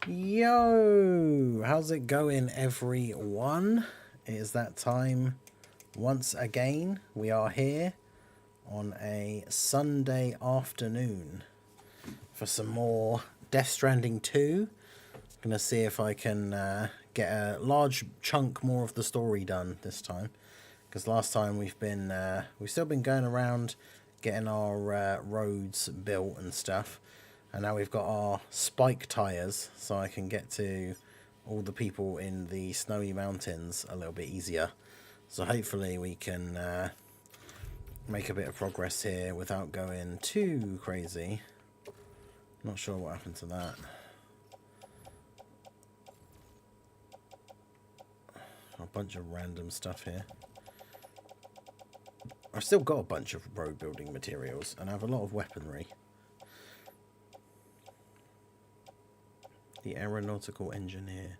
Yo, how's it going, everyone? It is that time once again. We are here on a Sunday afternoon for some more Death Stranding 2. Gonna see if I can get a large chunk more of the story done this time, because last time we've still been going around getting our roads built and stuff. And now we've got our spike tires, so I can get to all the people in the snowy mountains a little bit easier. So hopefully we can make a bit of progress here without going too crazy. Not sure what happened to that. A bunch of random stuff here. I've still got a bunch of road building materials, and I have a lot of weaponry. The aeronautical engineer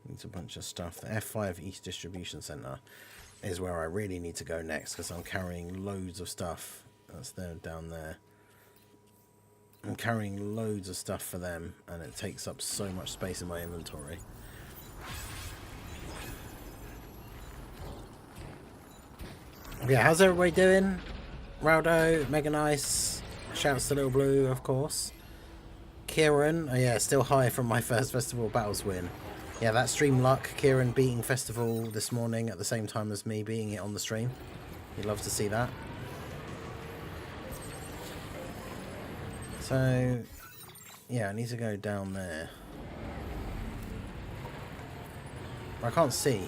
needs a bunch of stuff. The F5 East Distribution Center is where I really need to go next, because I'm carrying loads of stuff. That's there, down there. I'm carrying loads of stuff for them, and it takes up so much space in my inventory. Yeah, how's everybody doing? Raldo, Mega Nice, shouts to Little Blue, of course. Kieran, oh yeah, still high from my first Festival Battles win. Yeah, that stream luck, Kieran beating Festival this morning at the same time as me beating it on the stream. You'd love to see that. So, yeah, I need to go down there. I can't see.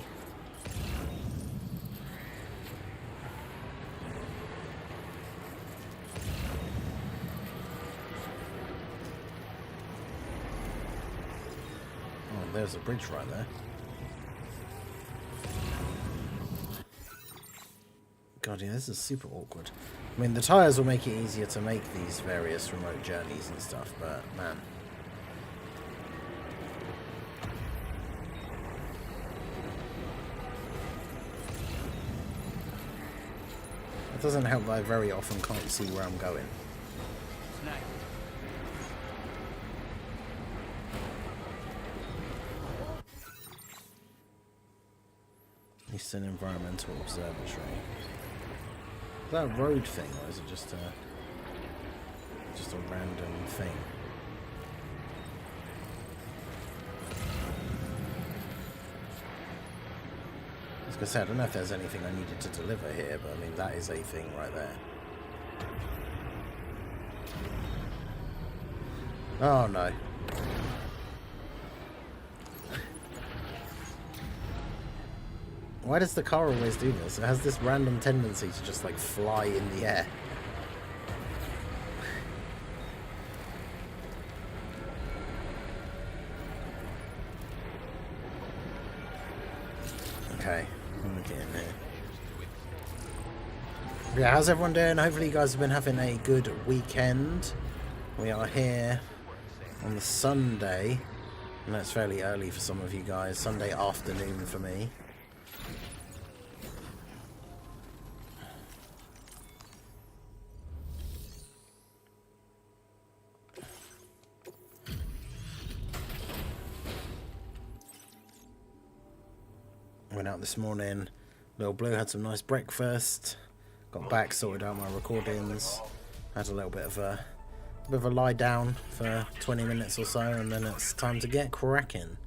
There's a bridge right there. God, yeah, this is super awkward. I mean, the tyres will make it easier to make these various remote journeys and stuff, but man. It doesn't help that I very often can't see where I'm going. Eastern Environmental Observatory. Is that a road thing, or is it just a random thing? I was gonna say, I don't know if there's anything I needed to deliver here, but I mean that is a thing right there. Oh no. Why does the car always do this? It has this random tendency to just like fly in the air. Okay, I'm gonna get in there. Yeah, how's everyone doing? Hopefully you guys have been having a good weekend. We are here on the Sunday, and that's fairly early for some of you guys. Sunday afternoon for me. Went out this morning. Little Blue had some nice breakfast. Got back, sorted out my recordings. Had a little bit of a lie down for 20 minutes or so, and then it's time to get cracking.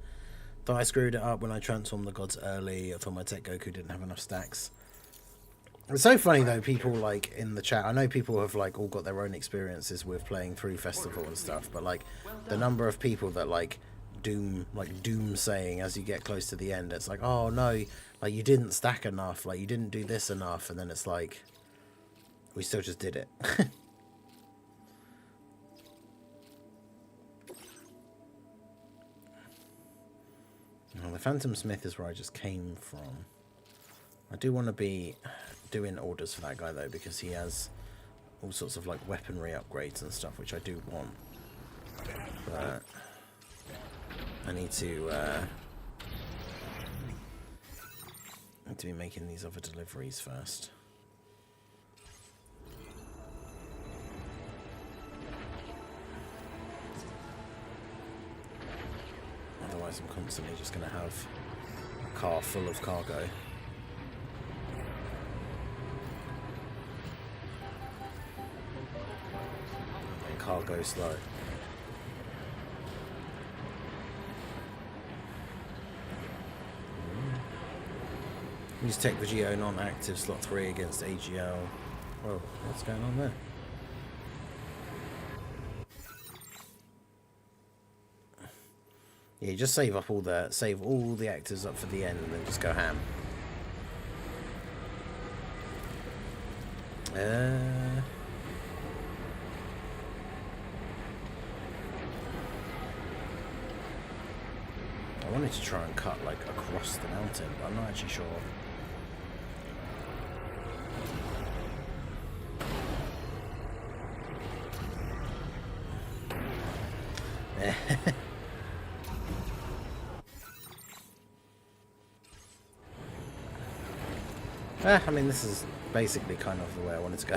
Thought I screwed it up when I transformed the gods early. I thought my Tech Goku didn't have enough stacks. It's so funny though, people like in the chat. I know people have like all got their own experiences with playing through Festival and stuff, but like the number of people that like doom saying as you get close to the end, it's like, oh no, like you didn't stack enough, like you didn't do this enough, and then it's like we still just did it. Well, the Phantom Smith is where I just came from. I do want to be doing orders for that guy though, because he has all sorts of like weaponry upgrades and stuff, which I do want, but I need to be making these other deliveries first. otherwise I'm constantly just going to have a car full of cargo. And cargo slow. Use Tech the Geo non-active slot 3 against AGL. Whoa, what's going on there? Yeah, just save all the actives up for the end and then just go ham. I wanted to try and cut like across the mountain, but I'm not actually sure. I mean, this is basically kind of the way I wanted to go.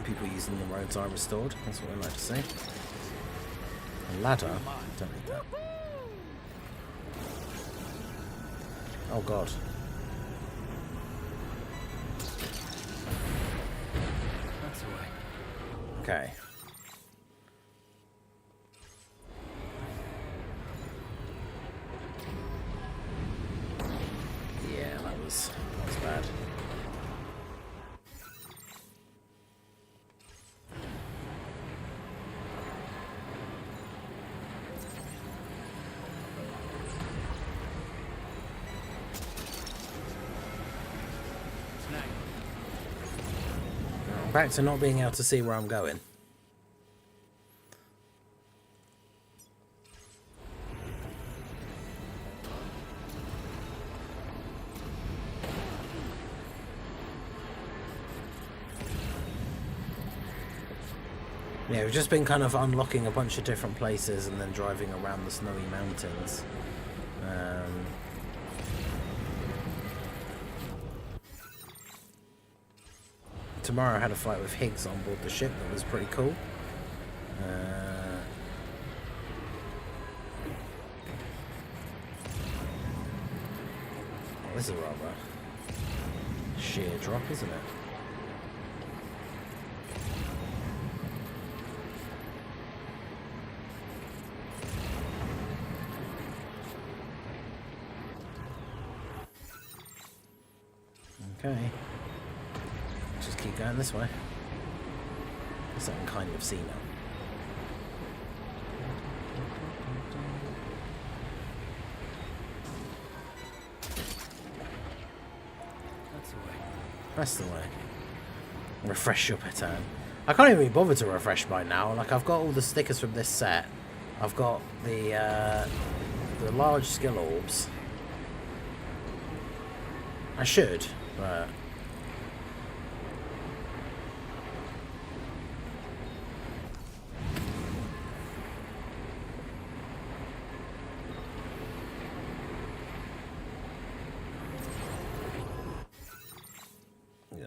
People using the roads are restored. That's what I like to see. A ladder? Don't need that. Oh god. Okay. Yeah, that was bad. Back to not being able to see where I'm going. Yeah, we've just been kind of unlocking a bunch of different places and then driving around the snowy mountains. Tomorrow I had a fight with Higgs on board the ship that was pretty cool. This is a rather sheer drop, isn't it? Okay. Just keep going this way. Guess I can kind of see now. That's the way. Refresh your pattern. I can't even be bothered to refresh by now. Like, I've got all the stickers from this set. I've got the large skill orbs. I should, but...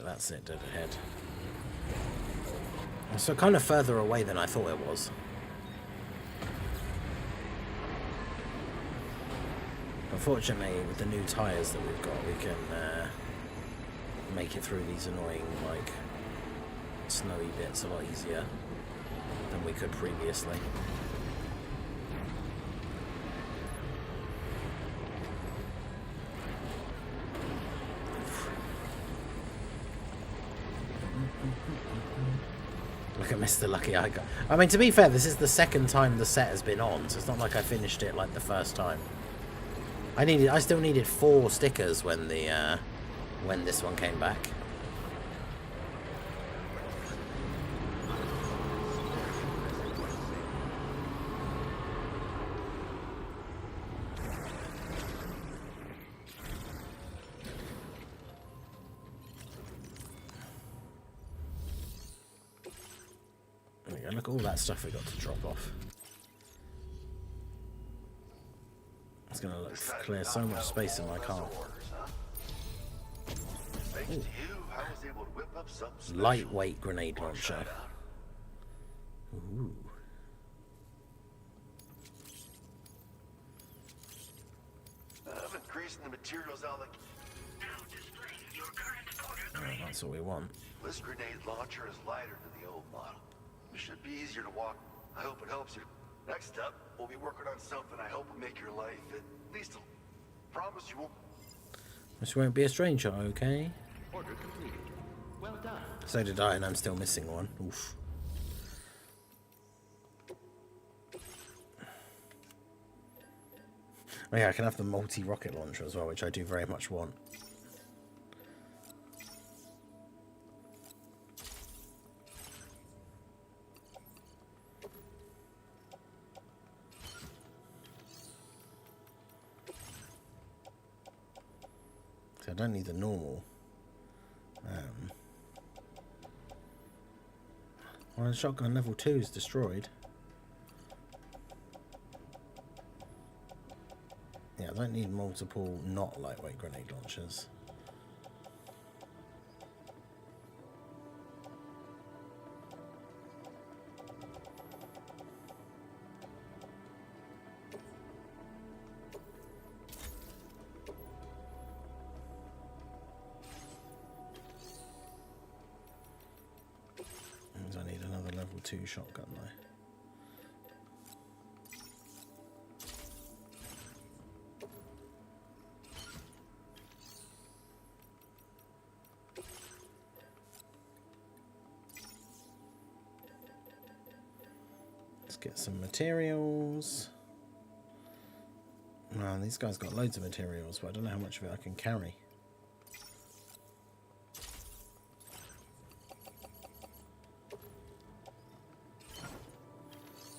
That's it, dead ahead. So kind of further away than I thought it was. Unfortunately, with the new tyres that we've got, we can make it through these annoying, like, snowy bits a lot easier than we could previously. Look at Mr. Lucky I got. I mean, to be fair, this is the second time the set has been on, so it's not like I finished it like the first time. I still needed 4 stickers when this one came back. Look at all that stuff we got to drop off. It's going to clear so much space in my car. Ooh. Lightweight grenade launcher. Ooh. I'm increasing the materials out like. Oh, that's what we want. This grenade launcher is lighter than the old model. It should be easier to walk. I hope it helps you. Next up, we'll be working on something I hope will make your life at least a promise you won't. This won't be a stranger, okay? Order completed. Well done. So did I, and I'm still missing one. Oof. Oh yeah, I can have the multi-rocket launcher as well, which I do very much want. So I don't need the normal. Well, shotgun level 2 is destroyed. Yeah, I don't need multiple not lightweight grenade launchers. Means I need another level 2 shotgun though. Get some materials. Man, these guys got loads of materials, but I don't know how much of it I can carry.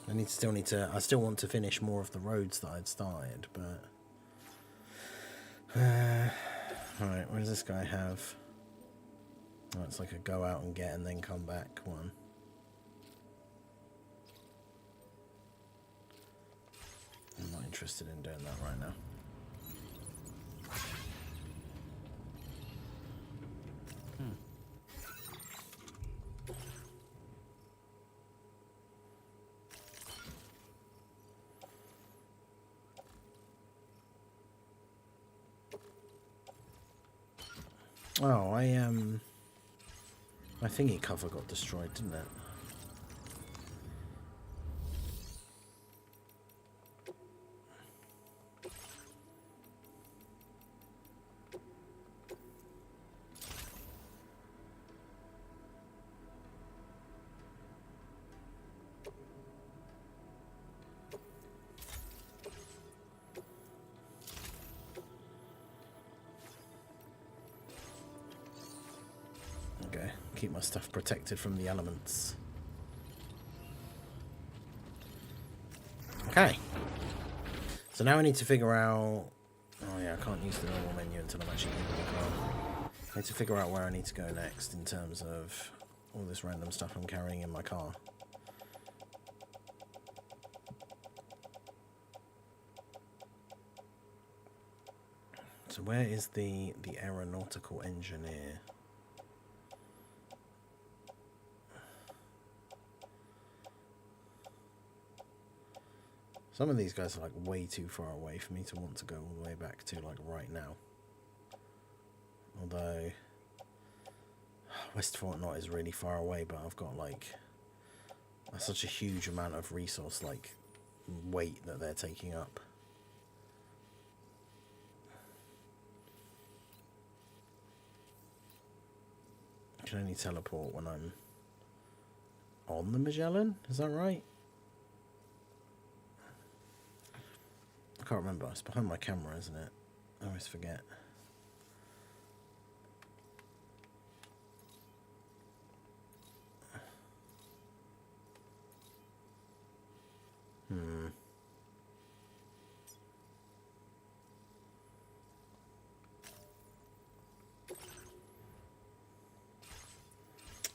I still want to finish more of the roads that I'd started, but alright, what does this guy have? Oh, it's like a go out and get and then come back one. I'm not interested in doing that right now. Oh, my thingy cover got destroyed, didn't it? Keep my stuff protected from the elements. Okay. So now I need to figure out... Oh yeah, I can't use the normal menu until I'm actually in the car. I need to figure out where I need to go next in terms of all this random stuff I'm carrying in my car. So where is the aeronautical engineer? Some of these guys are like way too far away for me to want to go all the way back to like right now. Although West Fort Knott is really far away, but I've got like such a huge amount of resource like weight that they're taking up. I can only teleport when I'm on the Magellan, is that right? I can't remember, it's behind my camera, isn't it? I always forget.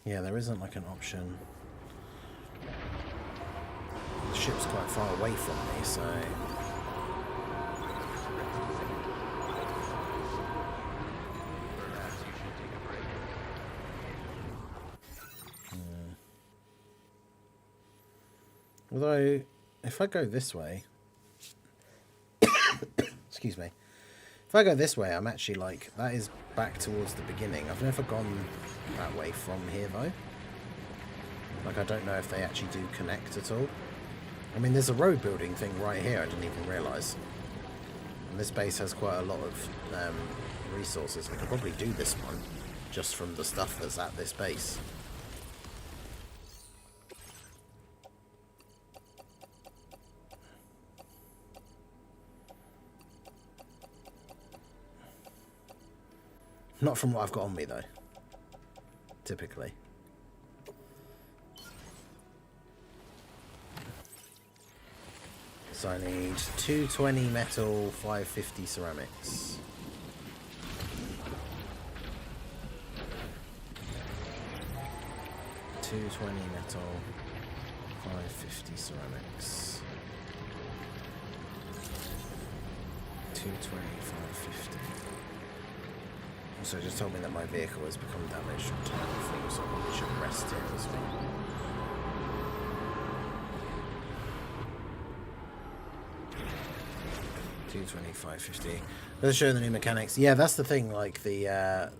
Yeah, there isn't like an option. The ship's quite far away from me, so... Although, if I go this way... excuse me. If I go this way, I'm actually like... That is back towards the beginning. I've never gone that way from here, though. Like, I don't know if they actually do connect at all. I mean, there's a road building thing right here, I didn't even realise. And this base has quite a lot of resources. I could probably do this one just from the stuff that's at this base. Not from what I've got on me, though. Typically. So I need 220 metal, 550 ceramics. 220 metal, 550 ceramics. 220, 550. Also just told me that my vehicle has become damaged from Titanfall, so I probably should rest it as well. $225.50. Let's show the new mechanics. Yeah, that's the thing. Like they're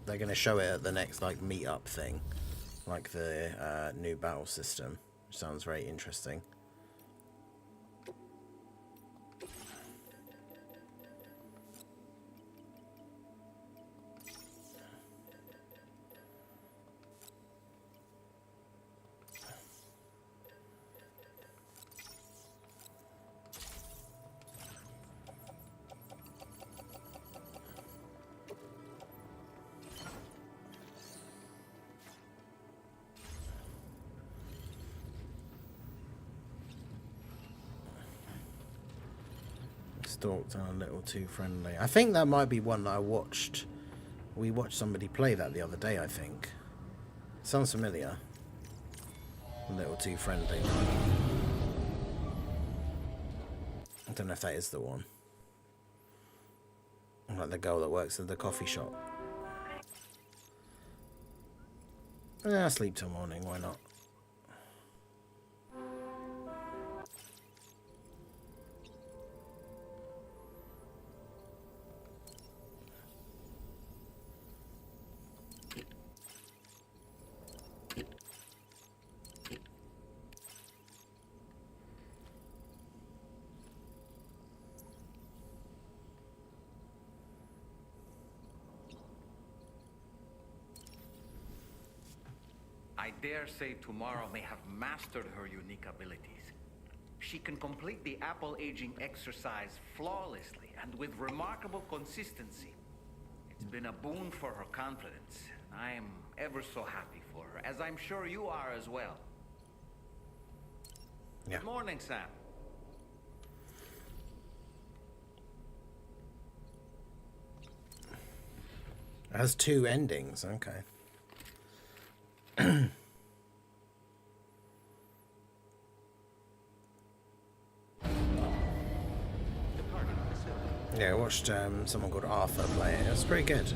going to show it at the next like meetup thing, like the new battle system, which sounds very interesting. Stalked and a little too friendly. I think that might be one that I watched. We watched somebody play that the other day, I think. Sounds familiar. A little too friendly. I don't know if that is the one. Like the girl that works at the coffee shop. Yeah, I'll sleep till morning, why not? I dare say tomorrow may have mastered her unique abilities. She can complete the apple aging exercise flawlessly and with remarkable consistency. It's been a boon for her confidence. I am ever so happy for her, as I'm sure you are as well. Yeah. Good morning, Sam. It has two endings, okay. Yeah, I watched someone called Arthur play it. It was pretty good.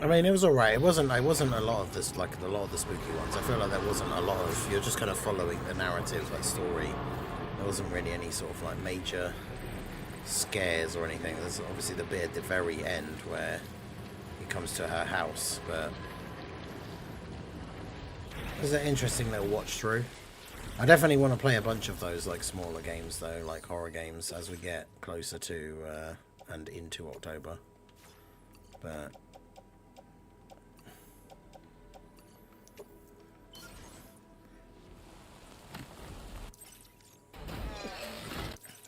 I mean, it was alright. It wasn't a lot of this, like a lot of the spooky ones. I feel like there wasn't a lot of. You're just kind of following the narrative, like story. There wasn't really any sort of like major scares or anything. There's obviously the bit at the very end where he comes to her house, but it was an interesting little watch through. I definitely want to play a bunch of those like smaller games though, like horror games, as we get closer to and into October. But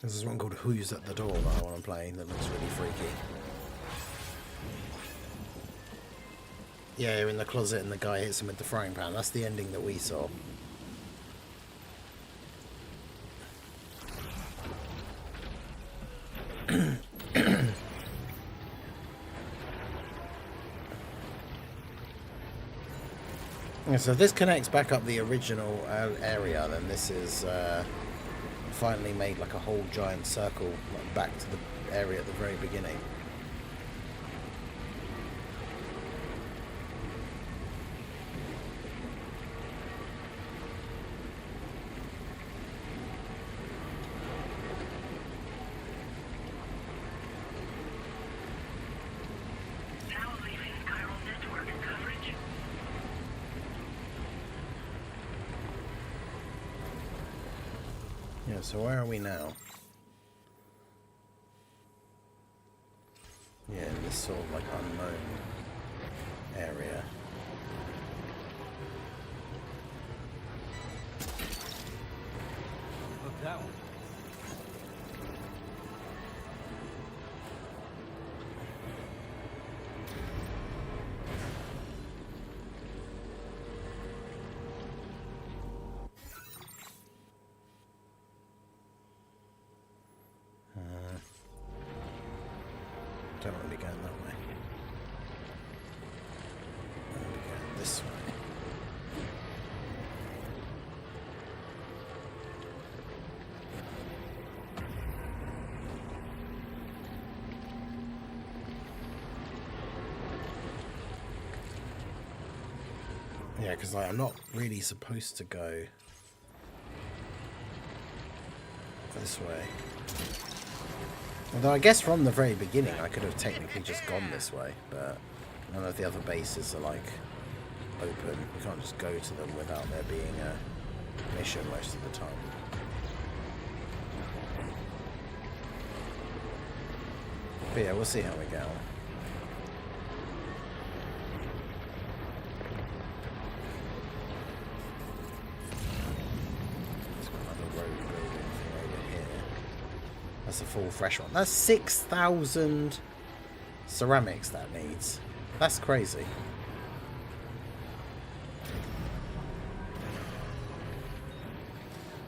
this is one called Who's at the Door that I want to play that looks really freaky. Yeah, you're in the closet and the guy hits him with the frying pan. That's the ending that we saw. Yeah, so if this connects back up the original area, then this is finally made like a whole giant circle like back to the area at the very beginning. Yeah, so where are we now? Yeah, in this sort of like unknown area. Look, that one. Don't want to be going that way. I want to be going this way. Yeah, because like, I'm not really supposed to go this way. Although I guess from the very beginning I could have technically just gone this way, but none of the other bases are like open. You can't just go to them without there being a mission most of the time. But yeah, we'll see how we go. That's a full fresh one. That's 6,000 ceramics that needs. That's crazy.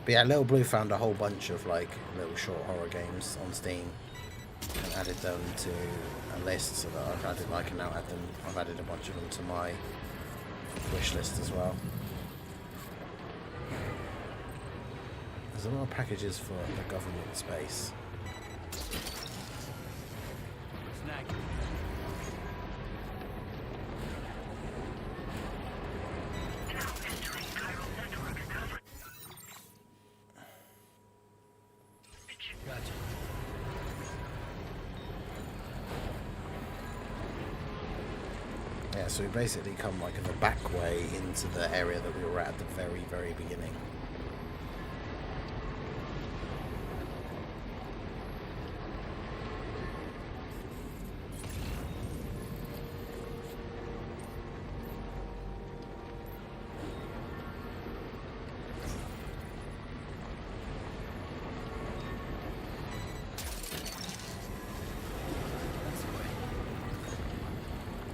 But yeah, Little Blue found a whole bunch of like little short horror games on Steam and added them to a list so that I've added, I can now add them. I've added a bunch of them to my wish list as well. There's a lot of packages for the government space. Snag. Gotcha. Yeah, so we basically come like in the back way into the area that we were at the very, very beginning.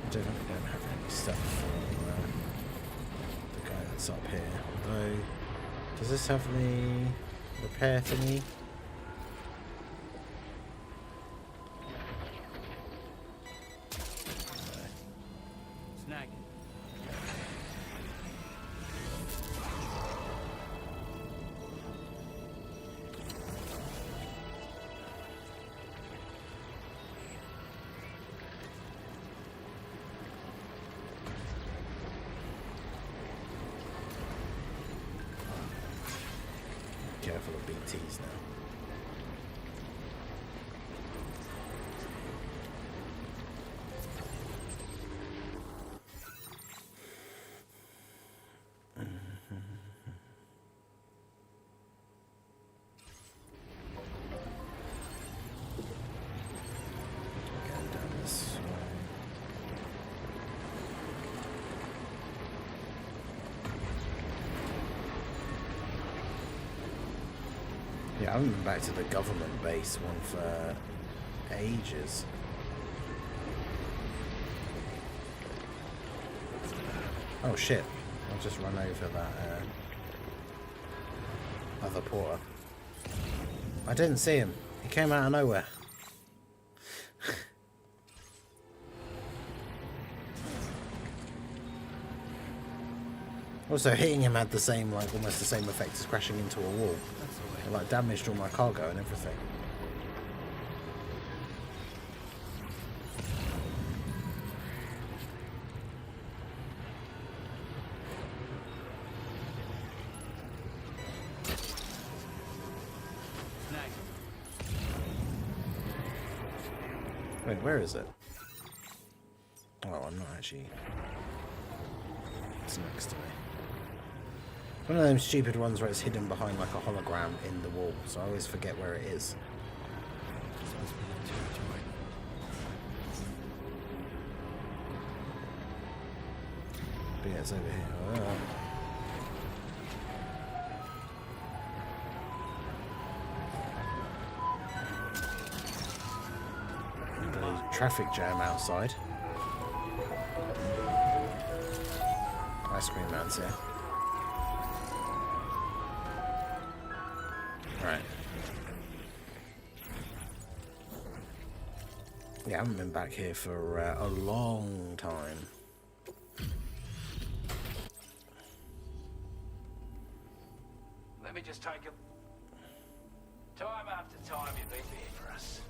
I don't have any stuff for the guy that's up here. Although, does this have any repair thingy? Snag. Careful of BTs now. Going down this way. Yeah, I haven't been back to the government base one for ages. Oh shit, I'll just run over that other porter. I didn't see him. He came out of nowhere. Also, hitting him had the same, like, almost the same effect as crashing into a wall. That's the way. It, like, damaged all my cargo and everything. Snag. Wait, where is it? Oh, I'm not actually... It's next to me. One of them stupid ones where it's hidden behind like a hologram in the wall, so I always forget where it is. This must be the territory. But yeah, it's over here. Traffic jam outside. Ice cream man's here. Right. Yeah, I haven't been back here for a long time. Let me just take a... Time after time you've been there for us.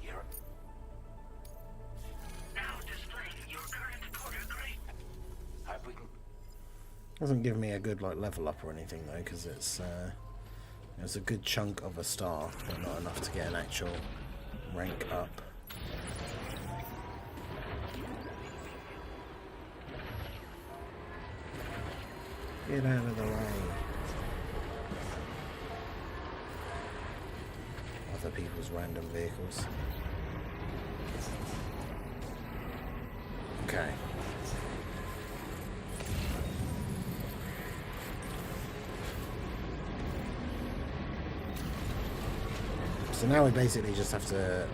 You're... Now displaying your current order grade. Hope we can... Doesn't give me a good like level up or anything though, because it's a good chunk of a star, but not enough to get an actual rank up. Get out of the way. Other people's random vehicles. Okay. So now we basically just have to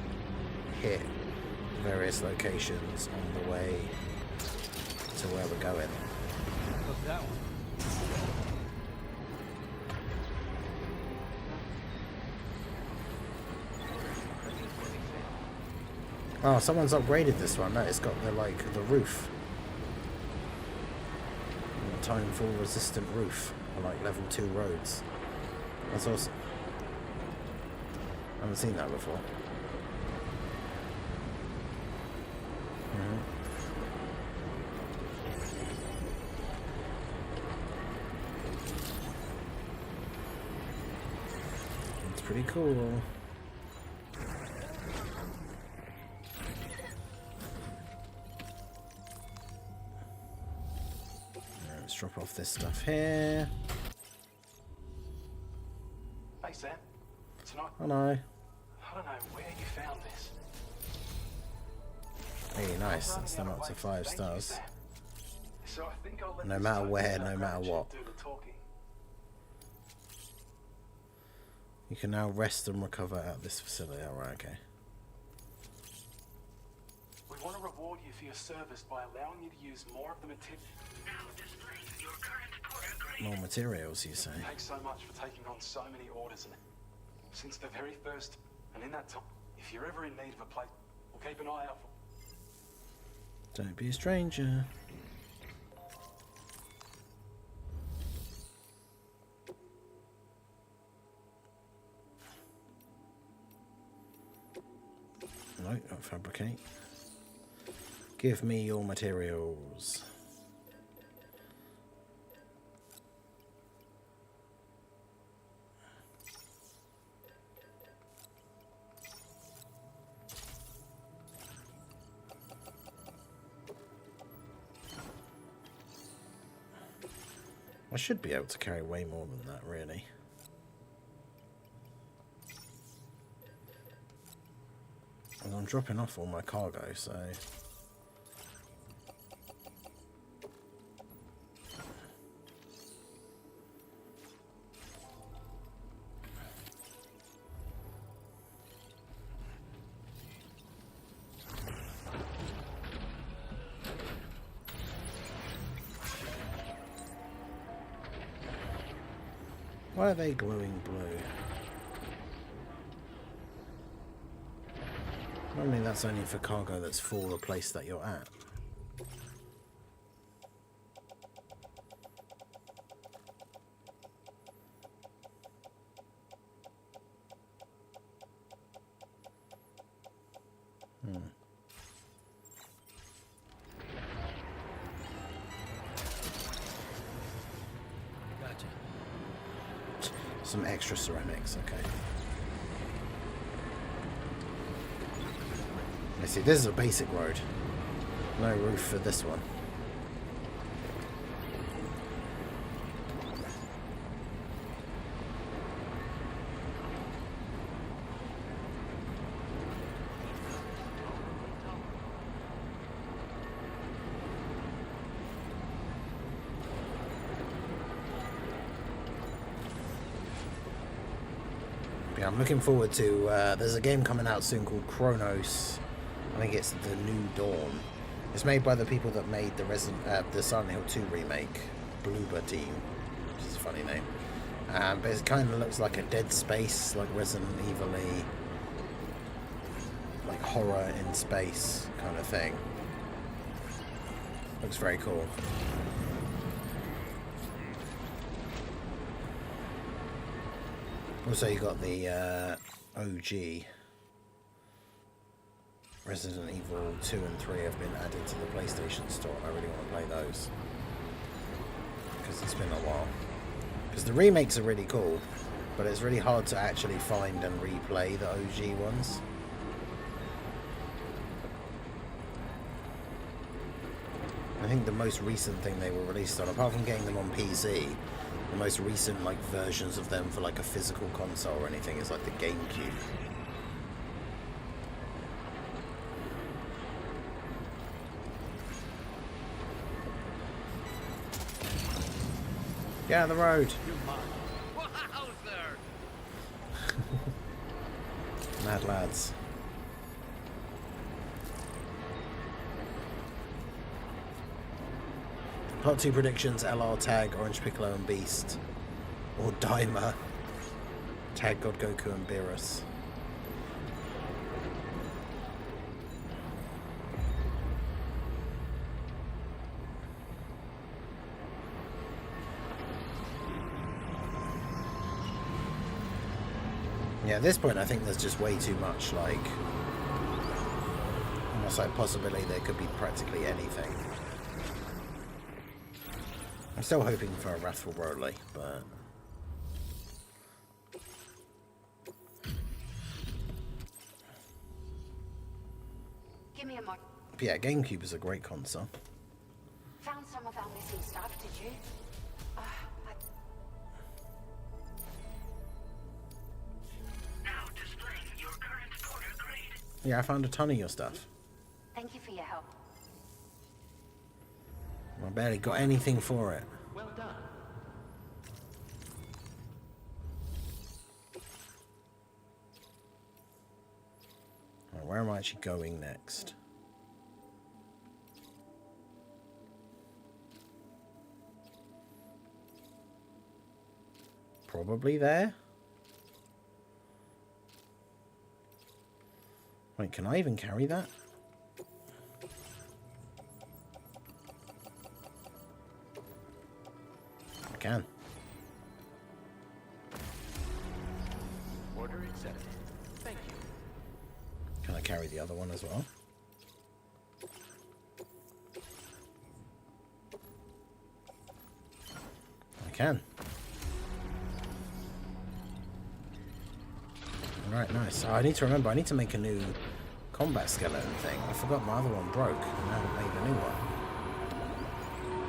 hit various locations on the way to where we're going. Look at that one. Oh, someone's upgraded this one. No, it's got the the roof. The timefall resistant roof for like level 2 roads. That's awesome. I haven't seen that before. It's pretty cool. Let's drop off this stuff here. Hey Sam, tonight... Oh no. I don't know where you found this. Hey, nice. That's them up to 5 stars. So I think I'll let No this matter token where, upgrade no matter what. do the talking. You can now rest and recover at this facility. Alright, okay. We want to reward you for your service by allowing you to use more of the material. More materials, you say? Thanks so much for taking on so many orders and since the very first. And in that time, if you're ever in need of a place, we'll keep an eye out for. Don't be a stranger. No, not fabricate. Give me your materials. I should be able to carry way more than that, really. And I'm dropping off all my cargo, so... Why are they glowing blue? Normally that's only for cargo that's for the place that you're at. Gotcha. Some extra ceramics, okay. I see, this is a basic road. No roof for this one. Yeah, I'm looking forward to... there's a game coming out soon called Chronos. I think it's The New Dawn. It's made by the people that made the Silent Hill 2 remake, Bloober Team, which is a funny name. But it kind of looks like a Dead Space, like Resident Evil-y, like horror in space kind of thing. Looks very cool. Also, you got the OG. Resident Evil 2 and 3 have been added to the PlayStation Store. I really want to play those. Because it's been a while. Because the remakes are really cool, but it's really hard to actually find and replay the OG ones. I think the most recent thing they were released on, apart from getting them on PC, the most recent like versions of them for like a physical console or anything is like the GameCube. Get out of the road. Mad lads. Part 2 predictions: LR, Tag, Orange Piccolo and Beast, or Daima, Tag, God Goku and Beerus. Yeah, at this point I think there's just way too much, like, almost like possibility there could be practically anything. I'm still hoping for a Wrathful Broly, but... Give me a moment. yeah, GameCube is a great console. Found some of our missing stuff, did you? Now displaying your current porter grade. Yeah, I found a ton of your stuff. Thank you for your help. I barely got anything for it. Well done. Right, where am I actually going next? Probably there? Wait, can I even carry that? I can. Order accepted. Thank you. Can I carry the other one as well? I can. Alright, nice. Oh, I need to remember, I need to make a new combat skeleton thing. I forgot my other one broke, and I haven't made a new one.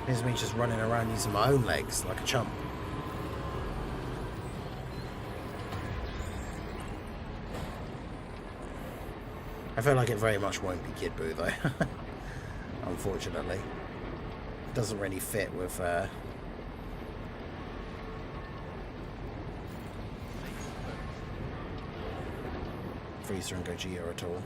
Here's me just running around using my own legs like a chump. I feel like it very much won't be Kid Buu though. Unfortunately. It doesn't really fit with Frieza and Gogeta at all.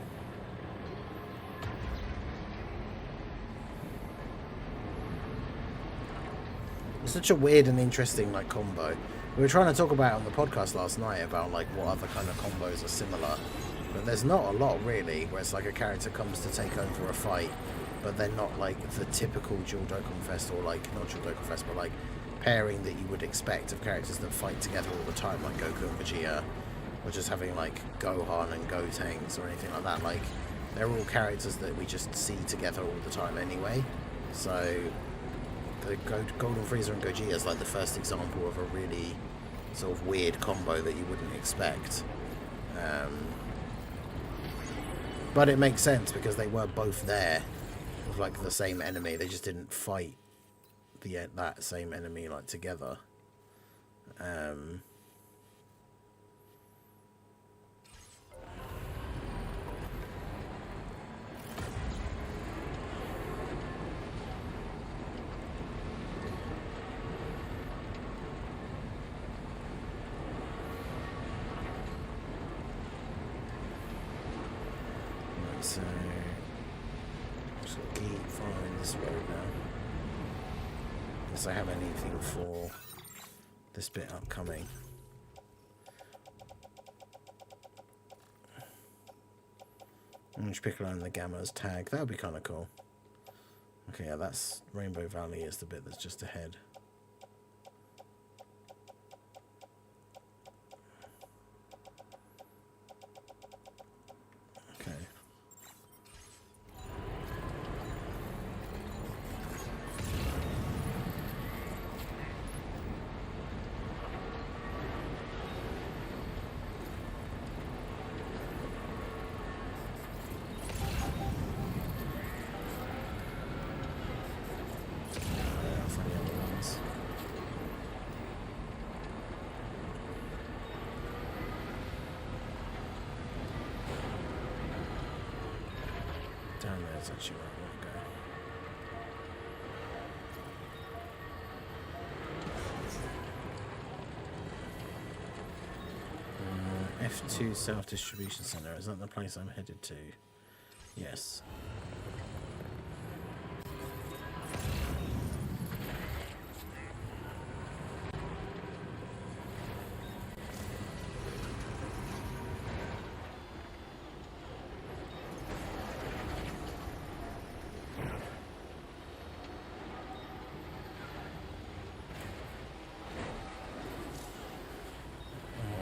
It's such a weird and interesting like combo. We were trying to talk about it on the podcast last night about like what other kind of combos are similar, but there's not a lot really where it's like a character comes to take over a fight, but they're not like the typical dual Dokkan Fest, or like not dual Dokkan Fest, but like pairing that you would expect of characters that fight together all the time, like Goku and Vegeta, or just having like Gohan and Gotenks or anything like that. Like they're all characters that we just see together all the time anyway. So the Golden Frieza and Gogeta is like the first example of a really sort of weird combo that you wouldn't expect. But it makes sense because they were both there with like the same enemy. They just didn't fight that same enemy like together. this road now. Unless I have anything for this bit upcoming. Orange Piccolo and the Gamma's tag. That would be kind of cool. Okay, yeah, that's Rainbow Valley is the bit that's just ahead. Okay. For the other ones. Down there's actually where I want to go. F2 South Distribution Center. Is that the place I'm headed to? Yes.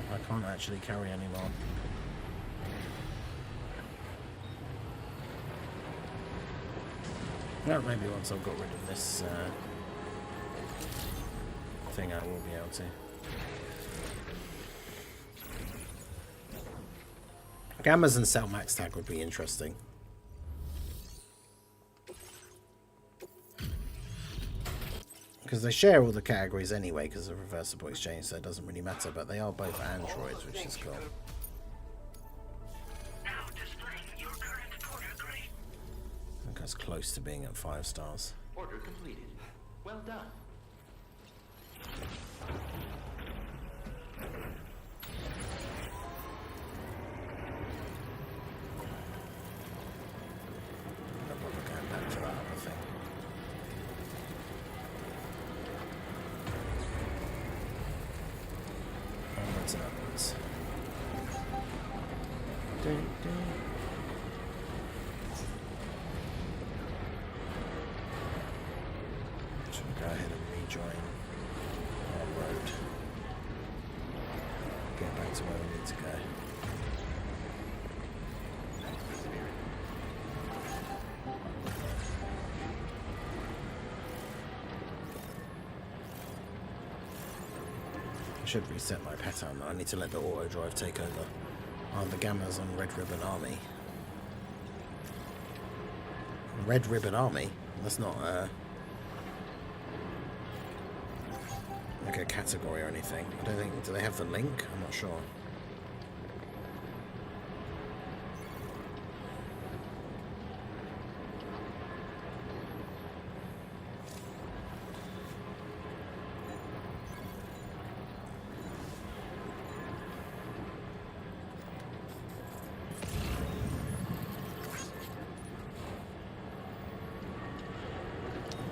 I can't actually carry anymore. Well, maybe once I've got rid of this thing, I will be able to. Gammas and Cell Max tag would be interesting. Because they share all the categories anyway because of reversible exchange, so it doesn't really matter, but they are both androids, which is cool. Now displaying your current order grade. I think that's close to being at 5 stars. Order completed. Well done. No bother going back to that other thing. Onwards and upwards. Should we go ahead and rejoin our road? Get back to where we need to go. I should reset my pattern. I need to let the auto drive take over. The Gammas on Red Ribbon Army. Red Ribbon Army? That's not like a category or anything. I don't think. Do they have the link? I'm not sure.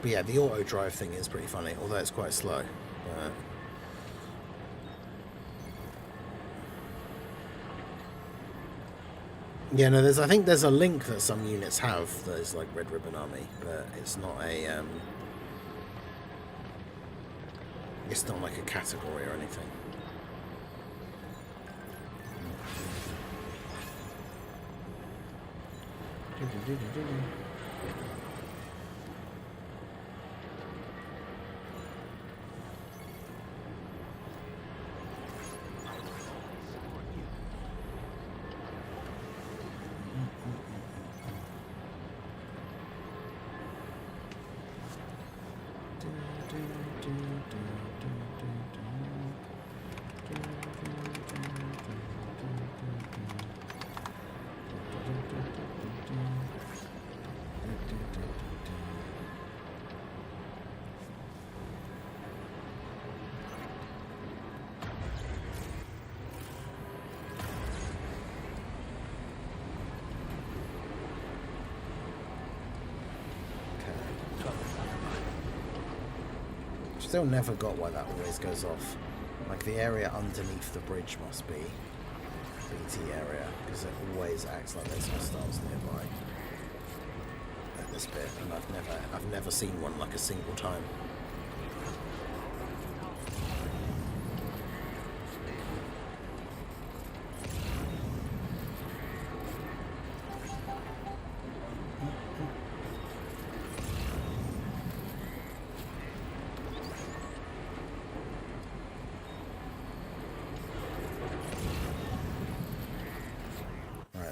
But yeah, the auto drive thing is pretty funny, although it's quite slow. Yeah, no, I think there's a link that some units have that is like Red Ribbon Army, but it's not a it's not like a category or anything. still never got why that always goes off. Like, the area underneath the bridge must be BT area, because it always acts like there's hostiles nearby at this bit, and I've never seen one like a single time.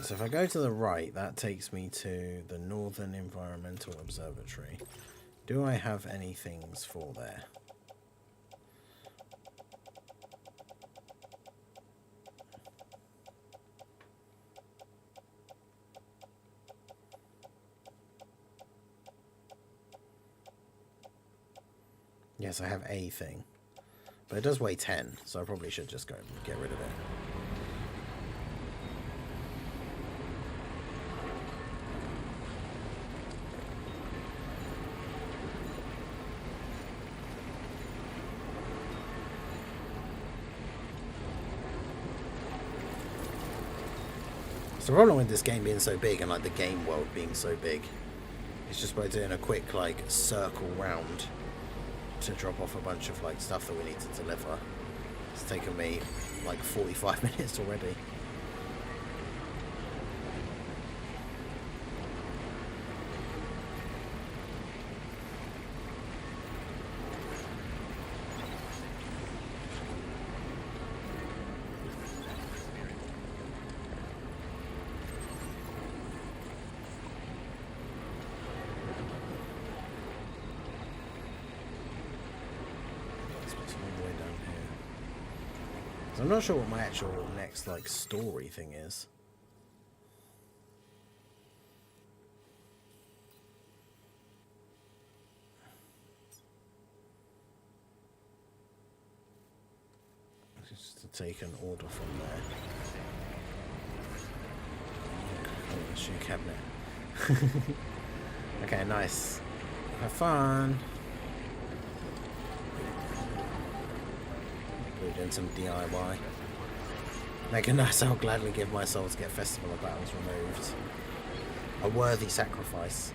So if I go to the right, that takes me to the Northern Environmental Observatory. Do I have any things for there? Yes, I have a thing. But it does weigh 10, so I probably should just go and get rid of it. So the problem with this game being so big and like the game world being so big, it's just by doing a quick like circle round to drop off a bunch of like stuff that we need to deliver. It's taken me like 45 minutes already. I'm not sure what my actual next like story thing is. Just to take an order from there. Oh, the shoe cabinet. Okay, nice. Have fun. Doing some DIY. Making nice, I'll gladly give my soul to get Festival of Battles removed. A worthy sacrifice.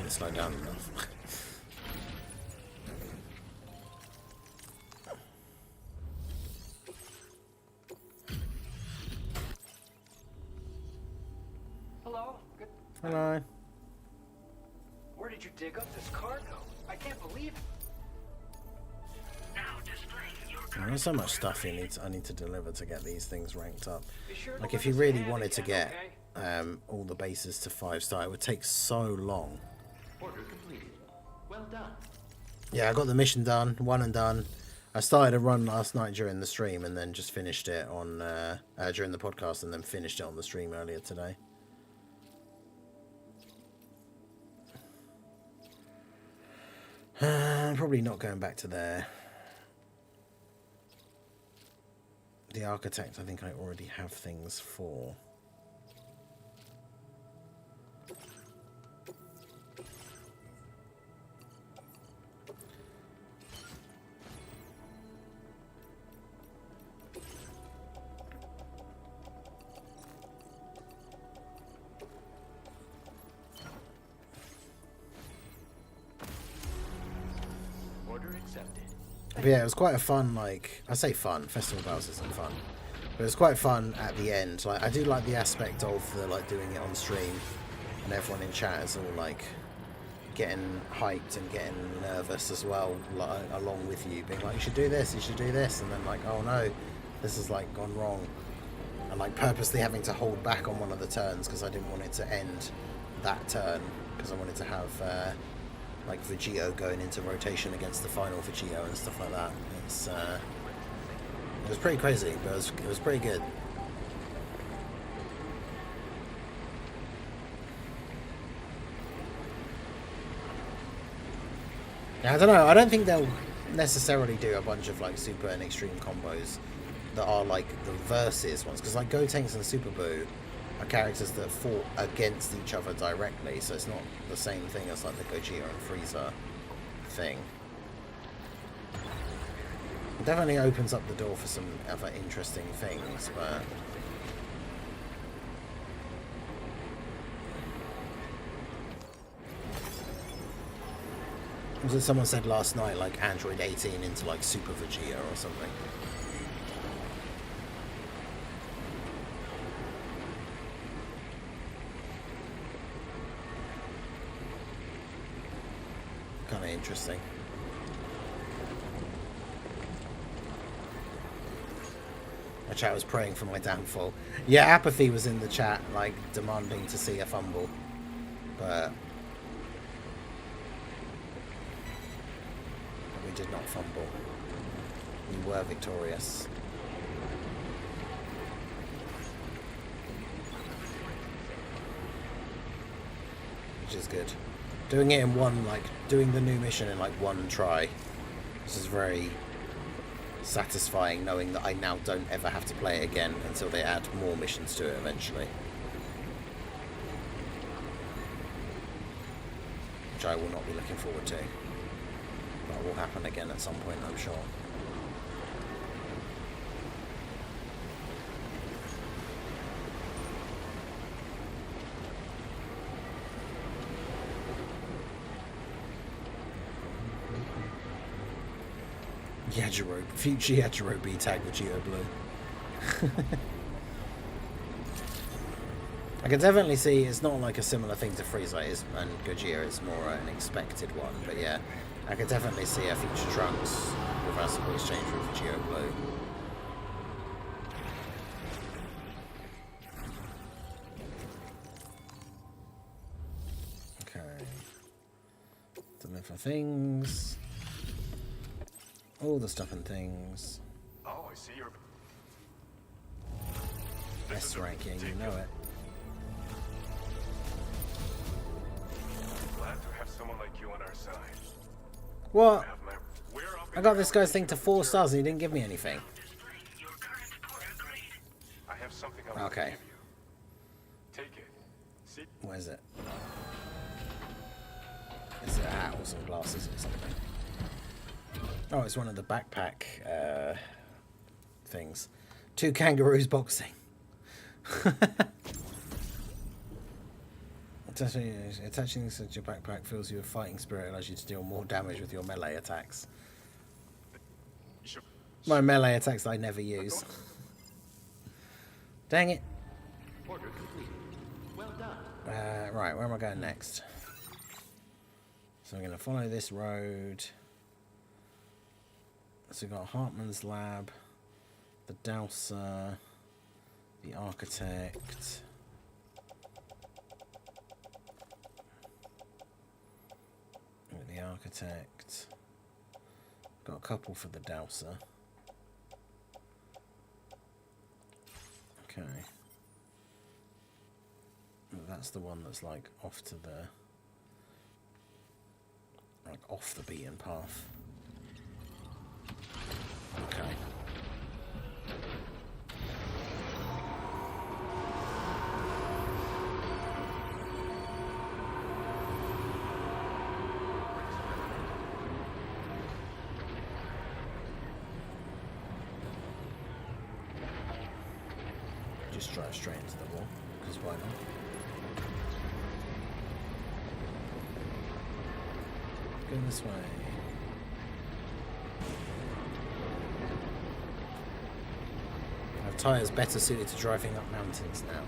Slow down enough. Hello? Good. Hello. Where did you dig up this cargo? I can't believe it. Now displaying your There's so much stuff I need to deliver to get these things ranked up. Be sure to Like let if you us really have wanted to again, get okay? all the bases to 5-star, it would take so long. Order completed. Well done. Yeah, I got the mission done, one and done. I started a run last night during the stream and then just finished it on during the podcast and then finished it on the stream earlier today. Probably not going back to there. The architect, I think I already have things for. But yeah, it was quite a fun, like, I say fun, Festival Battles isn't fun, but it was quite fun at the end. Like, I do like the aspect of the, like, doing it on stream, and everyone in chat is all, like, getting hyped and getting nervous as well, like, along with you, being like, you should do this, and then, like, oh no, this has, like, gone wrong, and, like, purposely having to hold back on one of the turns, because I didn't want it to end that turn, because I wanted to have, like Vegito going into rotation against the final Vegito and stuff like that. It was pretty crazy, but it was pretty good. Now, I don't know, I don't think they'll necessarily do a bunch of like super and extreme combos that are like the versus ones, because like Gotenks and Super Buu are characters that fought against each other directly, so it's not the same thing as like the Gogeta and Frieza thing. It definitely opens up the door for some other interesting things, but was it someone said last night like Android 18 into like Super Vegeta or something? Kind of interesting. My chat was praying for my downfall. Yeah, Apathy was in the chat, like, demanding to see a fumble. But we did not fumble. We were victorious. Which is good. Doing it in one, like, doing the new mission in, like, one try. This is very satisfying, knowing that I now don't ever have to play it again until they add more missions to it eventually. Which I will not be looking forward to. But will happen again at some point, I'm sure. Yajiro, future Yajiro B-tag Vegeta Blue. I can definitely see it's not like a similar thing to Frieza is, and Gogeta is more an expected one, but yeah, I could definitely see a future Trunks reversible exchange with Vegeta Blue. Okay. Deliver things. All the stuff and things. Oh, I see you're... S rank, yeah, you know it. Glad to have someone like you on our side. What? I got this guy's thing to 4 stars and he didn't give me anything. I have something I want to Okay. give you. Take it. See? Where's it? Is it a hat or some glasses or something? Oh, it's one of the backpack things. 2 kangaroos boxing. Attaching this to your backpack fills you with fighting spirit, allows you to deal more damage with your melee attacks. My melee attacks that I never use. Dang it. Order complete. Well done. Right, where am I going next? So I'm going to follow this road. So we've got Hartman's lab, the Dowser, the Architect. The Architect. Got a couple for the Dowser. Okay. That's the one that's like off to the... like off the beaten path. Okay. Just drive straight into the wall, because why not? Go this way. I have tyres better suited to driving up mountains now.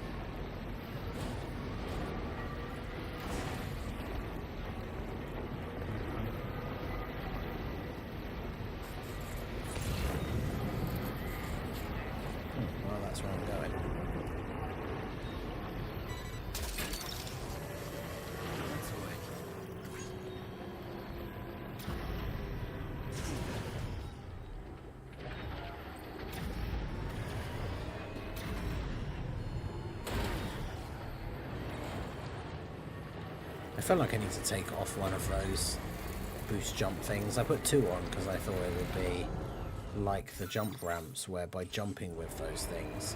Well, that's where I'm going. felt like I need to take off one of those boost jump things. I put 2 on because I thought it would be like the jump ramps, where by jumping with those things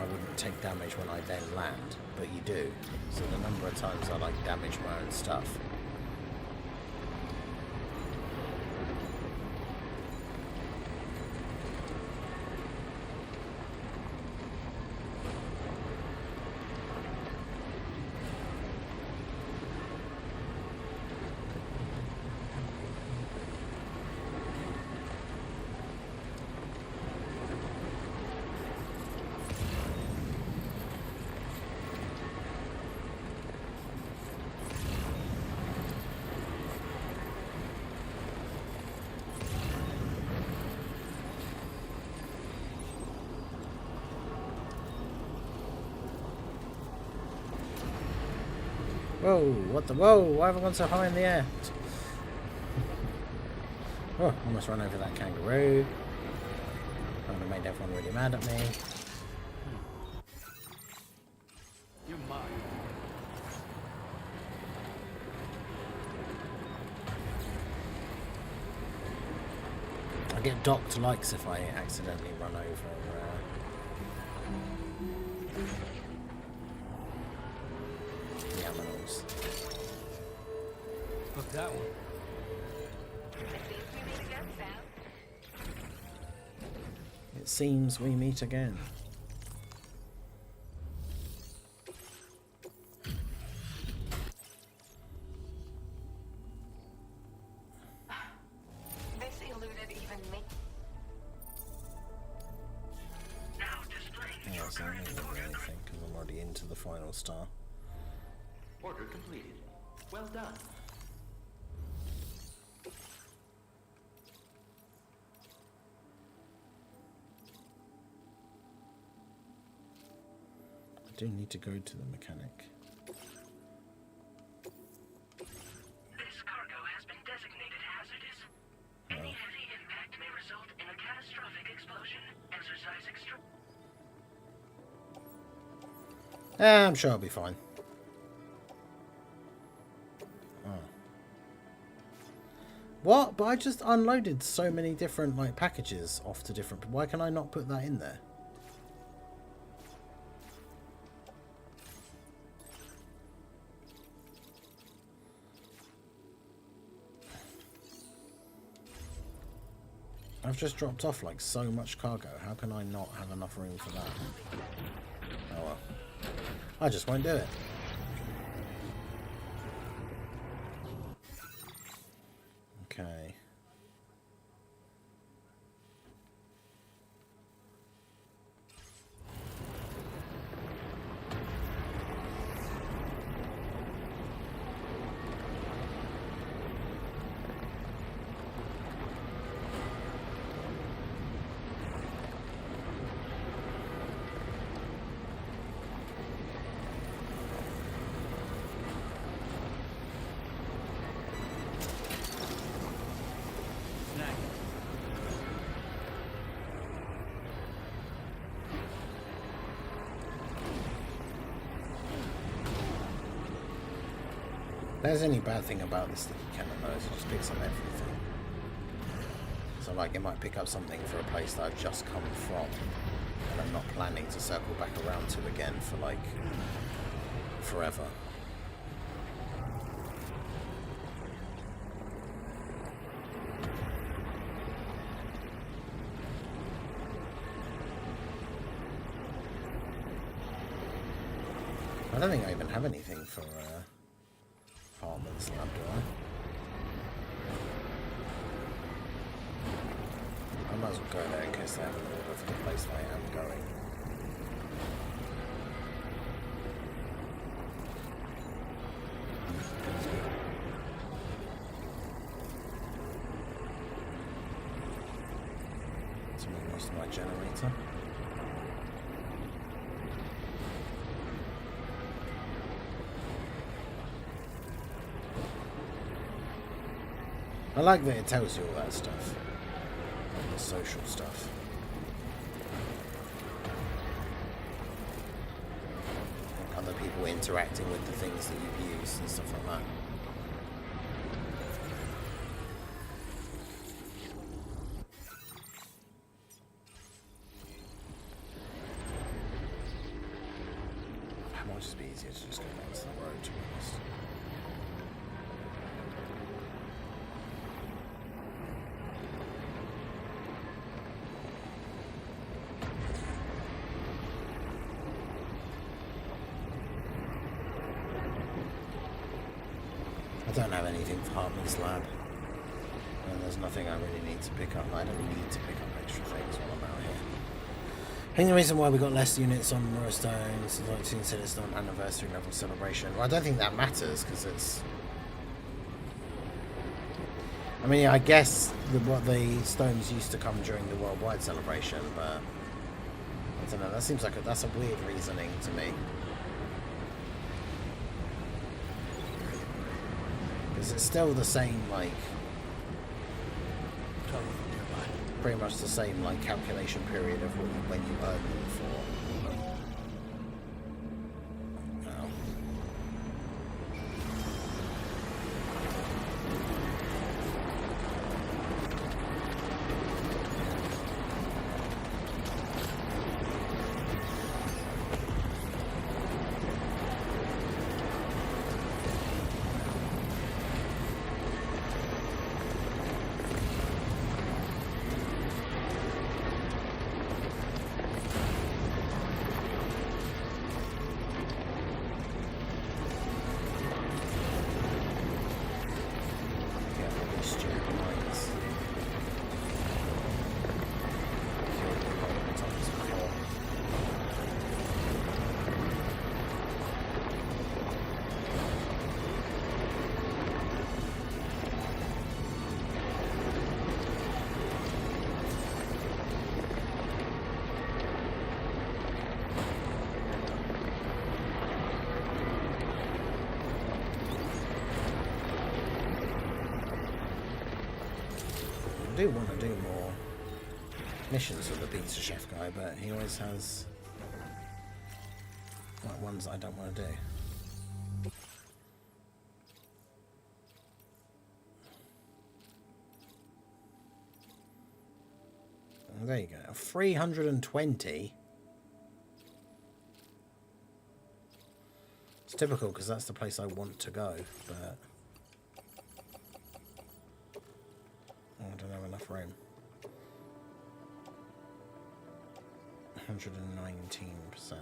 I wouldn't take damage when I then land, but you do. So the number of times I like damage my own stuff. Whoa, what the, whoa, why have I gone so high in the air? Oh, almost run over that kangaroo. That would have made everyone really mad at me. You're mine. I get docked likes if I accidentally run over the animals. Look, that one. It seems we meet again. This eluded even me. Now displaying Yeah, so I don't really do anything because I'm already into the final star. Order completed. Well done. I do need to go to the mechanic. This cargo has been designated hazardous. Any heavy impact may result in a catastrophic explosion. Exercise extra. I'm sure I'll be fine. Oh. What? But I just unloaded so many different like packages off to different. Why can I not put that in there? I've just dropped off like so much cargo. How can I not have enough room for that? Oh well. I just won't do it. Okay. There's any bad thing about this sticky cannon though, is it just picks up everything. So like it might pick up something for a place that I've just come from and I'm not planning to circle back around to again for like forever. I don't think I even have anything for Hartman's lab, do I? I might as well go there in case they have an order for the place that I am going. Someone lost my generator. I like that it tells you all that stuff, like the social stuff. Like other people interacting with the things that you've used and stuff like that. It might just be easier to just go down to the road, to be honest. I don't have anything for Hartman's lab, and there's nothing I really need to pick up. I don't need to pick up extra things while I'm out here. I think the reason why we got less units on Moorstone is like Team said it's not an anniversary level celebration. Well, I don't think that matters because it's. I mean, I guess what the stones used to come during the worldwide celebration, but I don't know. That seems like that's a weird reasoning to me. Because it's still the same, like, pretty much the same, like, calculation period of when you earn them for. I do want to do more missions with the pizza chef guy, but he always has like ones I don't want to do. And there you go, 320. It's typical because that's the place I want to go, but I don't have enough room. 119%.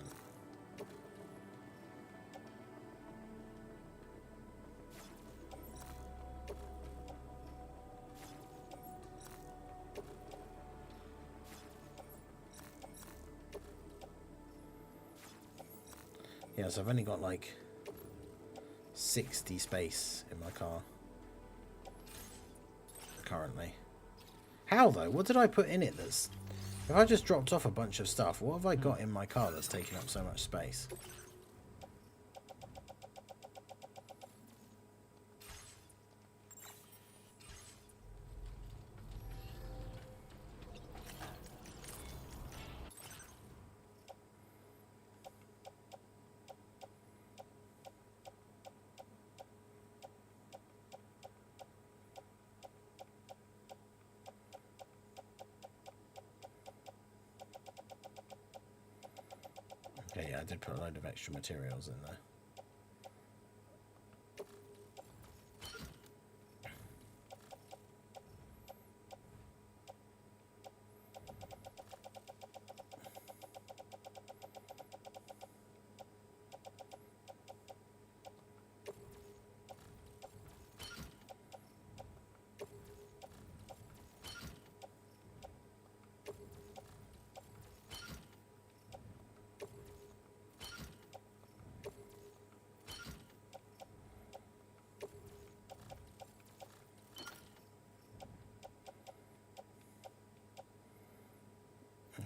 Yeah, so I've only got like 60 space in my car currently. How though? What did I put in it that's... If I just dropped off a bunch of stuff, what have I got in my car that's taking up so much space? Okay, yeah, I did put a load of extra materials in there.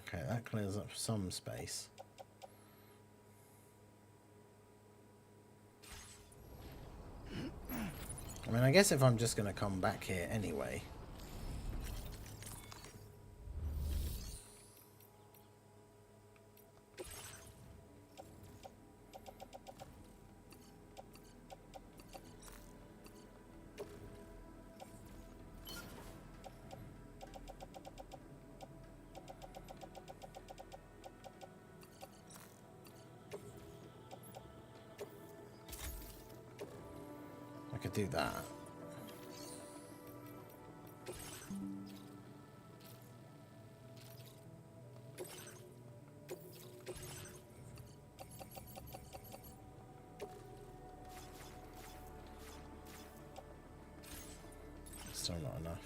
Okay, that clears up some space. I mean, I guess if I'm just going to come back here anyway. do that. Still not enough.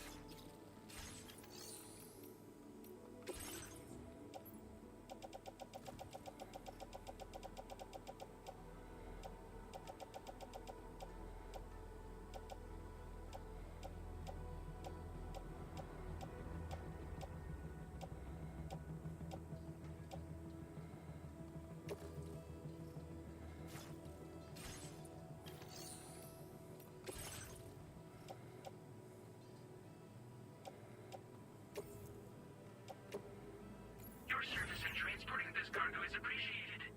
Your service in transporting this cargo is appreciated.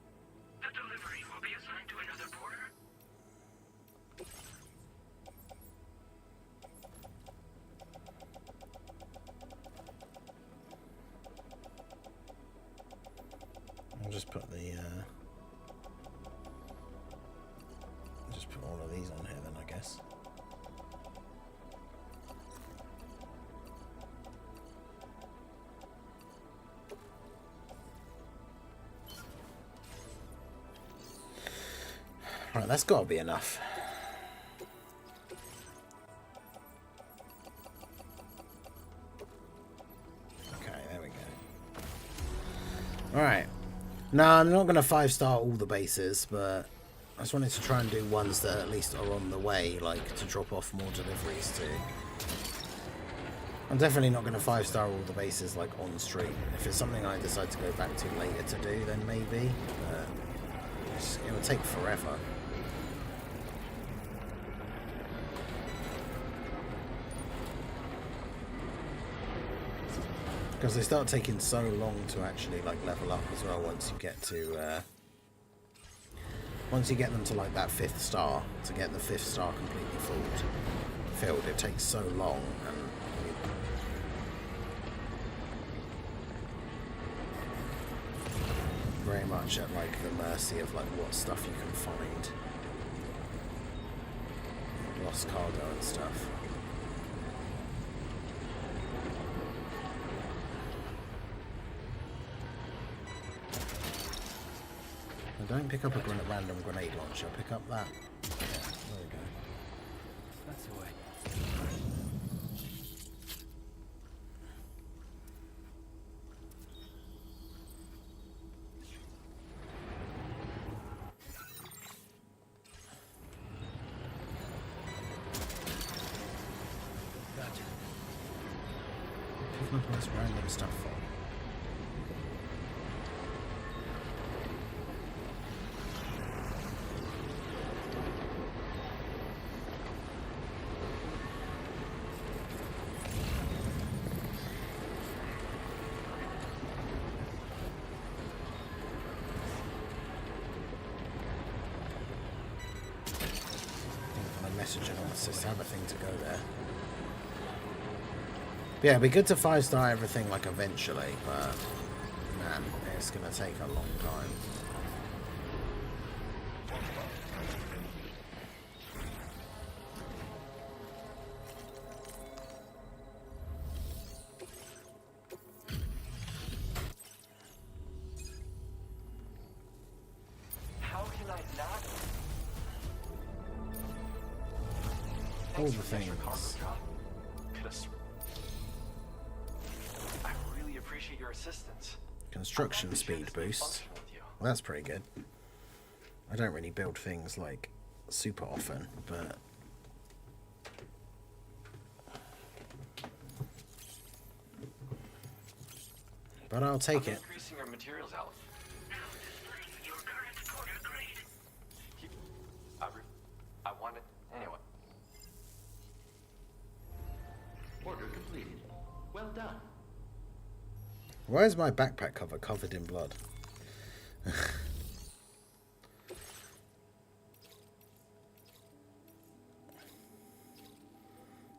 The delivery will be assigned to another porter. I'll just put the just put all of these on here then, I guess. Right, that's got to be enough. Okay, there we go. Alright. No, I'm not going to 5-star all the bases, but I just wanted to try and do ones that at least are on the way, like to drop off more deliveries to. I'm definitely not going to 5-star all the bases like on stream. If it's something I decide to go back to later to do, then maybe. But it will take forever. Because they start taking so long to actually like level up as well. Once you get to, once you get them to like that 5th star, to get the 5th star completely filled, it takes so long, and very much at like the mercy of like what stuff you can find, lost cargo and stuff. Don't pick up a random grenade launcher, pick up that. Yeah, there we go. That's the way. Gotcha. Pick up all this random stuff for. Just have a thing to go there. But yeah, it'd be good to 5-star everything like eventually, but man, it's gonna take a long time. How can I not? All the things. I really appreciate your assistance. Construction speed boost. Well, that's pretty good. I don't really build things like super often, but I'll take it. Increasing your materials out. Now displaying your current porter grade. I want it anyway. Order completed. Well done. Why is my backpack cover covered in blood?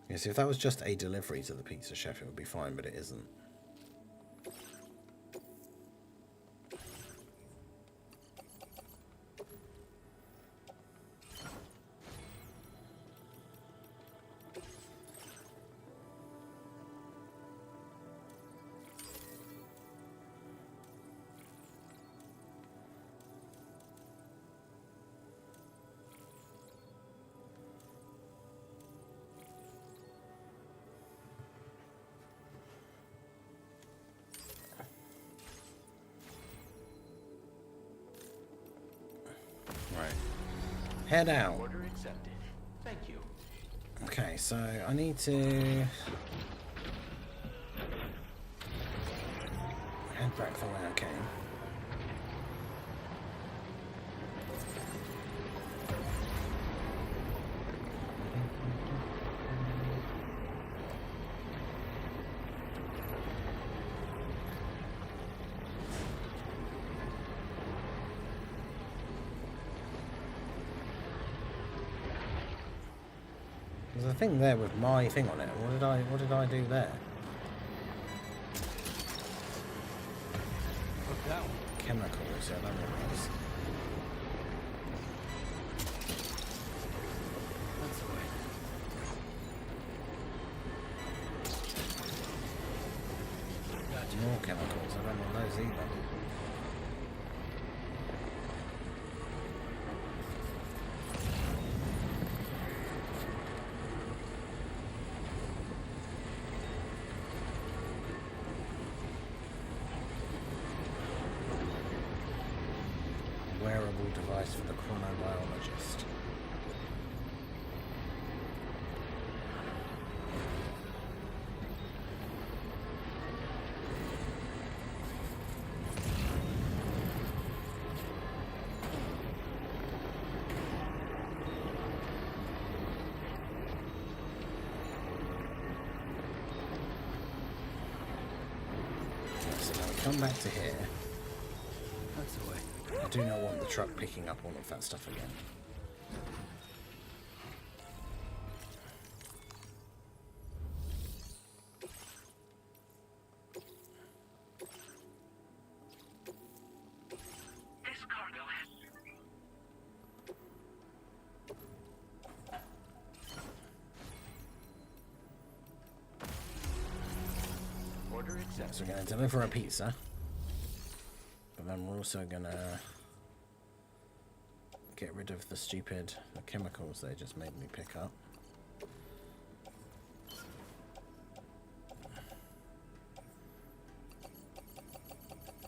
Yes, if that was just a delivery to the pizza chef, it would be fine, but it isn't. Head out. Order accepted. Thank you. Okay, so I need to head back the way I came. There's a thing there with my thing on it. What did I do there? Look that one. Chemicals, yeah, that one was. That's the way. Gotcha. More chemicals, I don't want those either. Wearable device for the chronobiologist. So now we come back to here. That's the way. I do not want the truck picking up all of that stuff again. This cargo has... Order accepted. So we're going to deliver a pizza. But then we're also going to get rid of the stupid chemicals they just made me pick up.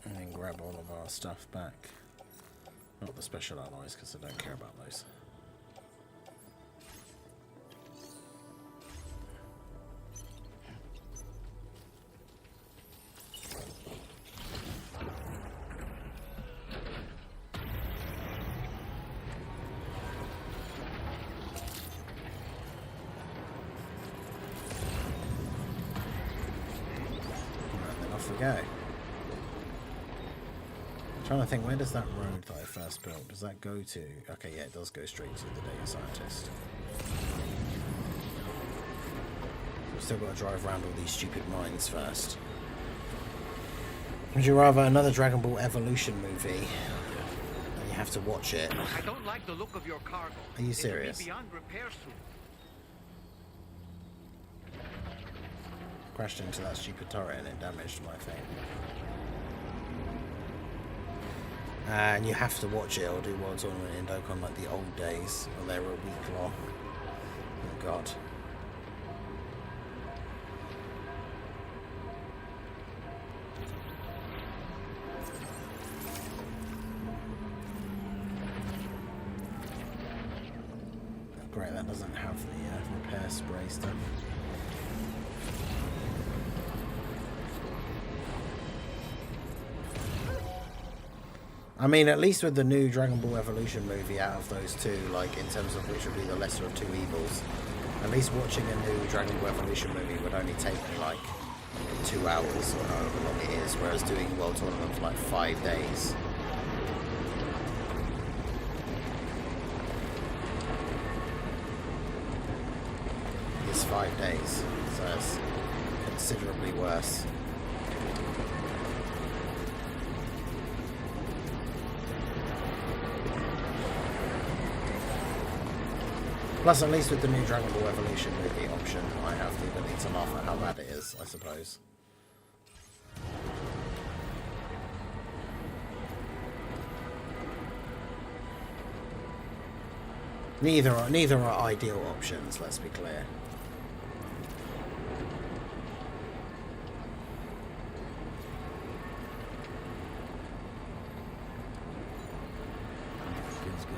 And then grab all of our stuff back. Not the special alloys, because I don't care about those. Go. I'm trying to think, where does that road that I first built, does that go to? Okay, yeah, it does go straight to the data scientist. We've still got to drive around all these stupid mines first. Would you rather another Dragon Ball Evolution movie? And you have to watch it. I don't like the look of your cargo. Are you It will be serious? beyond repair soon. Crashed into that stupid turret and it damaged my thing. And you have to watch it or do World Tournament in Dokkan like the old days when they were a week long. Oh god. Great, that doesn't have the repair spray stuff. I mean, at least with the new Dragon Ball Evolution movie out of those two, like, in terms of which would be the lesser of two evils, at least watching a new Dragon Ball Evolution movie would only take me, like, 2 hours or however long it is, whereas doing a World Tournament for, like, 5 days. It's 5 days, so it's considerably worse. Plus, at least with the new Dragon Ball Evolution movie option, I have the ability to laugh at how bad it is, I suppose. Neither are ideal options, let's be clear. Feels good.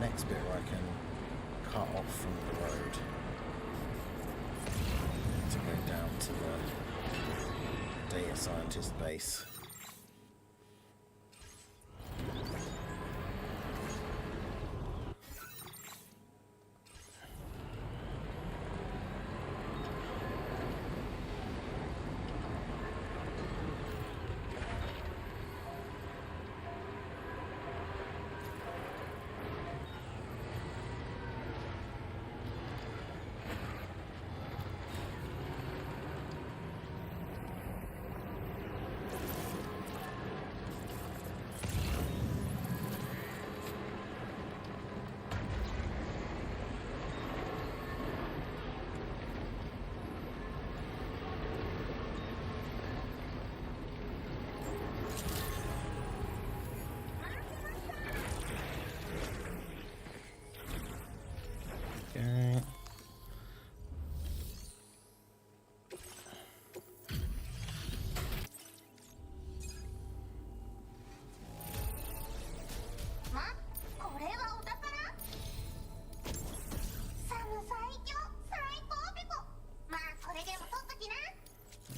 next bit where I can cut off from the road to go down to the data scientist base. Okay.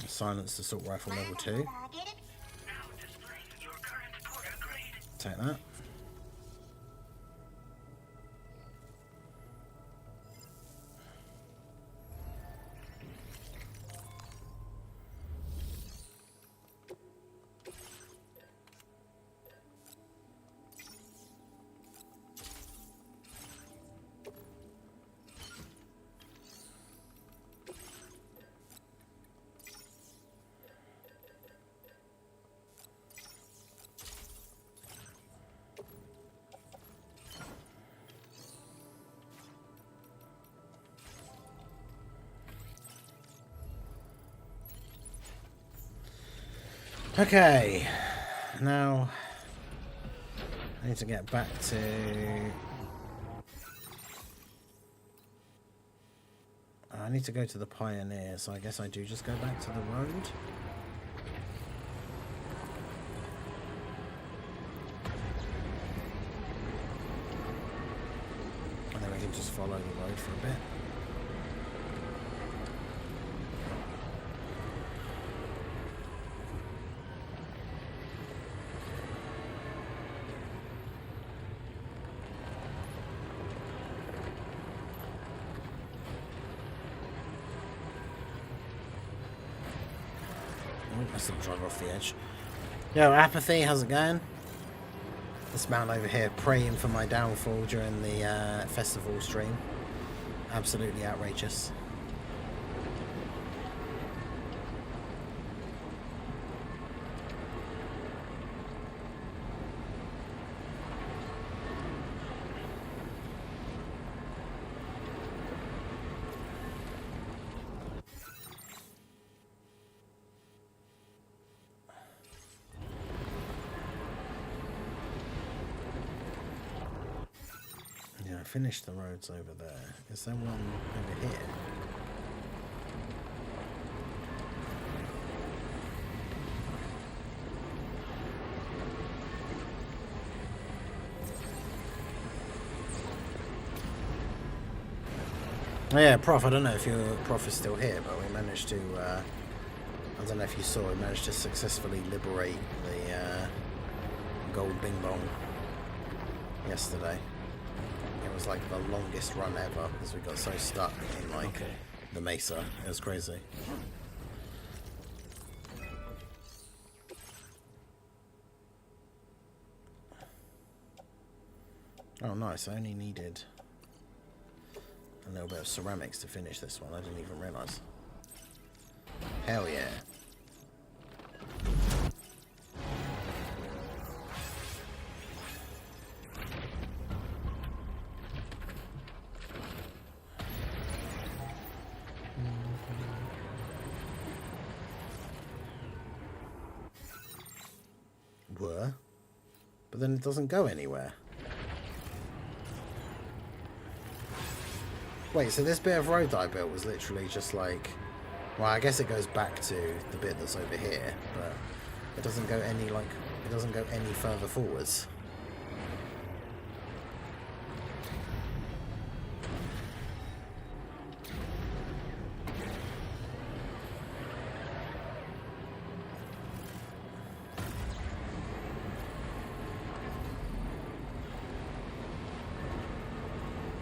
Silence assault rifle level 2. Now displaying your current porter grade. Take that. Okay, now I need to get back to I need to go to the Pioneer, so I guess I do just go back to the road. And then we can just follow the road for a bit. I still drive off the edge. Yo, Apathy, how's it going? This man over here praying for my downfall during the festival stream. Absolutely outrageous. Finish the roads over there. Is there one over here? Oh yeah, Prof, I don't know if Prof is still here, but we managed to, I don't know if you saw, we managed to successfully liberate the gold bing bong yesterday. It was like the longest run ever because we got so stuck in like the mesa. It was crazy. Oh nice, I only needed a little bit of ceramics to finish this one. I didn't even realise. Hell yeah. But then it doesn't go anywhere. Wait, so this bit of road that I built was literally just like... Well, I guess it goes back to the bit that's over here, but it doesn't go any, like... It doesn't go any further forwards.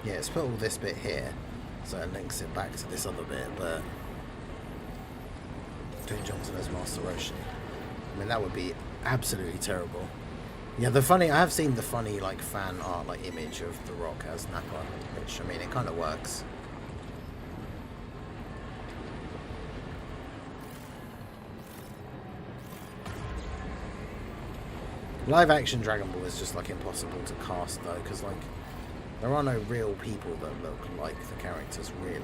Yeah, it's put all this bit here, so it links it back to this other bit, but Dwayne Johnson as Master Roshi. I mean, that would be absolutely terrible. Yeah, I have seen the funny, like, fan art, like, image of The Rock as Nappa, which, I mean, it kind of works. Live action Dragon Ball is just, like, impossible to cast, though, because, like, there are no real people that look like the characters, really,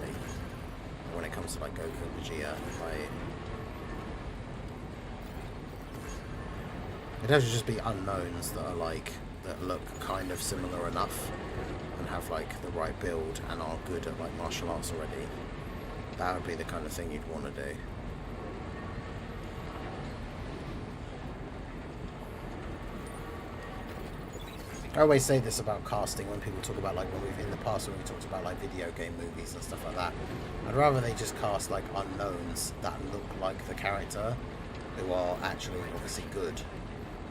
when it comes to, like, Goku and Vegeta. Like, it has to just be unknowns that are, like, that look kind of similar enough and have, like, the right build and are good at, like, martial arts already. That would be the kind of thing you'd want to do. I always say this about casting when people talk about, like, when we've in the past when we talked about, like, video game movies and stuff like that. I'd rather they just cast, like, unknowns that look like the character who are actually obviously good,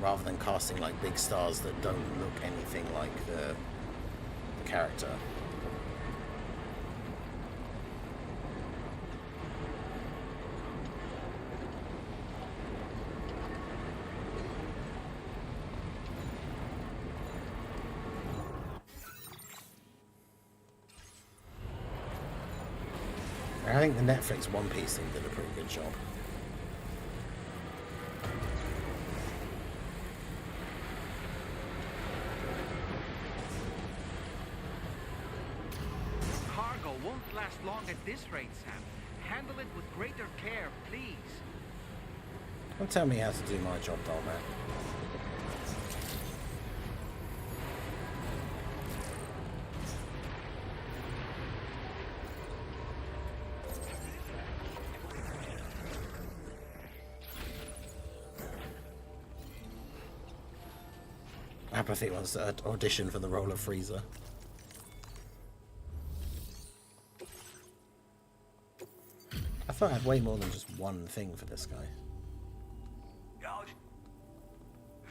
rather than casting, like, big stars that don't look anything like the character. I think the Netflix One Piece thing did a pretty good job. Cargo won't last long at this rate, Sam. Handle it with greater care, please. Don't tell me how to do my job, doll man. Apathy wants to audition for the role of Frieza. I thought I had way more than just one thing for this guy.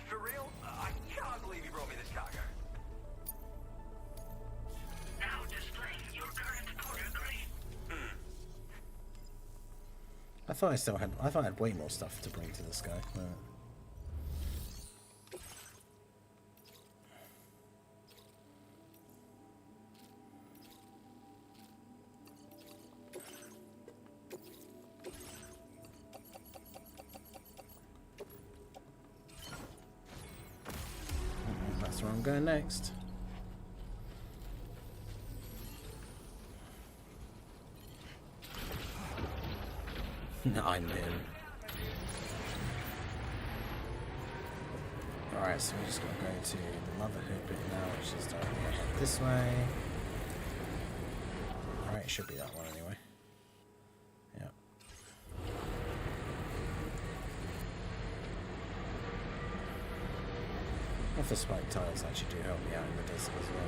For real? I can't believe you brought me this cargo. Now displaying your current order grade. I thought I had way more stuff to bring to this guy. That's where I'm going next. I'm in. Alright, so we just gotta go to the Motherhood bit now, which is directly ahead this way. Alright, it should be that one anyway. Yeah. If the spike tiles actually do help me out in the desert as well.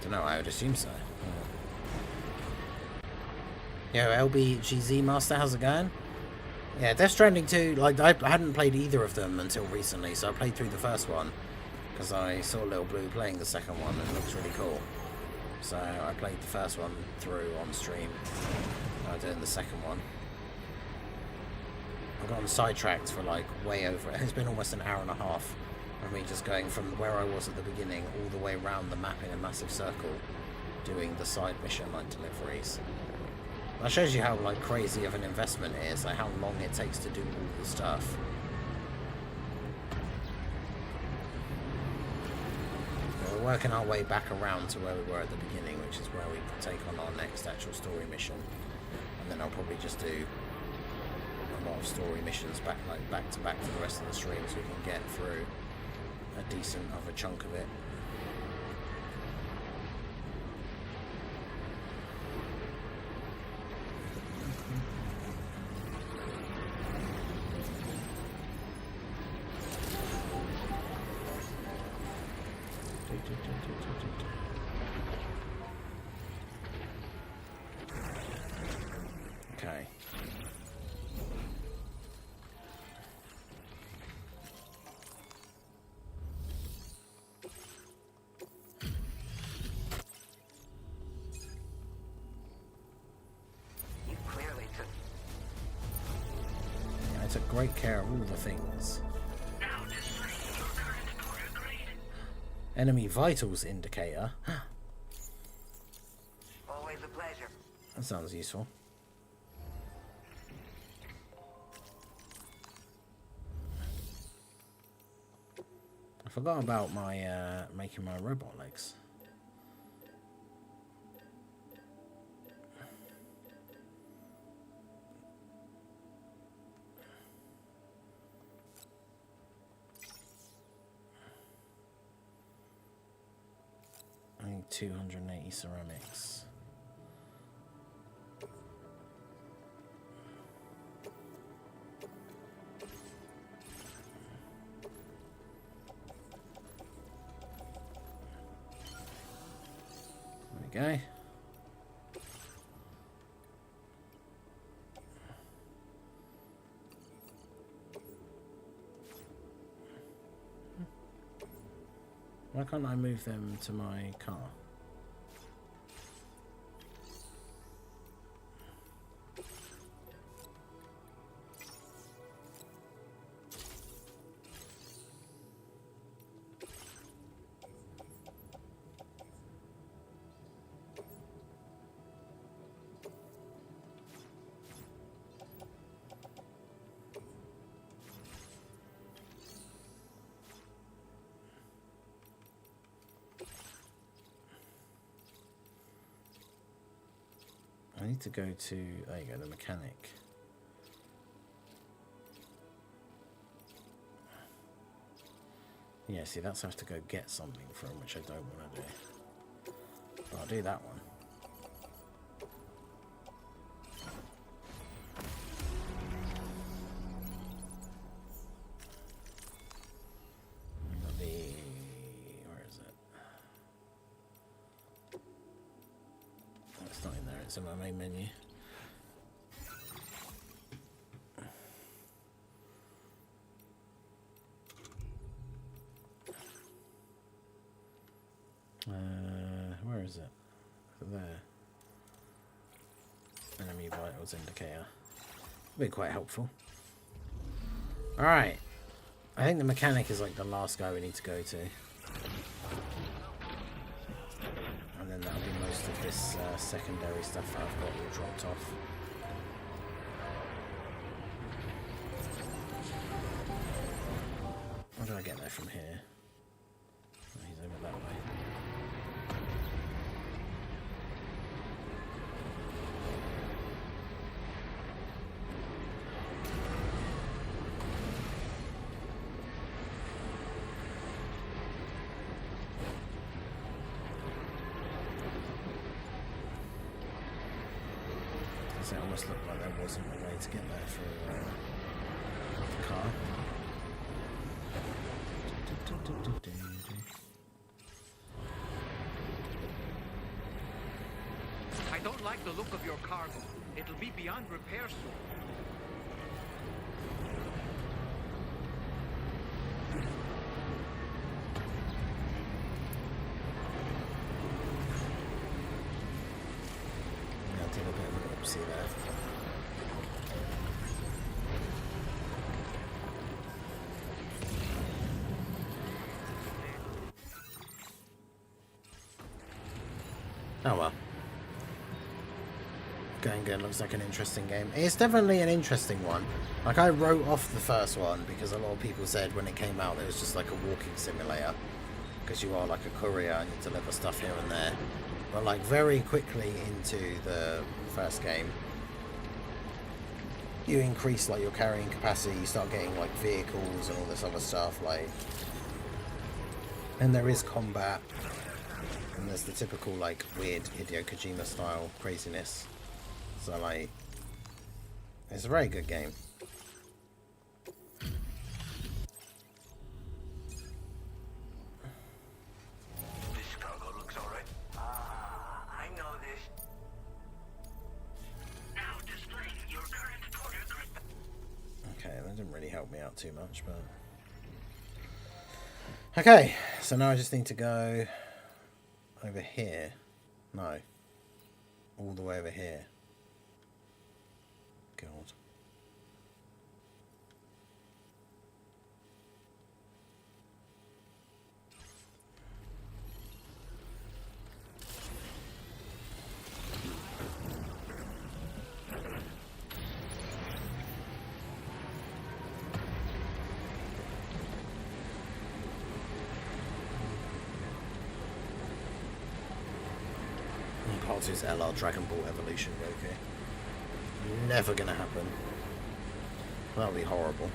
Don't know, I would assume so. Yo, LBGZ Master, how's it going? Yeah, Death Stranding 2, like, I hadn't played either of them until recently, so I played through the first one. Because I saw Little Blue playing the second one and it looks really cool. So I played the first one through on stream. I'm doing the second one. I got sidetracked for like way over. It's been almost an hour and a half of me just going from where I was at the beginning all the way around the map in a massive circle, doing the side mission like deliveries. That shows you how like crazy of an investment it is, like how long it takes to do all the stuff. We're working our way back around to where we were at the beginning, which is where we take on our next actual story mission. And then I'll probably just do a lot of story missions back to back for the rest of the stream so we can get through a decent of a chunk of it. great care of all the things. Now display your current porter grade. Enemy vitals indicator. Always a pleasure. That sounds useful. I forgot about my making my robot legs. I need 280 ceramics. There we go. Why can't I move them to my car? I need to go to, there you go, the mechanic. Yeah, see, that's have to go get something from, which I don't want to do. But I'll do that one. Where is it? Oh, it's not in there, it's in my main menu. Where is it? There. Enemy vitals indicator. Be quite helpful. Alright. I think the mechanic is like the last guy we need to go to. And then that'll be most of this secondary stuff that I've got all dropped off. How do I get there from here? Oh, he's over that way. It almost looked like there wasn't a way to get there through the car. I don't like the look of your cargo. It'll be beyond repair soon. I'll take a bit of an oopsie there. Oh well. Going good, looks like an interesting game. It's definitely an interesting one. Like, I wrote off the first one because a lot of people said when it came out it was just like a walking simulator. Because you are like a courier and you deliver stuff here and there. But like very quickly into the first game, you increase like your carrying capacity, you start getting like vehicles and all this other stuff, like, and there is combat. And there's the typical, like, weird Hideo Kojima style craziness. So, like, it's a very good game. This cargo looks alright. I know this. Now displaying your current porter grade. Okay, that didn't really help me out too much, but... Okay, so now I just need to go over here. No. All the way over here. God. Part 2's LR Dragon Ball Evolution Goku. Never gonna happen. That would be horrible.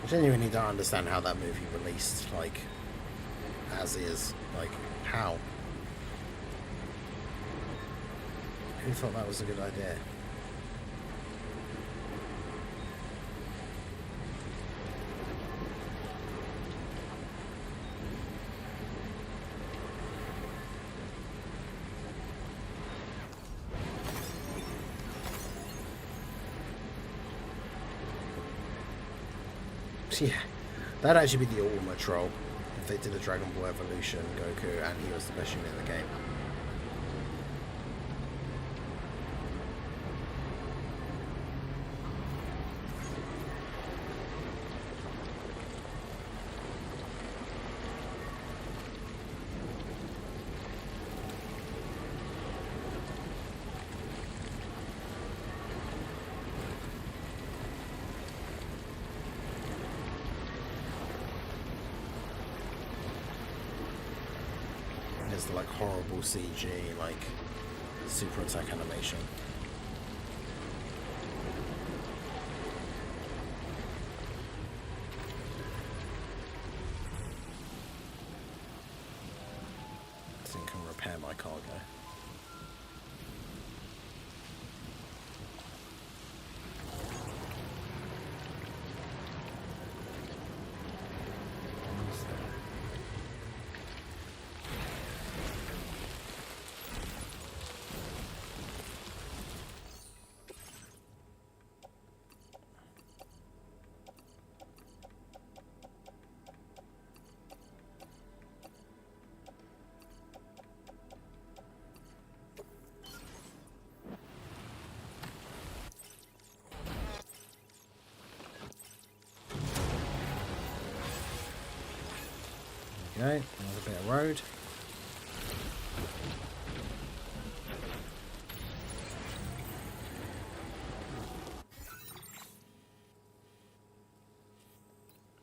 I genuinely don't understand how that movie released, like, as is. Like, how? Who thought that was a good idea? Yeah, that'd actually be the ultimate troll if they did a Dragon Ball Evolution Goku and he was the best unit in the game. There's the like horrible CG, like super attack animation. I think I can repair my cargo. Okay, another bit of road.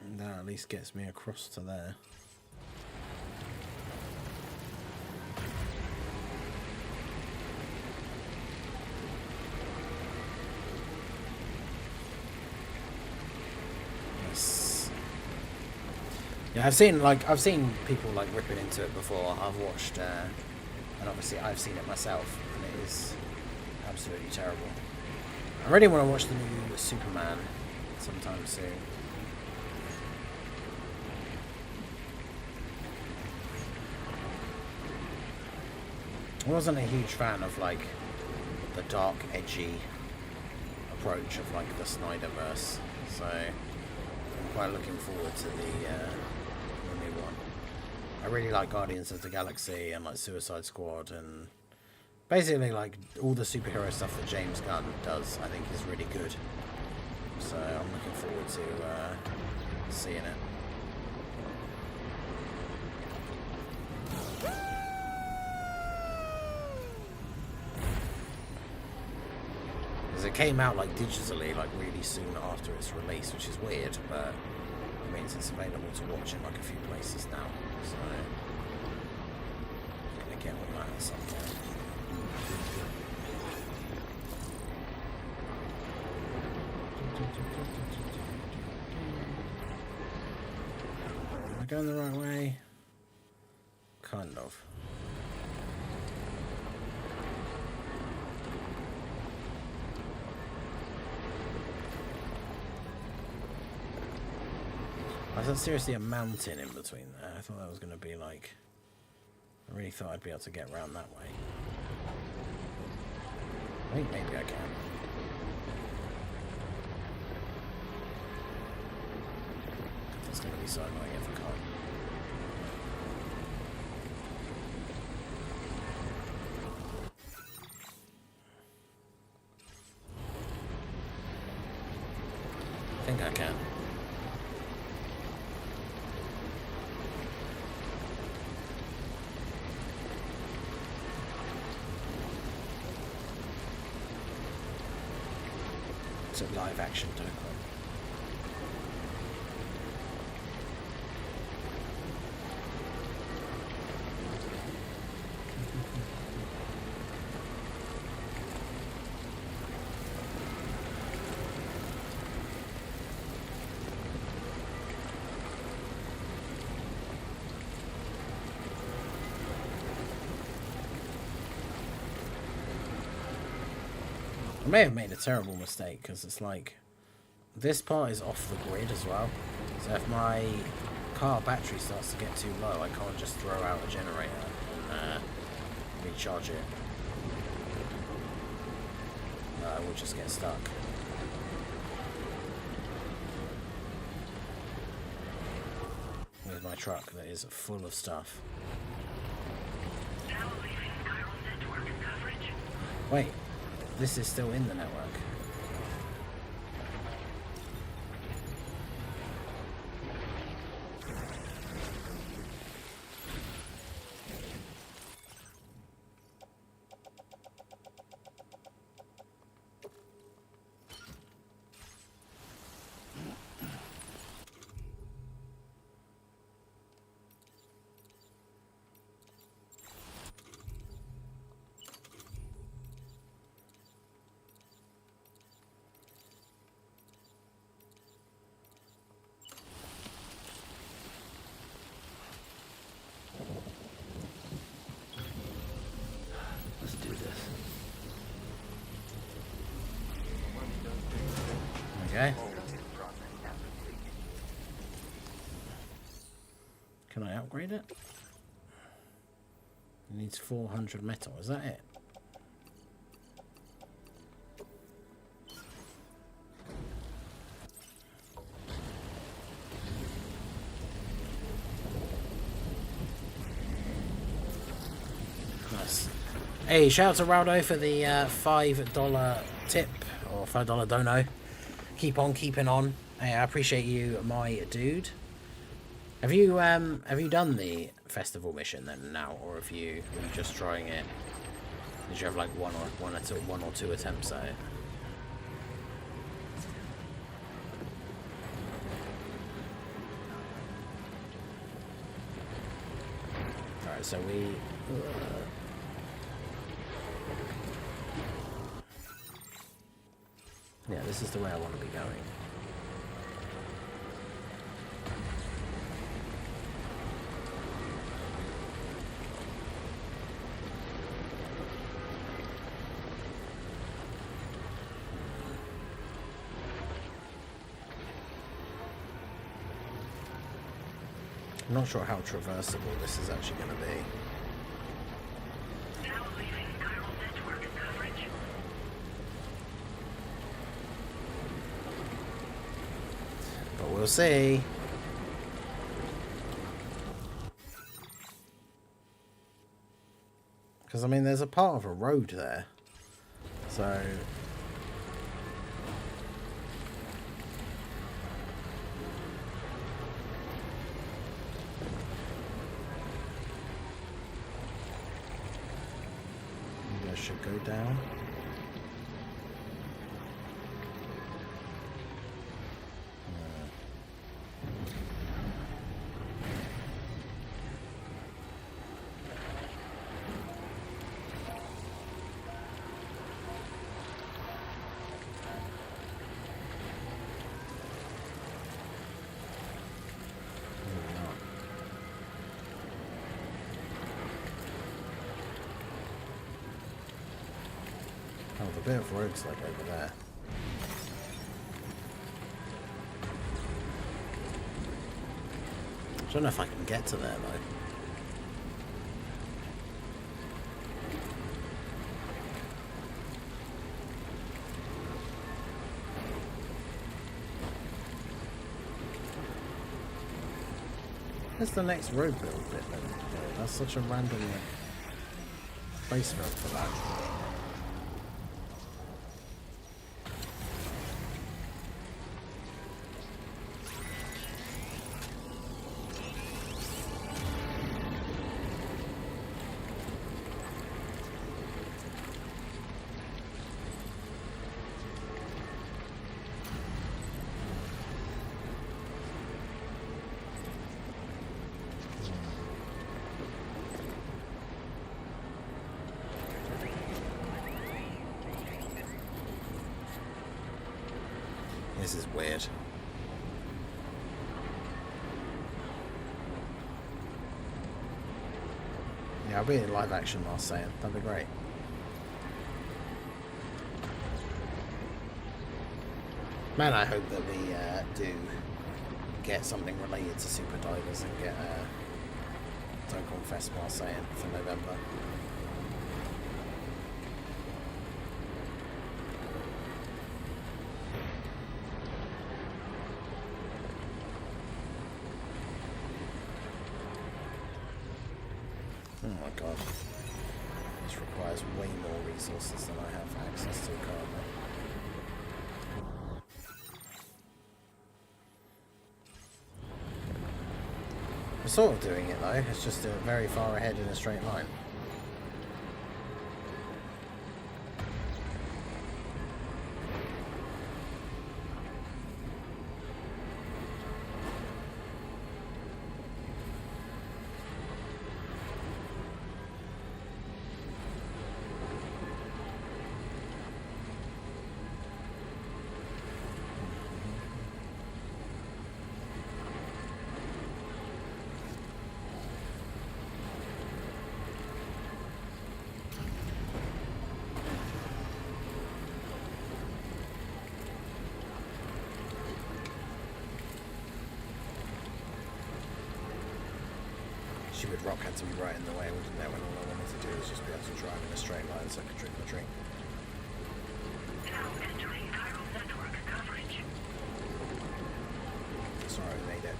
And that at least gets me across to there. Yeah, I've seen people like ripping into it before. I've watched, and obviously I've seen it myself, and it is absolutely terrible. I really want to watch the new Superman sometime soon. I wasn't a huge fan of like the dark, edgy approach of like the Snyderverse, so I'm quite looking forward to the new one. I really like Guardians of the Galaxy and like Suicide Squad, and basically like all the superhero stuff that James Gunn does I think is really good, so I'm looking forward to seeing it. Because it came out like digitally like really soon after its release, which is weird, but it means it's available to watch in like a few places now, so I'm gonna get on that at some point. Am I going the right way? Kind of. Is that seriously a mountain in between there? I thought that was going to be like... I really thought I'd be able to get around that way. I think maybe I can. That's going to be so annoying if I can't. I think I can. looked at live action Dokkan. I may have made a terrible mistake because it's like this part is off the grid as well. So if my car battery starts to get too low, I can't just throw out a generator and recharge it. I will just get stuck. With my truck that is full of stuff. Now leaving chiral network coverage. Wait. This is still in the network. Let's do this. Okay. Can I upgrade it? It needs 400 metal. Is that it? Nice. Hey, shout out to Raldo for the $5 tip or $5 dono. Keep on keeping on. Hey, I appreciate you, my dude. Have you done the festival mission then now, or are you just trying it? Did you have like one or two attempts at it? All right, so we. Yeah, this is the way I want to be going. I'm not sure how traversable this is actually going to be. Now leaving chiral network coverage. But we'll see. Because, I mean, there's a part of a road there. So... maybe I should go down. Oh, the bit of road's like over there. I don't know if I can get to there though. Where's the next road build bit then? Yeah, that's such a random place for that. This is weird. Yeah, I'll be in live action, I was saying. That'd be great. Man, I hope that we do get something related to Super Divers and get Don't Confess Marseille for November. Oh my god. This requires way more resources than I have access to currently. I'm sort of doing it though, it's just very far ahead in a straight line. Stupid rock had to be right in the way, wouldn't there, when all I wanted to do was just be able to drive in a straight line so I could drink my drink. Now entering chiral network coverage. Sorry, we made it.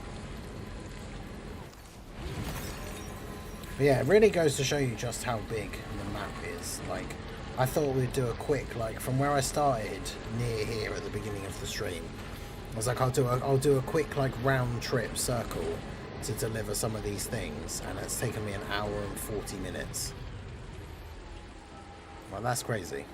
But yeah, it really goes to show you just how big the map is. Like, I thought we'd do a quick, like, from where I started, near here at the beginning of the stream, I was like, I'll do a quick, like, round trip circle to deliver some of these things, and it's taken me an hour and 40 minutes. Well, that's crazy.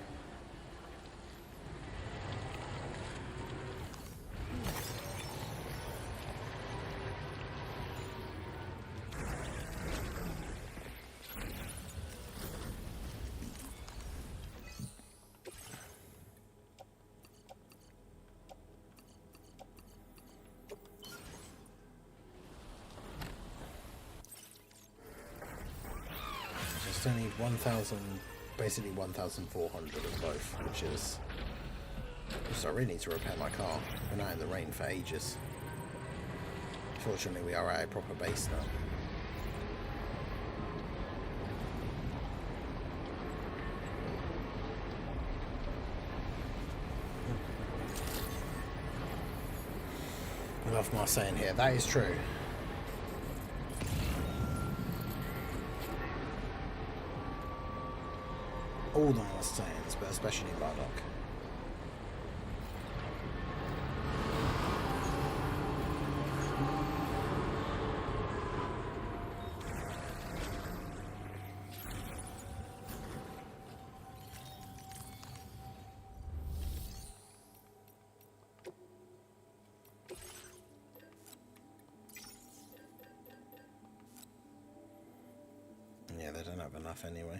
I need 1,000, basically 1,400 of both, which is... So I really need to repair my car. Been out in the rain for ages. Fortunately, we are at a proper base now. I love Marseille in here. That is true. All the Marseilles, but especially Bardock. Yeah, they don't have enough anyway.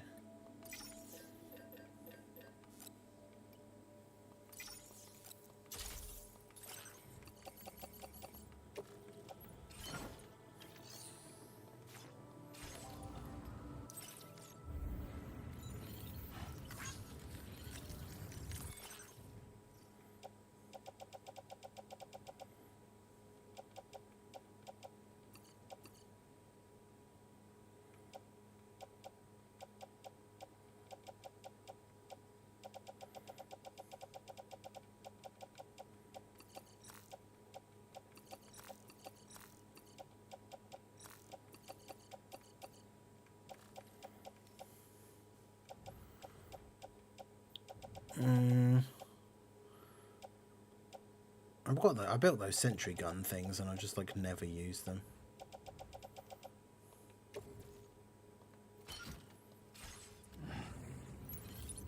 I built those sentry gun things and I just like never used them.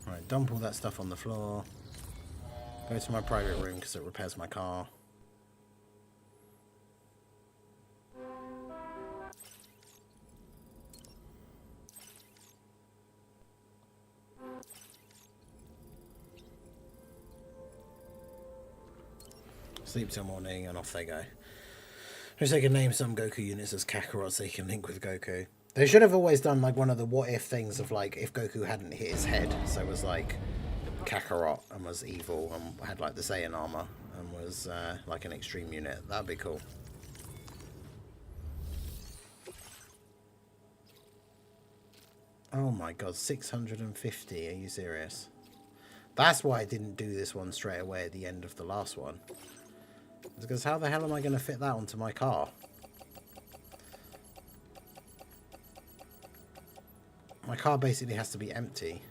Right, dump all that stuff on the floor. Go to my private room because it repairs my car. Sleep till morning, and off they go. Wish they could name some Goku units as Kakarot so they can link with Goku. They should have always done like one of the what if things of like if Goku hadn't hit his head, so it was like Kakarot and was evil and had like the Saiyan armor and was like an extreme unit. That'd be cool. Oh my god, 650, are you serious? That's why I didn't do this one straight away at the end of the last one. Because how the hell am I going to fit that onto my car? My car basically has to be empty.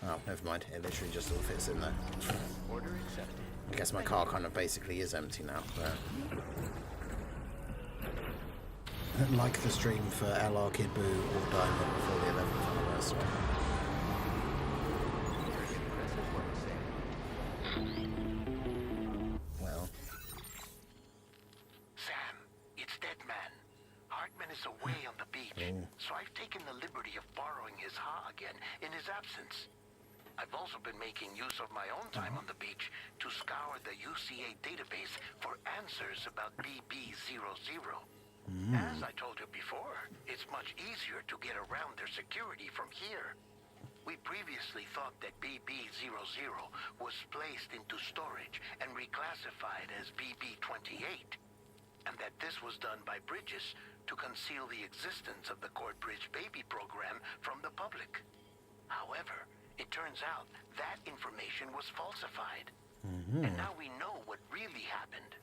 Oh, never mind. It literally just all fits in there. Order accepted. I guess my car kind of basically is empty now. But like the stream for LR Kid Boo or Diamond before the 11th anniversary. Well. Sam, it's Deadman. Hartman is away on the beach, so I've taken the liberty of borrowing his Ha again in his absence. I've also been making use of my own time on the beach to scour the UCA database for answers about BB00. As I told you before, it's much easier to get around their security from here. We previously thought that BB00 was placed into storage and reclassified as BB28, and that this was done by Bridges to conceal the existence of the Courtbridge Baby program from the public. However, it turns out that information was falsified. And now we know what really happened.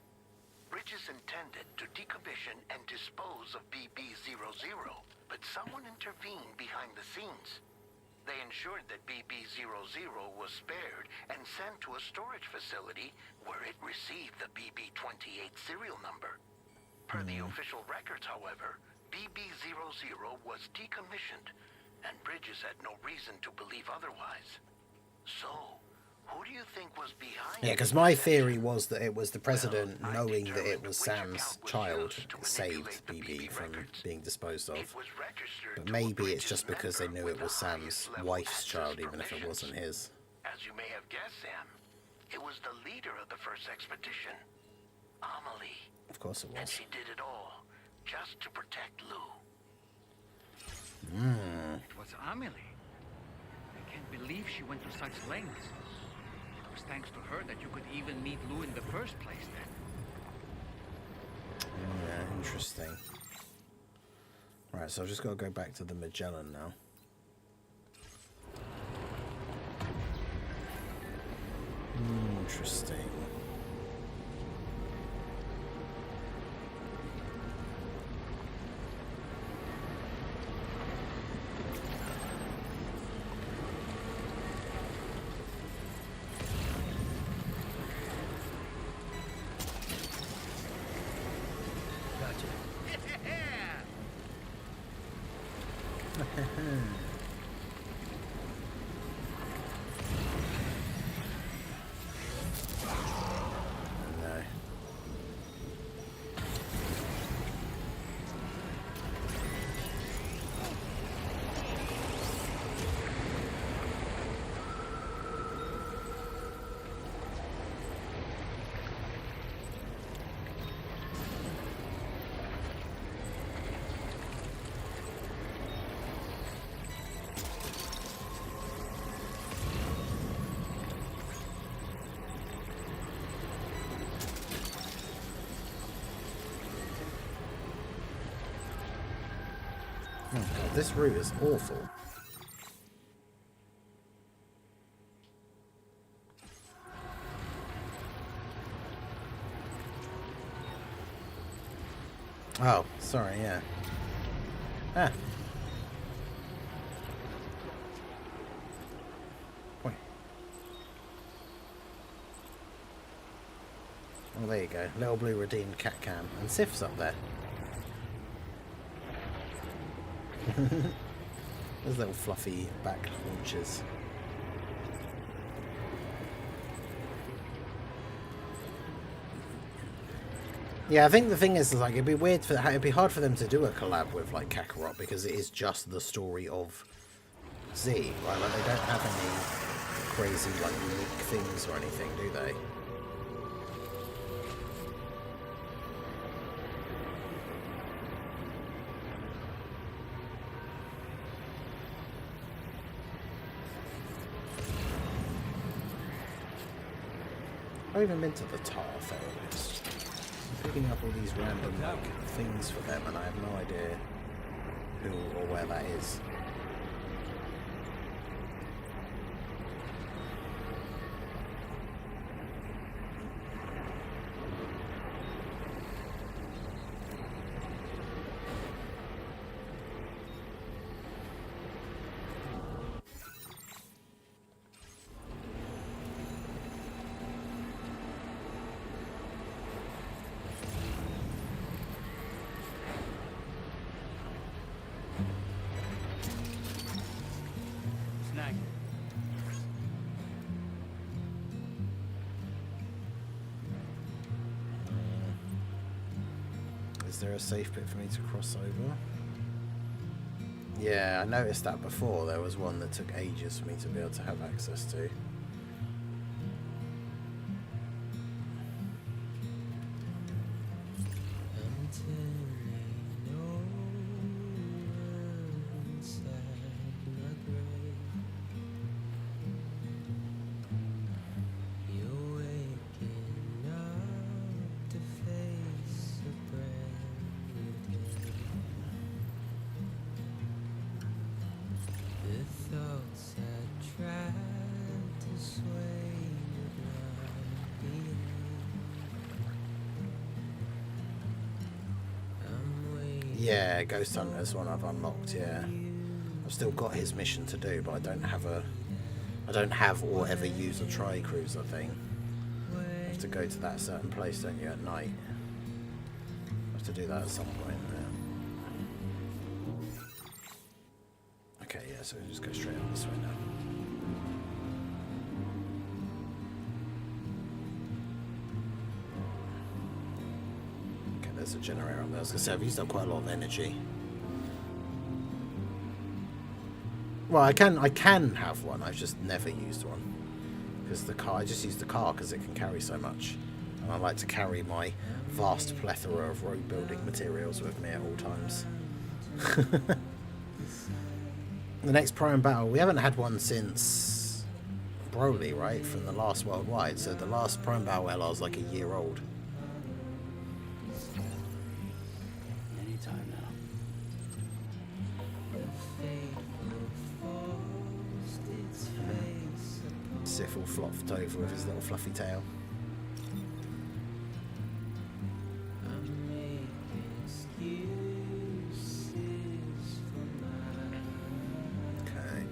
Bridges intended to decommission and dispose of BB00, but someone intervened behind the scenes. They ensured that BB00 was spared and sent to a storage facility where it received the BB28 serial number. Per the official records, however, BB00 was decommissioned, and Bridges had no reason to believe otherwise. So, who do you think was behind? Yeah, because my theory was that it was the president, knowing that it was Sam's child, saved BB from being disposed of. But maybe it's just because they knew it was Sam's wife's child, even if it wasn't his. As you may have guessed, Sam, it was the leader of the first expedition, Amelie. Of course it And was. she did it all just to protect Lou. It was Amelie. I can't believe she went to such lengths. It was thanks to her that you could even meet Lou in the first place then. Yeah, interesting. Right, so I've just got to go back to the Magellan now. Interesting. No. Oh god, this route is awful. Oh, sorry, yeah. Ah. Point. Oh, there you go. Little blue redeemed cat cam. And Sif's up there. Those little fluffy back haunches. Yeah, I think the thing is like it'd be weird for it'd be hard for them to do a collab with like Kakarot because it is just the story of Z, right? Like they don't have any crazy like unique things or anything, do they? I've even been to the tar therapist. I'm picking up all these random like things for them, and I have no idea who or where that is. Snag. Is there a safe bit for me to cross over? Yeah, I noticed that before. There was one that took ages for me to be able to have access to. Yeah, Ghost Hunter's one I've unlocked, yeah. I've still got his mission to do, but I don't have or ever use a tri-cruiser thing. You have to go to that certain place, don't you, at night? I have to do that at some point, yeah. Okay, yeah, so we just go straight on this way now. There's a generator up there. I was going to say, I've used up quite a lot of energy. Well, I can have one. I've just never used one. Because the car, I just use the car because it can carry so much. And I like to carry my vast plethora of road building materials with me at all times. The next Prime Battle, we haven't had one since Broly, right? From the last Worldwide. So the last Prime Battle LR is like a year old. Anytime now. Sif all flopped over with his little fluffy tail. Okay.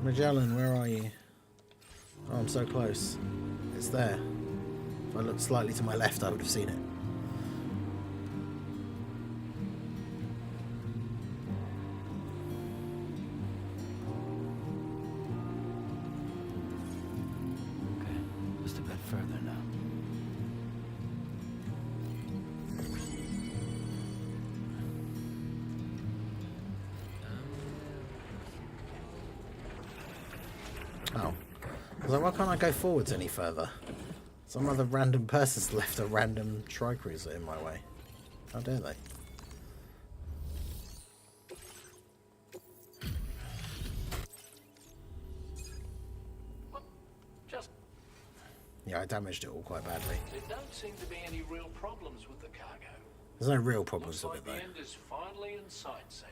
Magellan, where are you? Oh, I'm so close. It's there. If I looked slightly to my left, I would have seen it. Okay, just a bit further now. Oh. I was like, why can't I go forwards any further? Some other random person's left a random tri-cruiser in my way. How dare they? Just, Yeah, I damaged it all quite badly. there don't seem to be any real problems with the cargo. There's no real problems Looks with like it the though. end is finally in sight, Sam.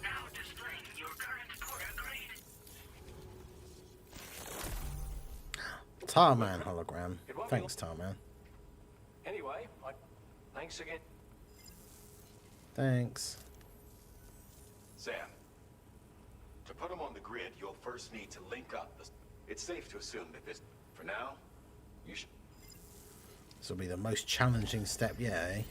Now displaying your current quarter grade. Tarman hologram. Thanks, Tarman. Anyway, thanks again. Thanks. Sam, to put them on the grid, you'll first need to link up. It's safe to assume that this, for now, you should... This will be the most challenging step yet, eh?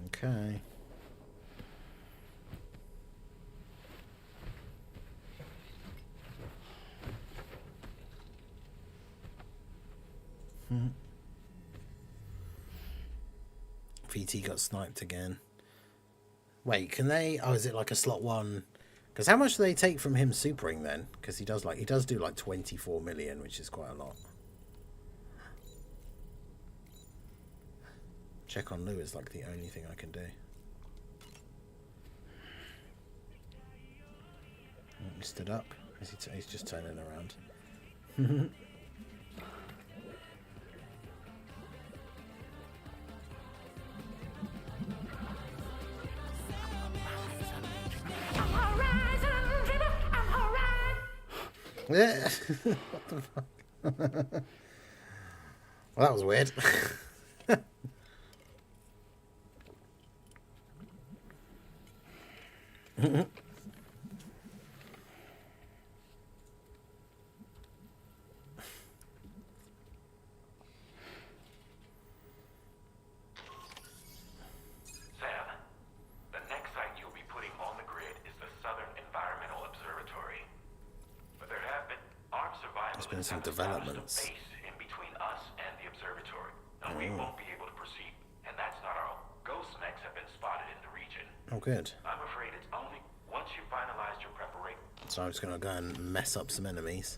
Okay. PT got sniped again. Wait, can they... Oh, is it like a slot 1? Because how much do they take from him supering then? Because he does do like 24 million, which is quite a lot. Check on Lou is like the only thing I can do. He stood up. He's just turning around. Yeah. What the fuck? Well, that was weird. Some developments. In between us and the observatory. Now we won't be able to proceed, and that's not our ghost mechs have been spotted in the region. Oh, good. I'm afraid it's only once you finalize your preparation. So I'm just gonna go and mess up some enemies.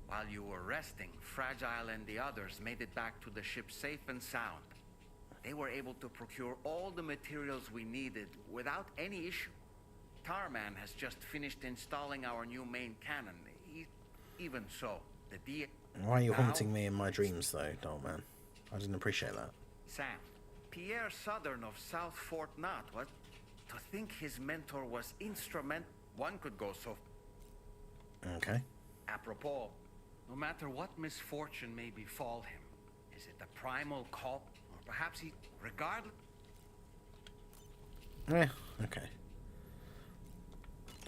While you were resting, Fragile and the others made it back to the ship safe and sound. They were able to procure all the materials we needed without any issue. Tarman has just finished installing our new main cannon. Even so, the Why are you haunting me in my dreams, though, Darkman? I didn't appreciate that. Sam, Pierre Southern of South Fort Knott, what? To think his mentor was instrumental. One could go so... Okay. Apropos, no matter what misfortune may befall him, is it the primal call? Perhaps he, regardless... Yeah, okay.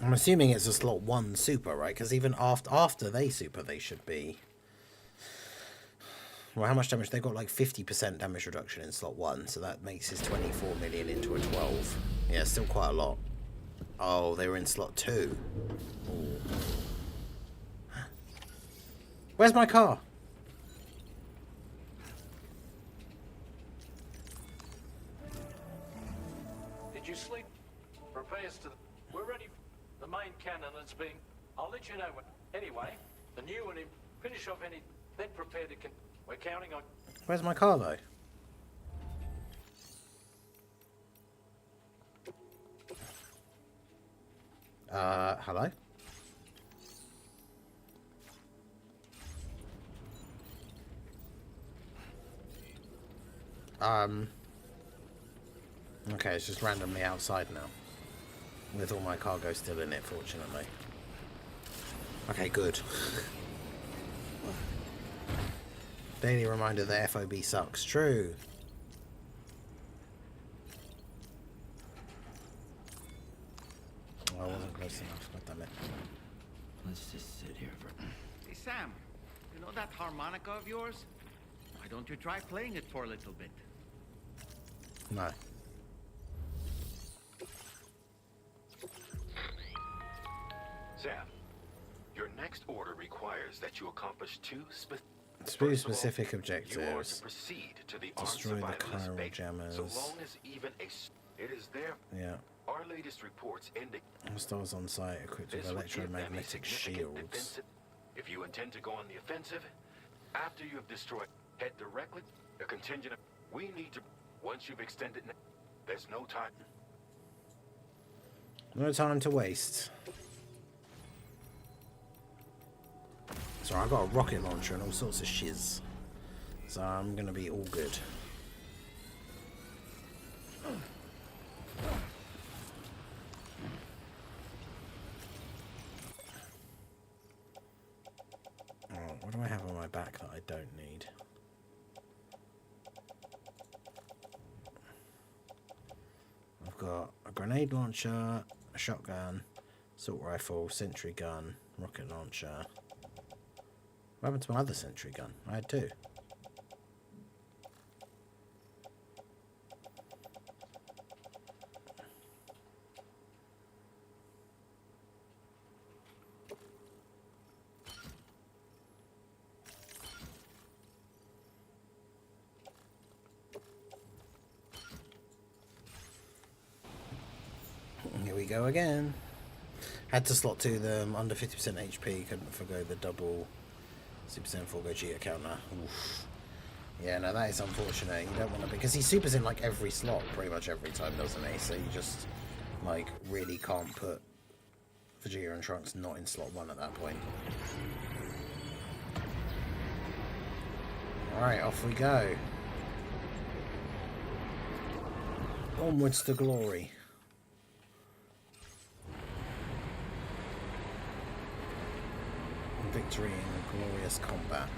I'm assuming it's a slot 1 super, right? Because even after they super, they should be... Well, how much damage? They got like 50% damage reduction in slot 1, so that makes his 24 million into a 12. Yeah, still quite a lot. Oh, they were in slot 2. Ooh. Where's my car? You sleep. Repairs to the... We're ready. The main cannon is being... I'll let you know when... Anyway, the new one... Finish off any... Then prepare to... We're counting on... Where's my car, though? Hello? Okay, it's just randomly outside now. With all my cargo still in it, fortunately. Okay, good. Daily reminder that FOB sucks. True. Oh, I wasn't close enough. God damn it. Let's just sit here for... Hey, Sam, you know that harmonica of yours? Why don't you try playing it for a little bit? No. Sam, your next order requires that you accomplish two specific objectives. You are to proceed to the destroy the chiral base, jammers. so long as even it is there. Yeah. Our latest reports indicate hostiles on site equipped with electromagnetic shields. If you intend to go on the offensive, after you have destroyed, head directly. A contingent. We need to. Once you've extended, there's no time. No time to waste. So I've got a rocket launcher and all sorts of shiz. So I'm gonna be all good. Oh, what do I have on my back that I don't need? I've got a grenade launcher, a shotgun, assault rifle, sentry gun, rocket launcher. What happened to my other sentry gun? I had two. go again. Had to slot to them under 50% HP. Couldn't forgo the double 6% for Gogeta counter. Oof. Yeah, no, that is unfortunate. You don't want to, because he supers in like every slot pretty much every time, doesn't he? So you just like really can't put Vegeta and Trunks not in slot 1 at that point. Alright, off we go. Onwards to glory. Victory in glorious combat.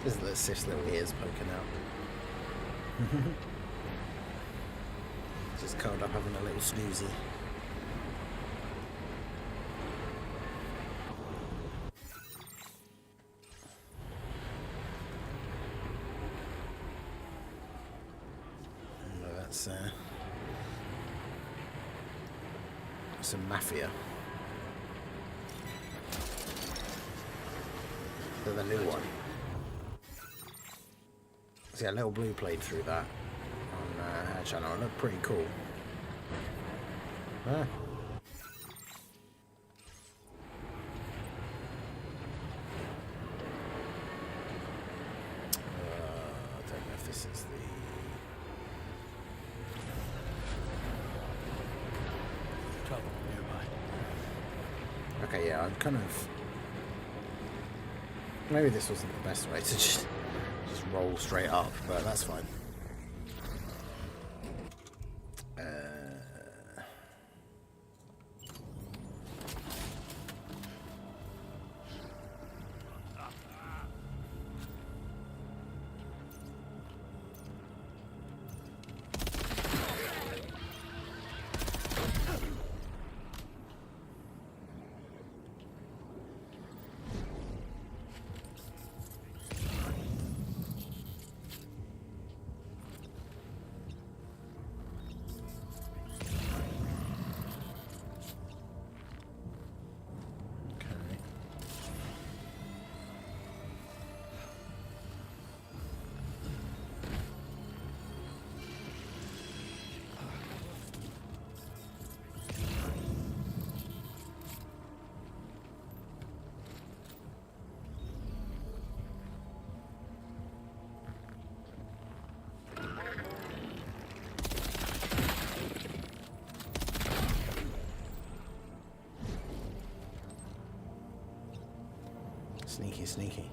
There's the Sif's little ears poking out. Just curled up having a little snoozy. No, that's some mafia. They're the new one. See, a little blue played through that on her channel. It looked pretty cool. Ah. I don't know if this is the... Trouble nearby. Okay, yeah, I'm kind of... Maybe this wasn't the best way to just roll straight up, but that's fine. Sneaky, sneaky.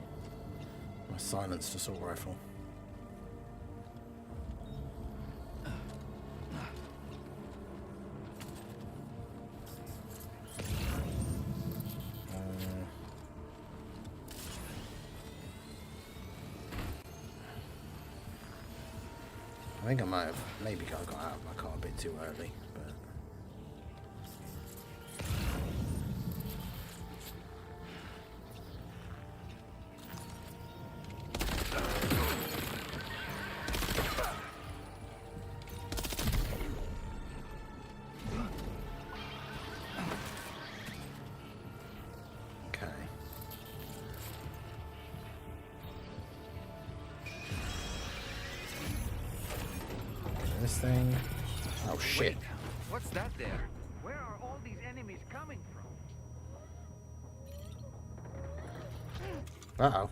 My silenced assault rifle. I think I might have maybe got out of my car a bit too early, but... This thing. Oh shit. Wait, what's that there? Where are all these enemies coming from? Uh-oh.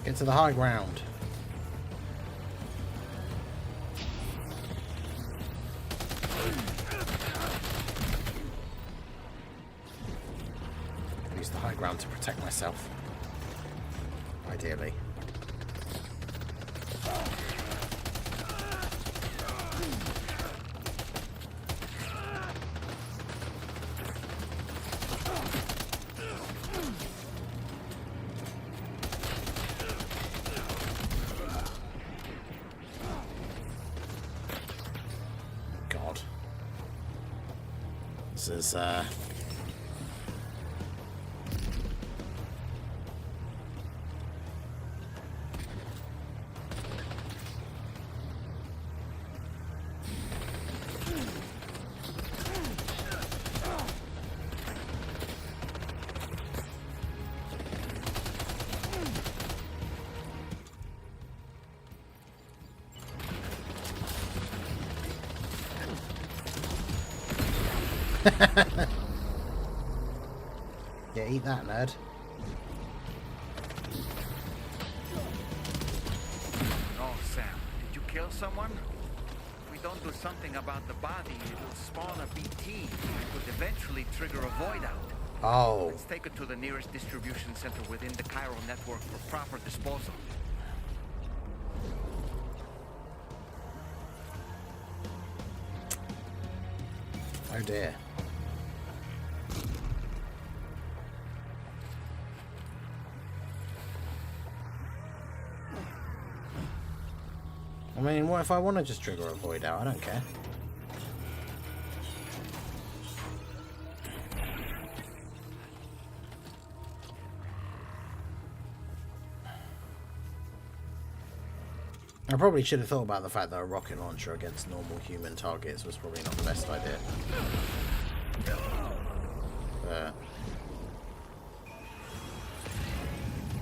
Get to the high ground. Use the high ground to protect myself. Ideally. God. This is Yeah, eat that, nerd. Oh, Sam, did you kill someone? If we don't do something about the body, it will spawn a BT. It could eventually trigger a void out. Oh. Let's take it to the nearest distribution center within the Chiral network for proper disposal. Oh dear. I mean, what if I want to just trigger a void out? I don't care. I probably should have thought about the fact that a rocket launcher against normal human targets was probably not the best idea.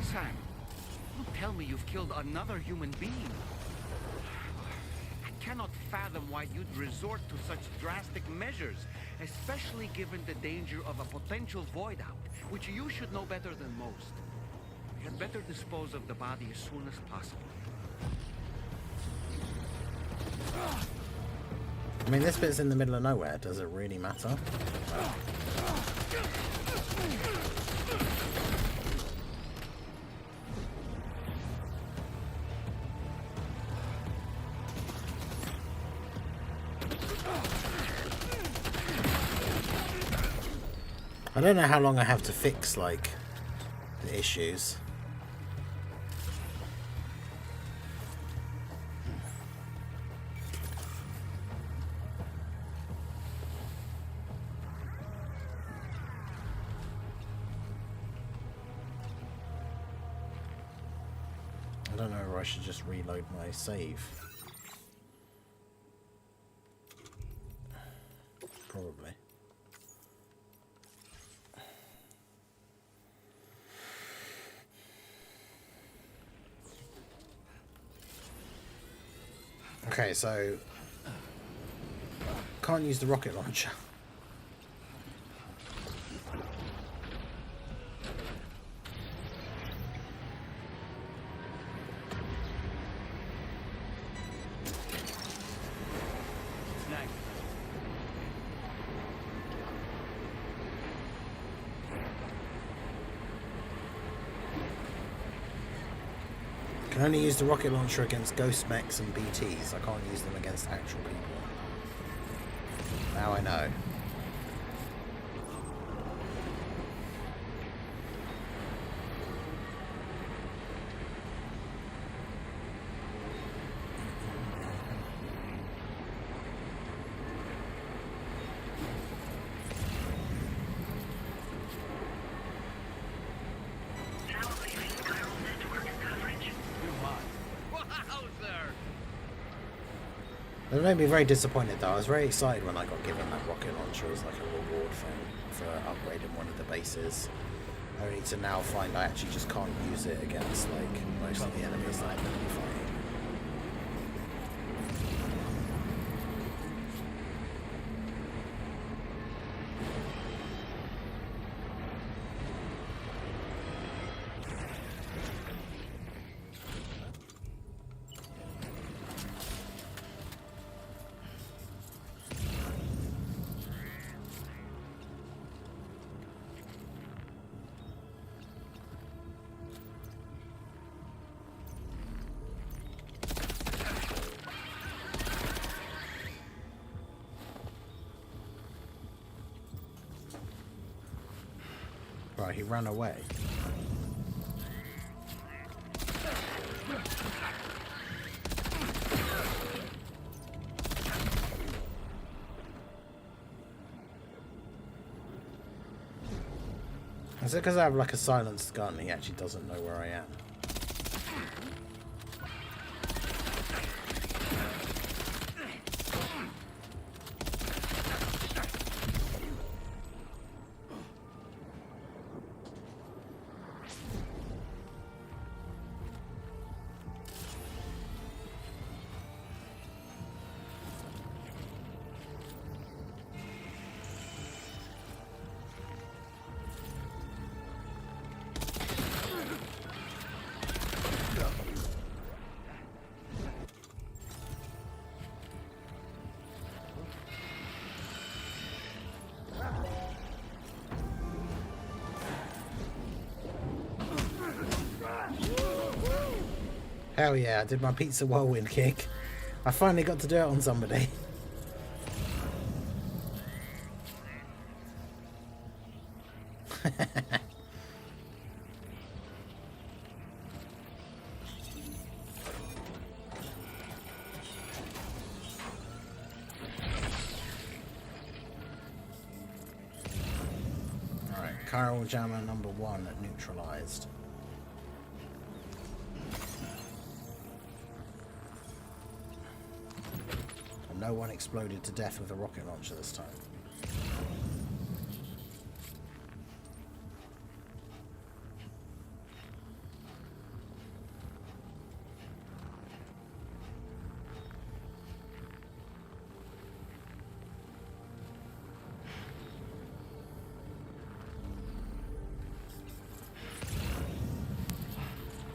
Sam, don't tell me you've killed another human being. I cannot fathom why you'd resort to such drastic measures, especially given the danger of a potential void out, which you should know better than most. You had better dispose of the body as soon as possible. I mean, this bit's in the middle of nowhere. Does it really matter? Well. I don't know how long I have to fix, like, the issues. I don't know if I should just reload my save. Probably. Okay, so can't use the rocket launcher. I can only use the rocket launcher against ghost mechs and BTs. I can't use them against actual people. Now I know. It made me very disappointed though. I was very excited when I got given that rocket launcher as like a reward for upgrading one of the bases. Only to now find I actually just can't use it against like most of the enemies that I'm going to be fighting. Right, he ran away. Is it because I have like a silenced gun? He actually doesn't know where I am. Hell yeah, I did my pizza whirlwind kick. I finally got to do it on somebody. Alright, Chiral Jammer number 1 neutralized. And no one exploded to death with a rocket launcher this time.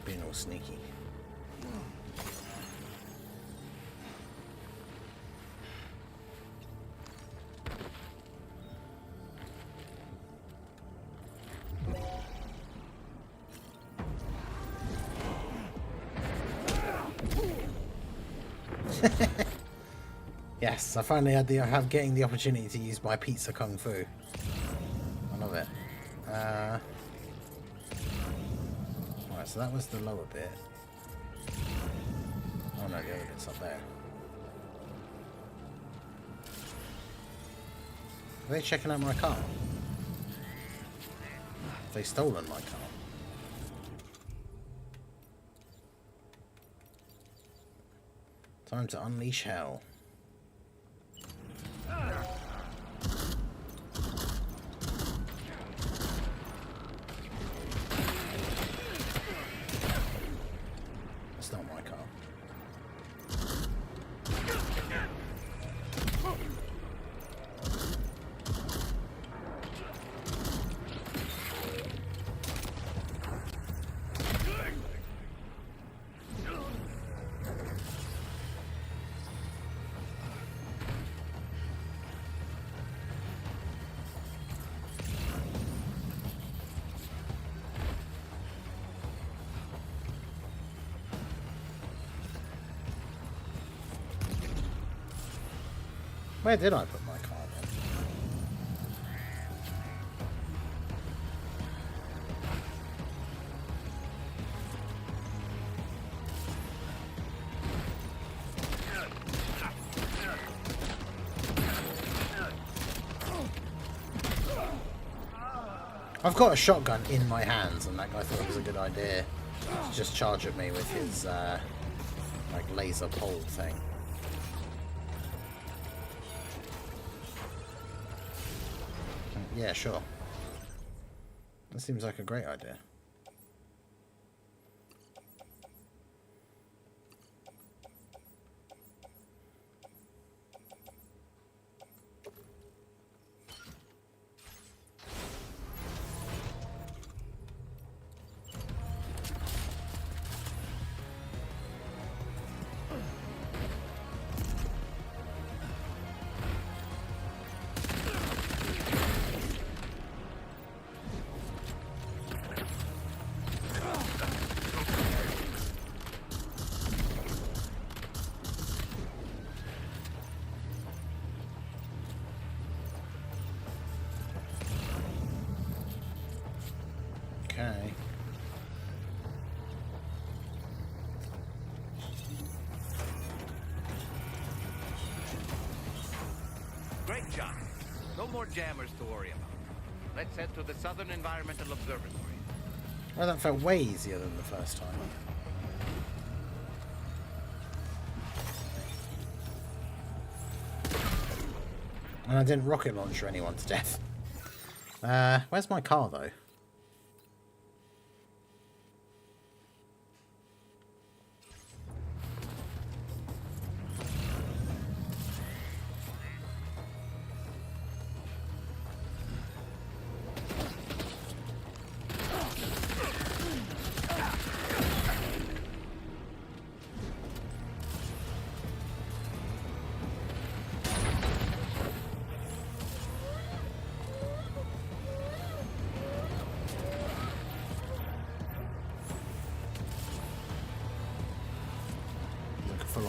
Being all sneaky. Yes, I finally had getting the opportunity to use my pizza kung fu. I love it. Alright, so that was the lower bit. Oh no, the other bit's up there. Are they checking out my car? Have they stolen my car? Time to unleash hell. That's not my car. Where did I put my car then? I've got a shotgun in my hands, and that guy thought it was a good idea to just charge at me with his like laser pole thing. Yeah, sure. That seems like a great idea. Okay. Great job. No more jammers to worry about. Let's head to the Southern Environmental Observatory. Well, that felt way easier than the first time. And I didn't rocket launcher anyone to death. Where's my car, though?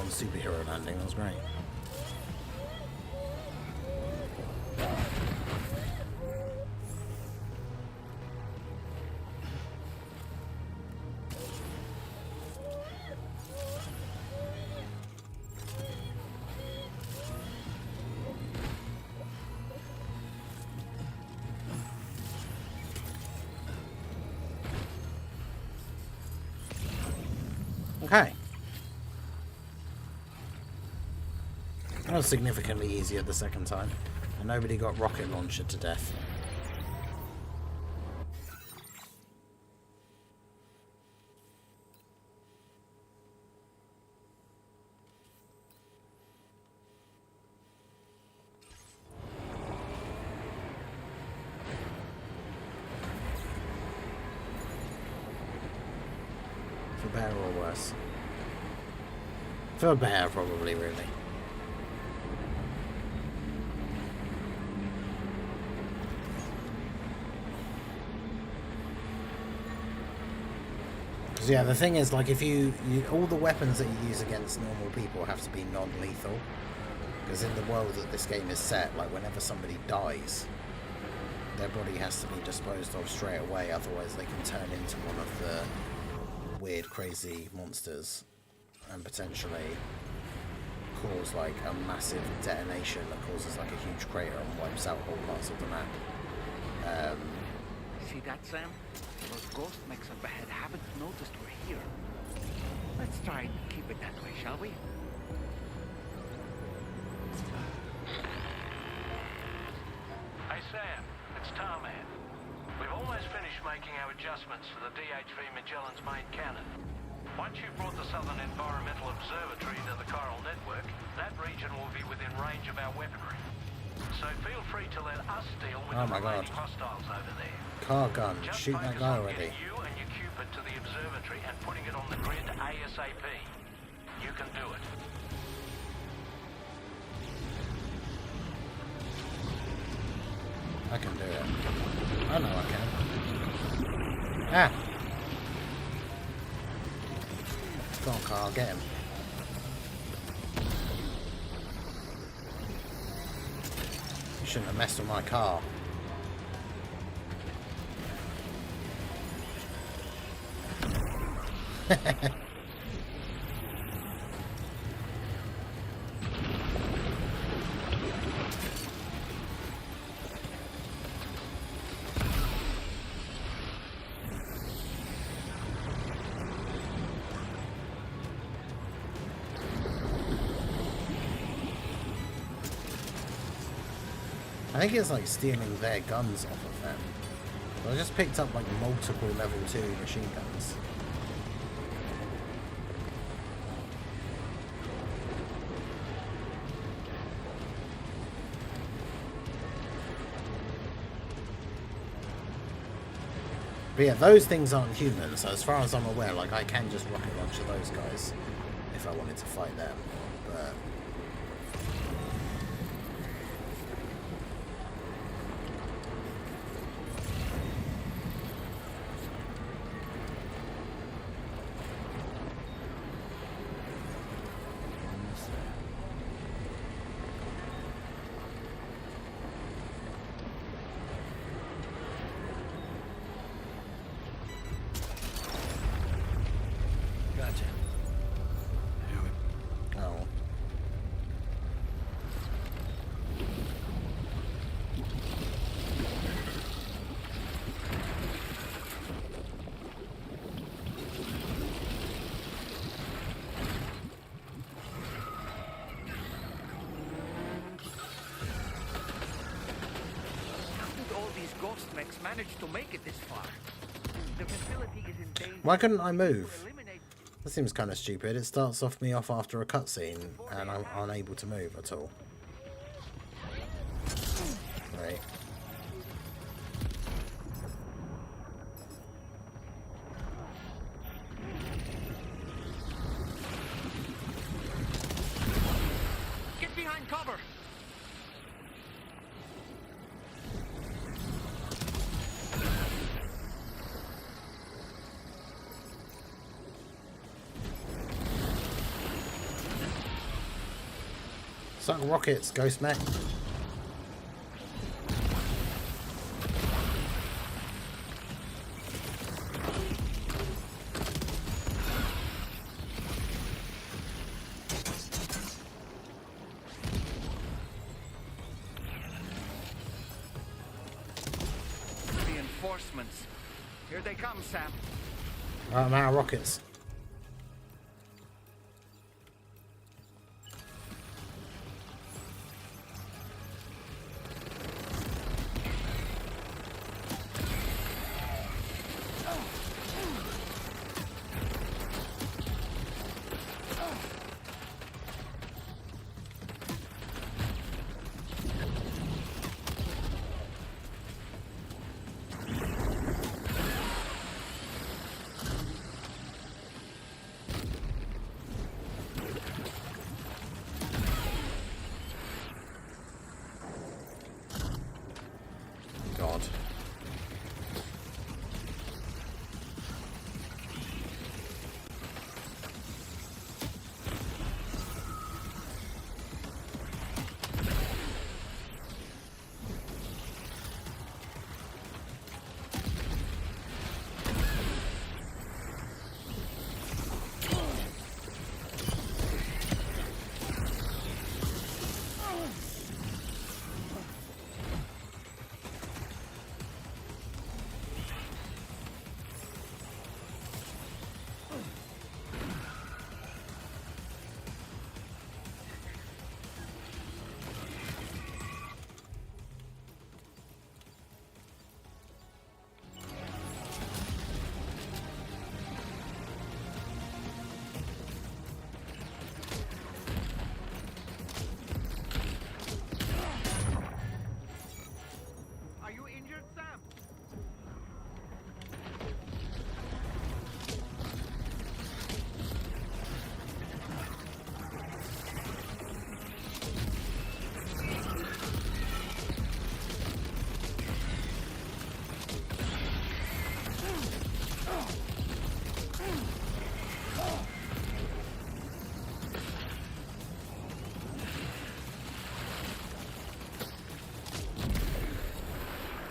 full-on superhero landing. That was great. Okay. That was significantly easier the second time, and nobody got rocket launched to death. For better or worse? For better, probably, really. Because, yeah, the thing is, like, if you all the weapons that you use against normal people have to be non-lethal. Because in the world that this game is set, like, whenever somebody dies, their body has to be disposed of straight away, otherwise they can turn into one of the weird, crazy monsters and potentially cause like a massive detonation that causes like a huge crater and wipes out whole parts of the map. See that, Sam? Those ghost mechs up ahead haven't noticed we're here. Let's try and keep it that way, shall we? Hey Sam, it's Tarman. We've almost finished making our adjustments to the DHV Magellan's main cannon. Once you've brought the Southern Environmental Observatory to the Chiral network, that region will be within range of our weaponry. So feel free to let us deal with the remaining hostiles over there. Car gun, Just shoot that focus guy on already. getting you and your Cupid to the observatory and putting it on the grid ASAP. You can do it. I can do it. I know I can. Ah! Go on, Carl, get him. You shouldn't have messed with my car. I think it's like stealing their guns off of them. So I just picked up like multiple level 2 machine guns. But yeah, those things aren't human, so as far as I'm aware, like I can just rocket launch those guys if I wanted to fight them. But Gotcha. oh. How did all these ghost mechs manage to make it this far? The facility is in danger. Why couldn't I move? To eliminate That seems kind of stupid. It starts off me off after a cutscene and I'm unable to move at all. Right. Get behind cover! Suck rockets, ghost mech. Reinforcements. Here they come, Sam. Right, I'm out of rockets. God. Are you injured, Sam?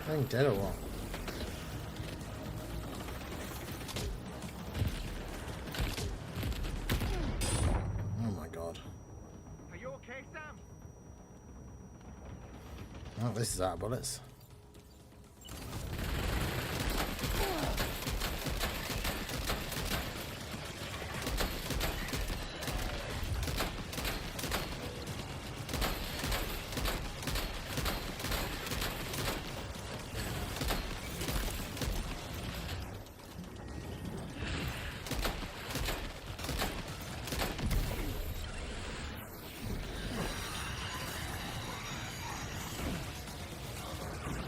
I think dead or what? Oh my god. Are you okay, Sam? Oh, this is out of bullets.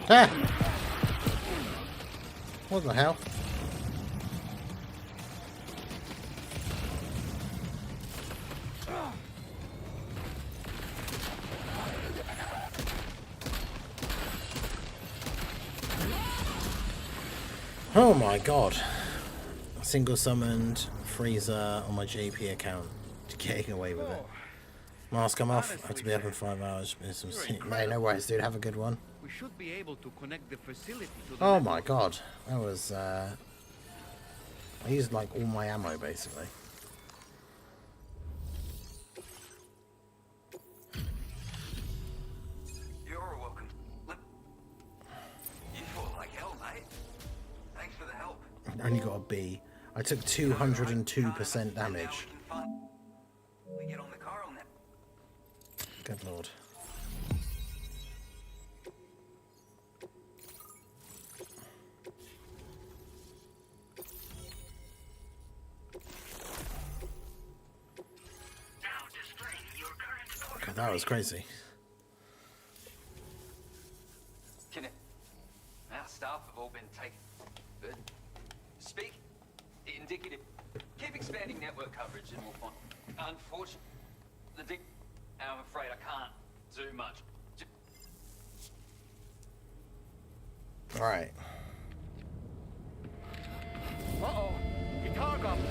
Ah! What the hell? Oh my god. Single summoned freezer on my JP account. Getting away with it. Mask, I'm off. I have to be up in 5 hours. No worries, dude. Have a good one. We should be able to connect the facility to the Oh my god. That was, I used like all my ammo basically. You're welcome. You fought like hell, mate. Thanks for the help. Only got a B. I took 202% damage. We get on the car on that. Good lord. God, that was crazy. Our staff have all been taken. But speak. Indicative. Keep expanding network coverage and we'll find. Unfortunately, I'm afraid I can't do much. Alright. Uh-oh. Guitar goblin.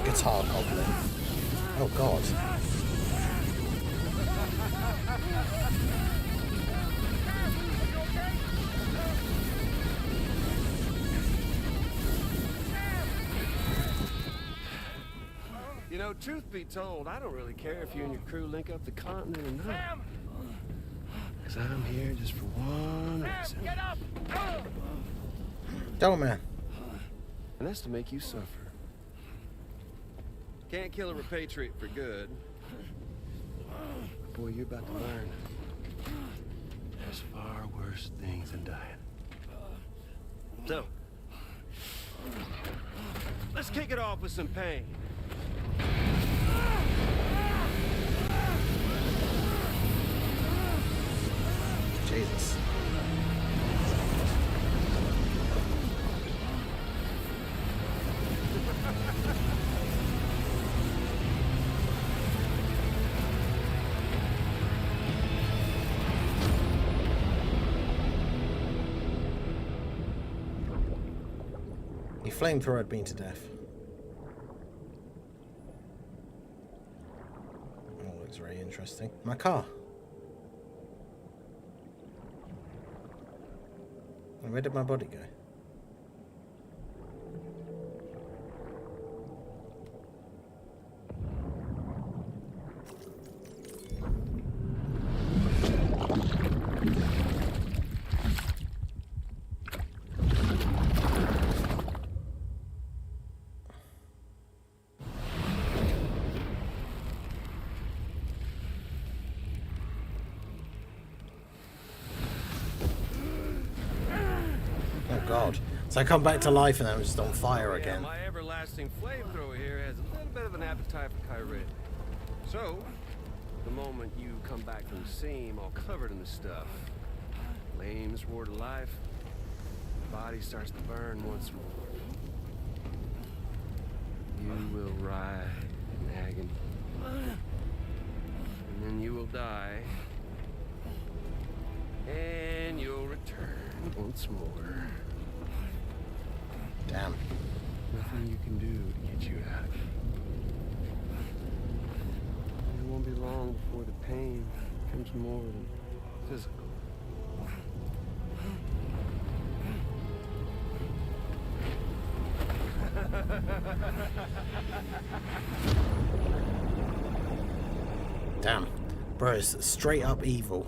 Guitar goblin. Oh God. You know, truth be told, I don't really care if you and your crew link up the continent or not. Because I'm here just for one reason. Get up! Don't, man. And that's to make you suffer. Can't kill a repatriate for good. But boy, you're about to learn. There's far worse things than dying. So, let's kick it off with some pain. Jesus. He flamethrowered me to death. Oh, looks very interesting. My car. Where did my body go? God. So I come back to life and I'm just on fire again. My everlasting flamethrower here has a little bit of an appetite for Chiral. So, the moment you come back from the seam all covered in the stuff, flames roar to life, the body starts to burn once more. You will writhe in agony. And then you will die. And you'll return once more. Damn. Nothing you can do to get you out. It won't be long before the pain becomes more than physical. Damn. Bro, it's straight up evil.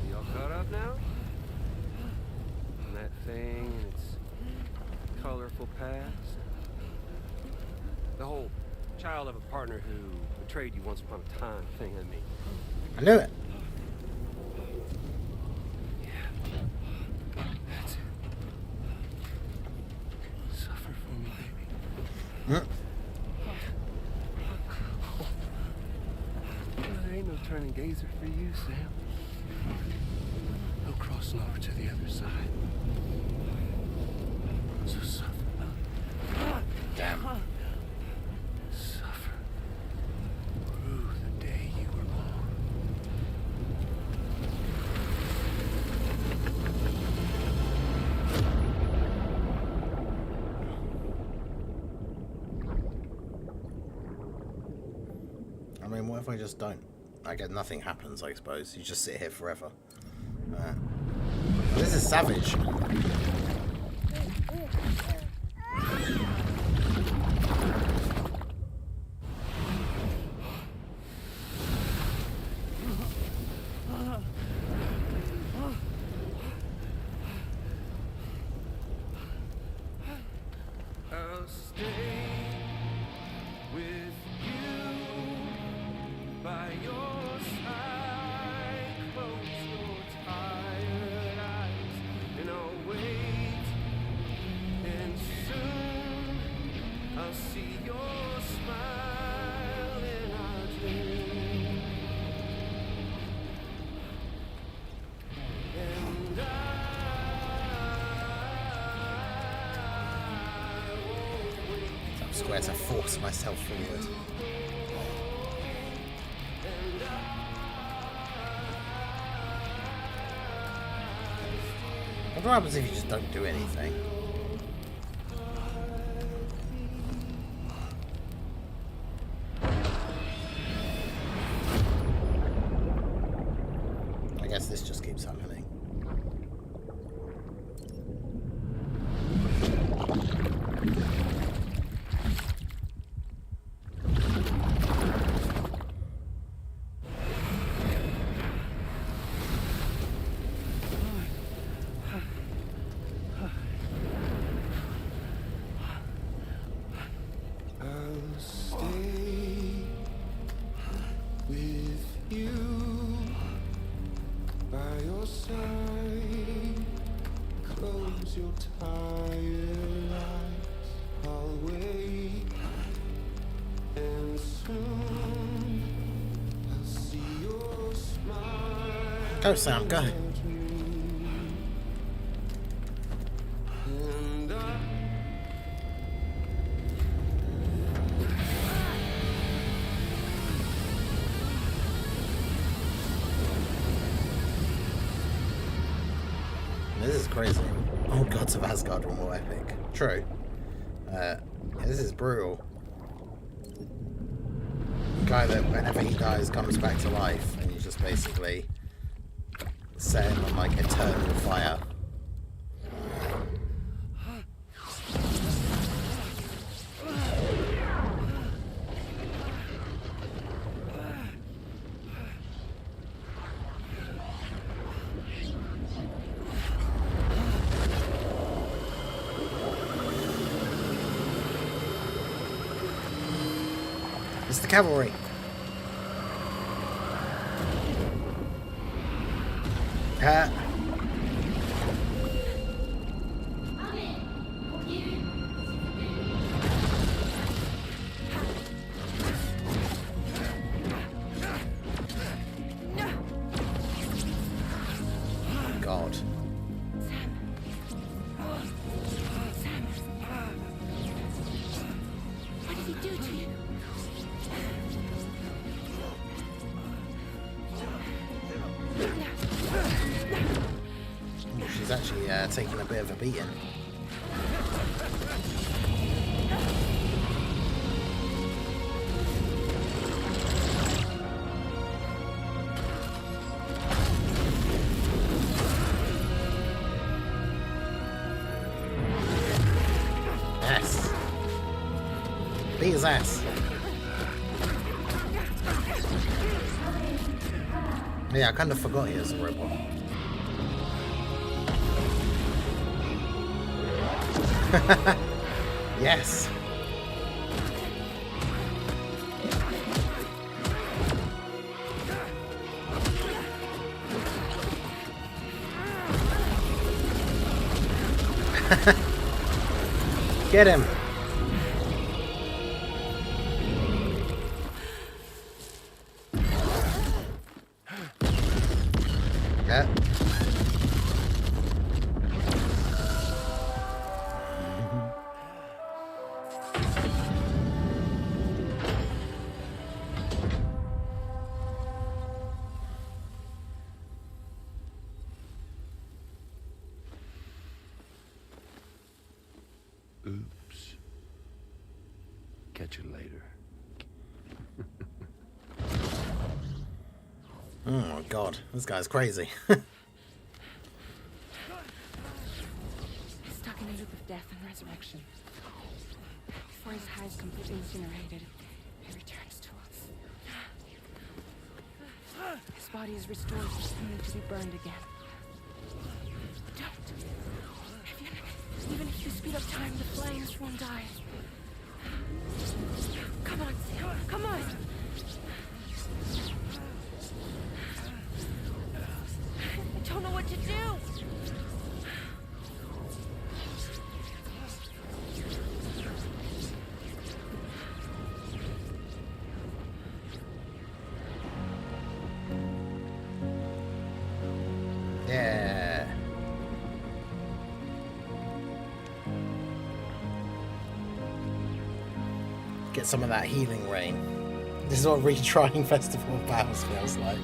Y'all caught up now? And that thing and its colorful past? The whole child of a partner who betrayed you once upon a time thing, I mean. I knew it. Yeah. That's it. Suffer for me, baby. There ain't no turning gazer for you, Sam. No crossing over to the other side. So suffer. Damn. Suffer through the day you were born. I mean, what if I just don't? I get nothing happens, I suppose. You just sit here forever. This is savage. I'll stay with you by your side, close your tired eyes, and I'll wait. square to force myself forward. What happens if you just don't do anything? I guess this just keeps happening. Go, Sam, go. This is crazy. Old Gods of Asgard were more epic. True. This is brutal. The guy that whenever he dies comes back to life, and you just basically set him on like eternal fire. It's the cavalry. God. What did he do to you? She's actually taking a bit of a beating. Yes. Beat his ass. Yeah, I kind of forgot he was a robot. Yes. Get him. Yeah. Oops. Catch you later. Oh my god, this guy's crazy. Stuck in a loop of death and resurrection. Before his hide is completely incinerated, he returns to us. His body is restored, only to be burned again. Don't. Even if you speed up time, the flames won't die. Come on, Sam. Come on. I don't know what to do. Yeah. get some of that healing rain. This is what retrying Festival of Battles feels like.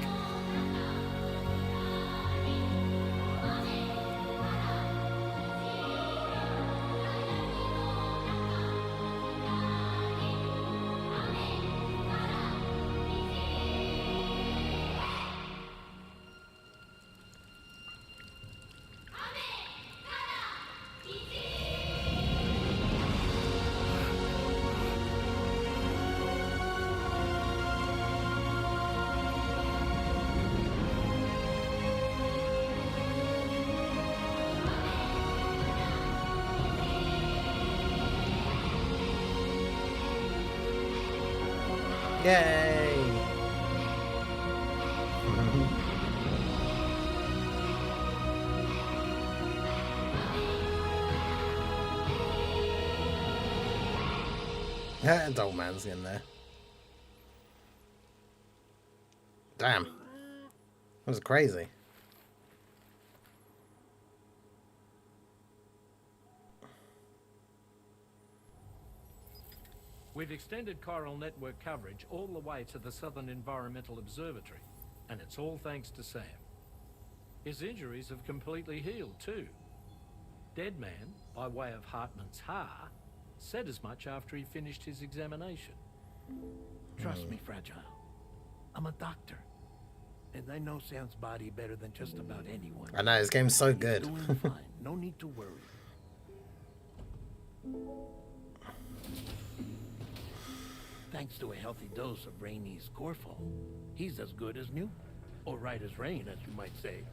Yay! That old man's in there. Damn. That was crazy. We've extended Chiral network coverage all the way to the Southern Environmental Observatory, and it's all thanks to Sam. His injuries have completely healed too. Deadman, by way of Hartman's Ha, said as much after he finished his examination. Trust me, Fragile. I'm a doctor, and I know Sam's body better than just about anyone. I know, this game's so good. He's doing fine. No need to worry. Thanks to a healthy dose of Rainey's Corfol, he's as good as new. Or right as rain, as you might say.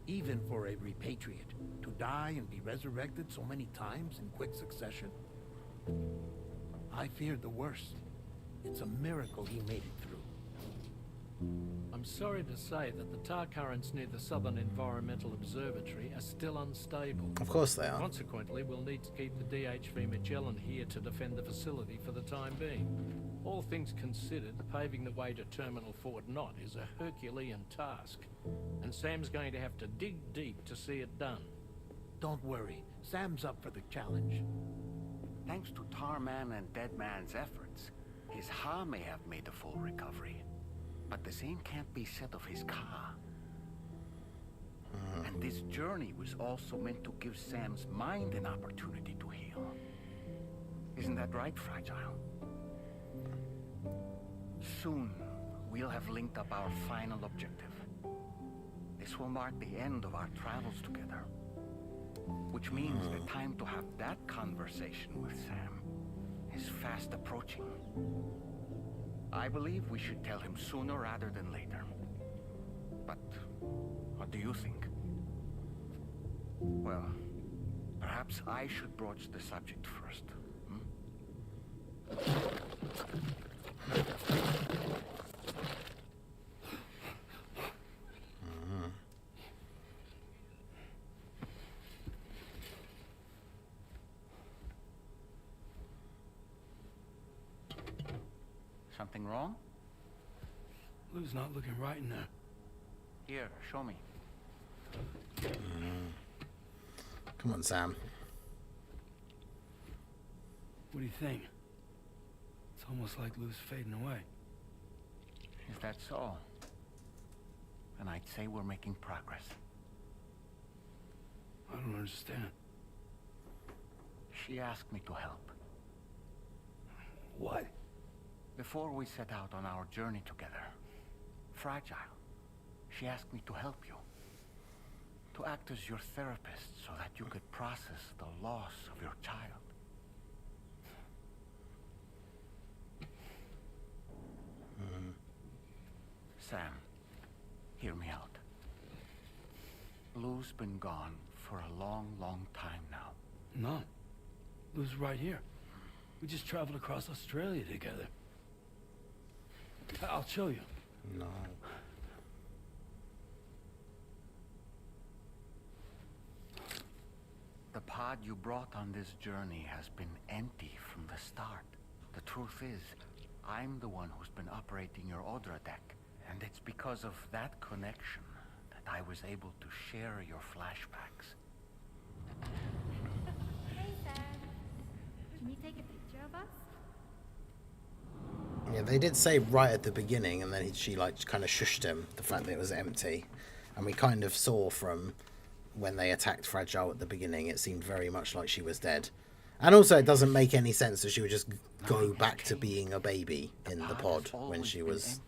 Even for a repatriate, to die and be resurrected so many times in quick succession. I feared the worst. It's a miracle he made it through. I'm sorry to say that the tar currents near the Southern Environmental Observatory are still unstable. Of course they are. Consequently, we'll need to keep the DHV Magellan here to defend the facility for the time being. All things considered, paving the way to Terminal Fort Knott is a Herculean task, and Sam's going to have to dig deep to see it done. Don't worry, Sam's up for the challenge. Thanks to Tarman and Deadman's efforts, his Ha may have made a full recovery. But the same can't be said of his Ka. And this journey was also meant to give Sam's mind an opportunity to heal. Isn't that right, Fragile? Soon, we'll have linked up our final objective. This will mark the end of our travels together. Which means the time to have that conversation with Sam is fast approaching. I believe we should tell him sooner rather than later. But what do you think? Well, perhaps I should broach the subject first. Something wrong? Lou's not looking right in there. Here, show me. Come on, Sam. What do you think? It's almost like Lou's fading away. Is that so? Then I'd say we're making progress. I don't understand. She asked me to help. What? Before we set out on our journey together, Fragile, she asked me to help you. To act as your therapist so that you could process the loss of your child. Sam, hear me out. Lou's been gone for a long, long time now. No. Lou's right here. We just traveled across Australia together. I'll show you. No. The pod you brought on this journey has been empty from the start. The truth is, I'm the one who's been operating your Odra deck. And it's because of that connection that I was able to share your flashbacks. Hey, Sam. Can you take a picture of us? Yeah, they did say right at the beginning, and then she like kind of shushed him, the fact that it was empty. And we kind of saw from when they attacked Fragile at the beginning, it seemed very much like she was dead. And also, it doesn't make any sense that she would just go back to being a baby in the pod when she was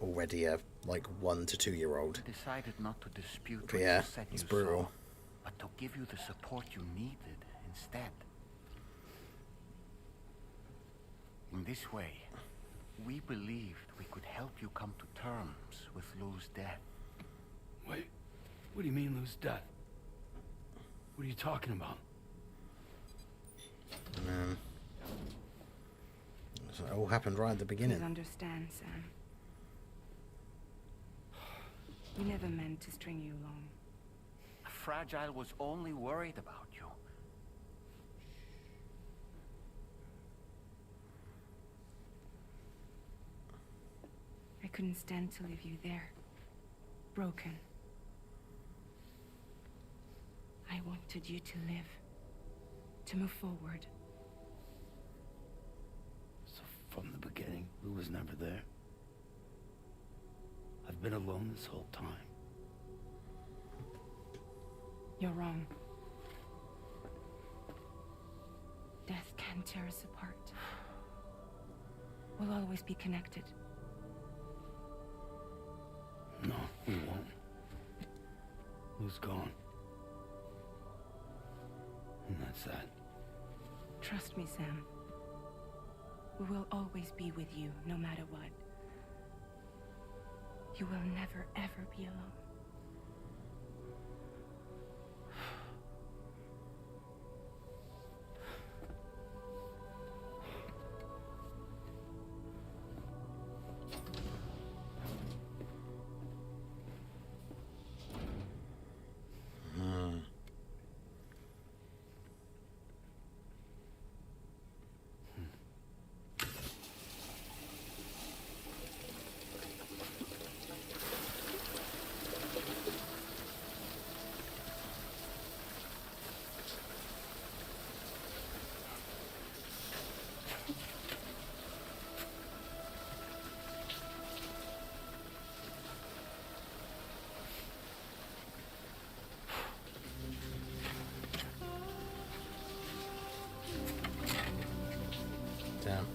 already a like 1 to 2 year old. Decided not to dispute But yeah, it's brutal. but to give you the support you needed instead. In this way, we believed we could help you come to terms with Lou's death. Wait, what do you mean Lou's death? What are you talking about? So it all happened right at the beginning. Please understand, Sam. We never meant to string you along. Fragile was only worried about you. I couldn't stand to leave you there, broken. I wanted you to live, to move forward. So from the beginning, Lou was never there. I've been alone this whole time. You're wrong. Death can tear us apart. We'll always be connected. No, we won't. Lou's gone. And that's that. Trust me, Sam. We will always be with you, no matter what. You will never, ever be alone. Damn.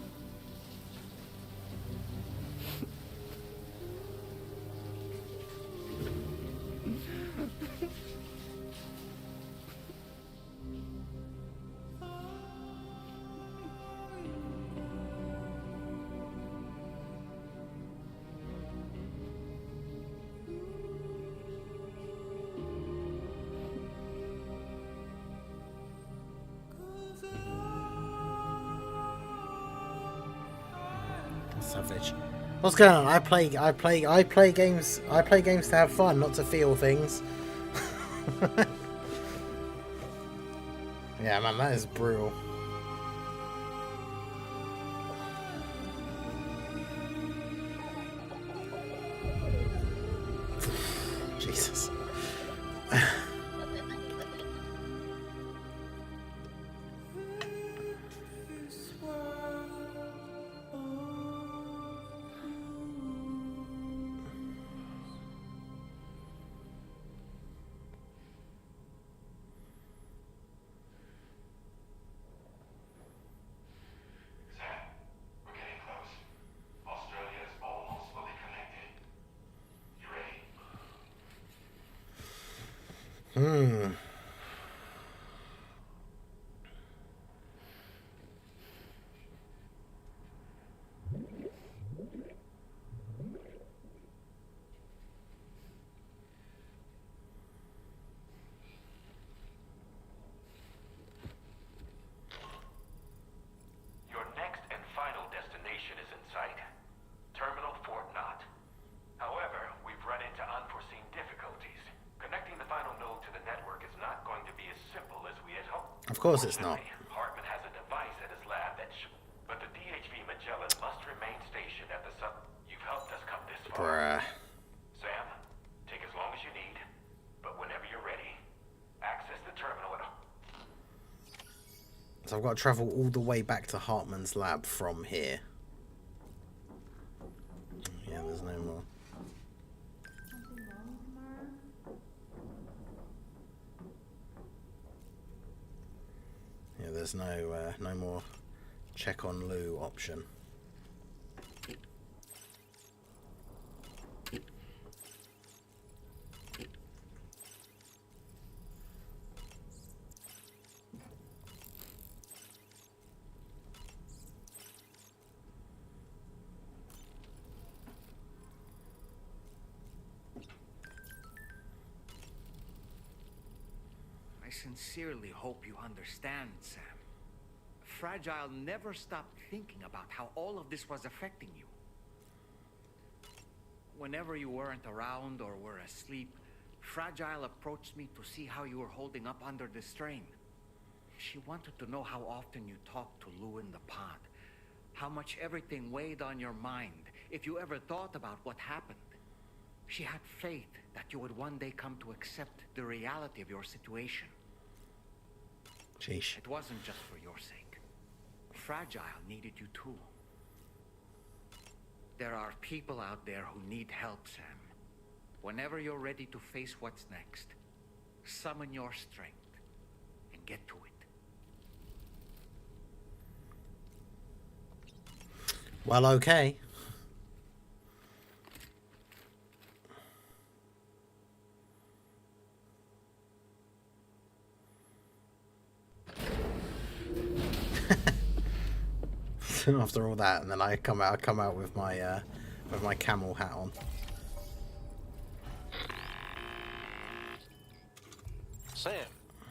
Savage. What's going on? I play games to have fun, not to feel things. Yeah, man, that is brutal. Jesus. Your next and final destination is in sight. Terminal Fort Knott. However, we've run into unforeseen difficulties. Connecting the final node to the network is not going to be as simple as we had hoped. Of course it's not. Hartman has a device at his lab that but the DHV Magellan must remain stationed at the sub. You've helped us come this far. Bruh. Sam, take as long as you need, but whenever you're ready, access the terminal at. So I've got to travel all the way back to Hartman's lab from here. there's no more. Yeah, there's no more check on Lou option. I sincerely hope you understand, Sam. Fragile never stopped thinking about how all of this was affecting you. Whenever you weren't around or were asleep, Fragile approached me to see how you were holding up under the strain. She wanted to know how often you talked to Lou in the pod, how much everything weighed on your mind, if you ever thought about what happened. She had faith that you would one day come to accept the reality of your situation. Sheesh. It wasn't just for your sake. Fragile needed you too. There are people out there who need help, Sam. Whenever you're ready to face what's next, summon your strength and get to it. Well, okay. After all that, and then I come out with my camel hat on. Sam,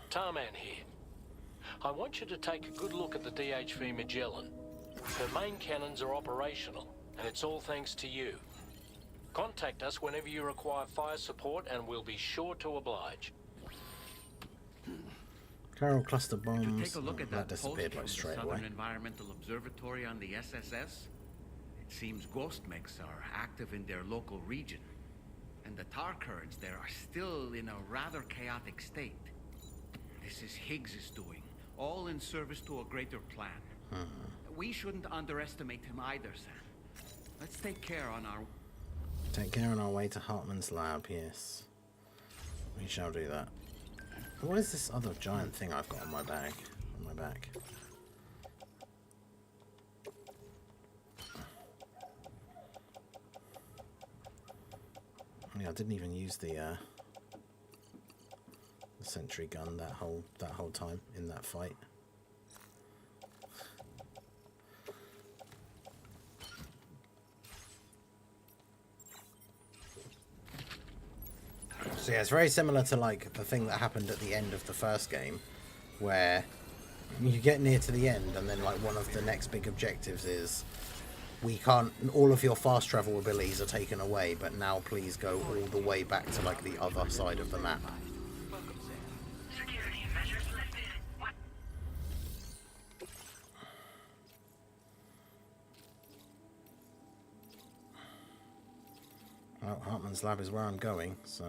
Tarman here. I want you to take a good look at the DHV Magellan. Her main cannons are operational, and it's all thanks to you. Contact us whenever you require fire support, and we'll be sure to oblige. Chiral cluster bombs. Take a look at that that post disappeared from like the straight Southern away. Environmental Observatory on the SSS. It seems ghost mechs are active in their local region, and the tar currents there are still in a rather chaotic state. This is Higgs's doing, all in service to a greater plan. We shouldn't underestimate him either, Sam. Let's take care on our way to Hartman's lab. Yes, we shall do that. What is this other giant thing I've got on my back? Yeah, I didn't even use the sentry gun that whole time in that fight. So yeah, it's very similar to like the thing that happened at the end of the first game, where you get near to the end and then like one of the next big objectives is all of your fast travel abilities are taken away, but now please go all the way back to like the other side of the map. Security measures lifted. What? Well, Hartman's lab is where I'm going, so...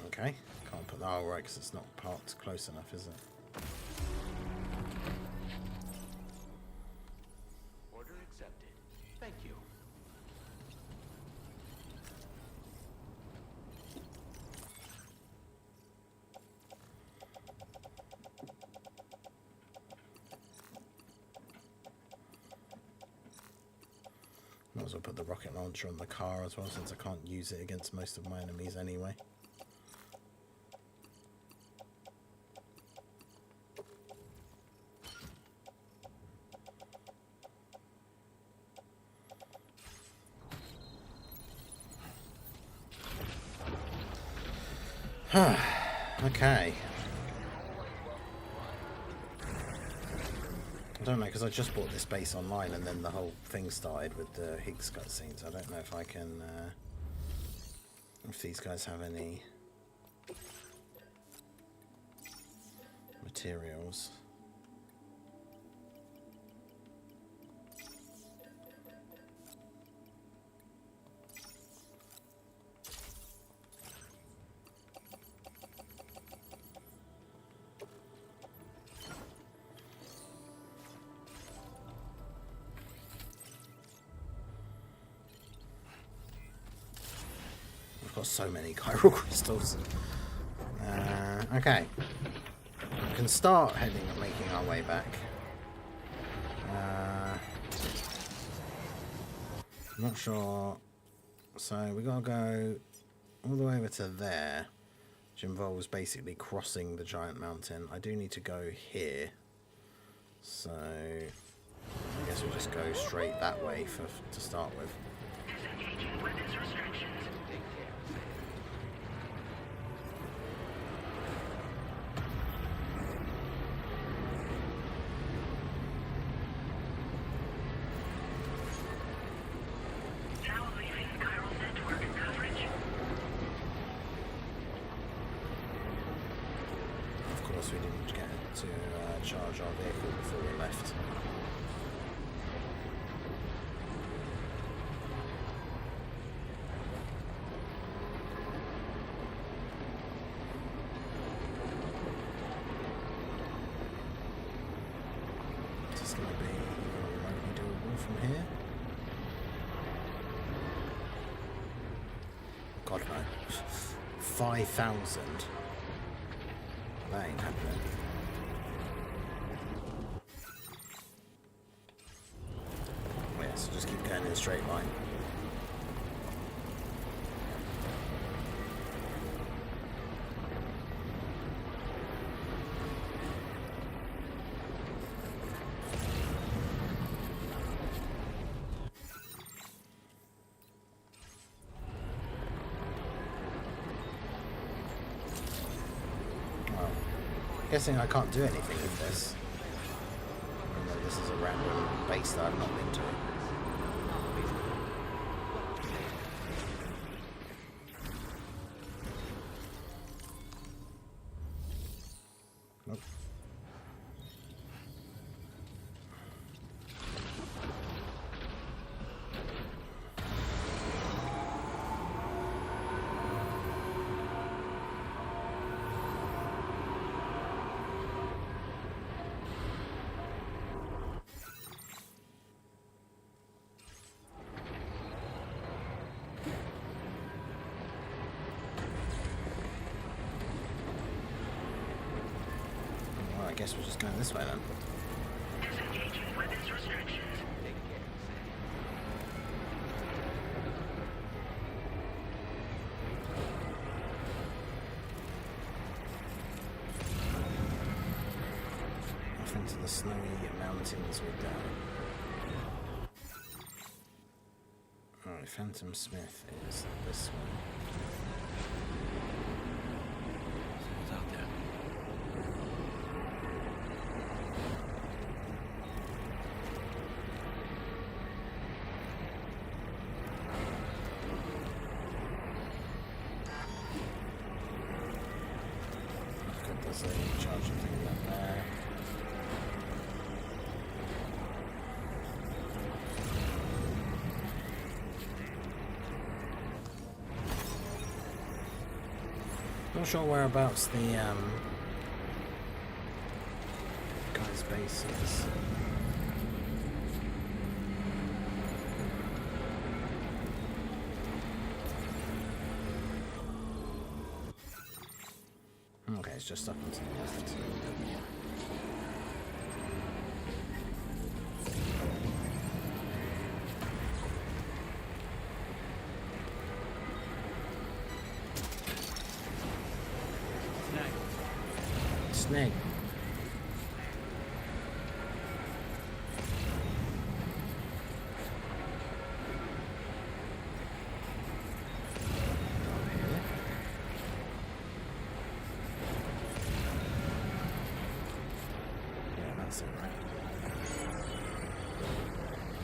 Okay, can't put that... Oh, right, because it's not parked close enough, is it? Order accepted. Thank you. Might as well put the rocket launcher on the car as well, since I can't use it against most of my enemies anyway. Okay. I don't know, because I just bought this base online and then the whole thing started with the Higgs cutscenes. I don't know if I can... if these guys have any materials. got so many chiral crystals. Okay. We can start making our way back. I'm not sure. So we gotta go all the way over to there, which involves basically crossing the giant mountain. I do need to go here. So I guess we'll just go straight that way to start with. Disengaging weapons restrictions. Take care. Now leaving chiral network coverage. Of course, we didn't get to charge our vehicle before we left. Is this going to be remotely doable from here? God no. 5,000. That ain't happening. Oh, yeah, so just keep going in a straight line. Guessing I can't do anything with this. Even though this is a random base that I've not been to. Nope. I guess we're just going this way then. Disengaging weapons restrictions. Take care. Off into the snowy mountains we go. Alright, Phantom Smith is this one. Someone's out there. There's a charging thing down there. Not sure whereabouts the guy's base is. Okay, it's just up and to the left. Snake. That's it, right?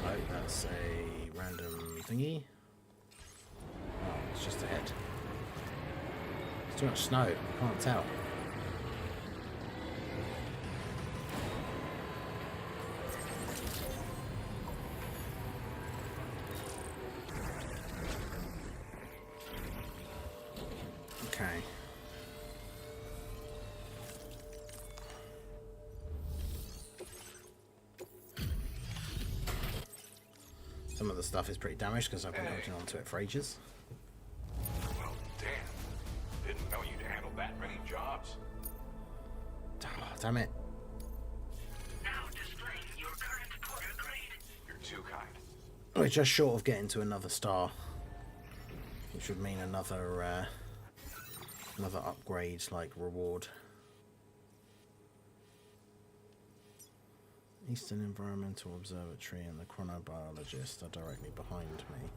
Oh, that's a random thingy. Oh, it's just ahead. There's too much snow, I can't tell. Okay. Some of the stuff is pretty damaged because I've been holding on to it for ages. that many jobs. Oh, damn it. Now displaying your current quarter grade. You're too kind. We're just short of getting to another star, which would mean another another upgrade, like reward. Eastern Environmental Observatory and the chronobiologist are directly behind me.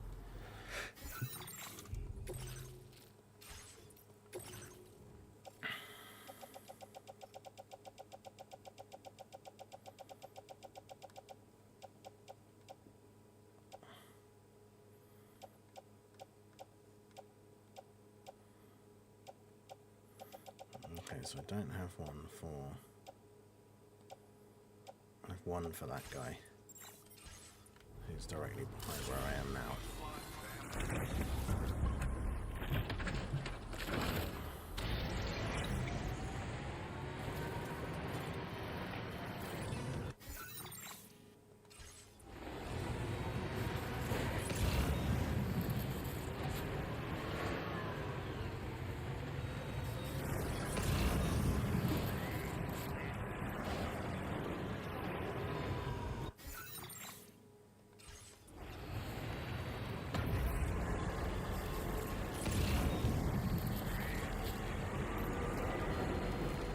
Okay, so I don't have one for... I have one for that guy, who's directly behind where I am now.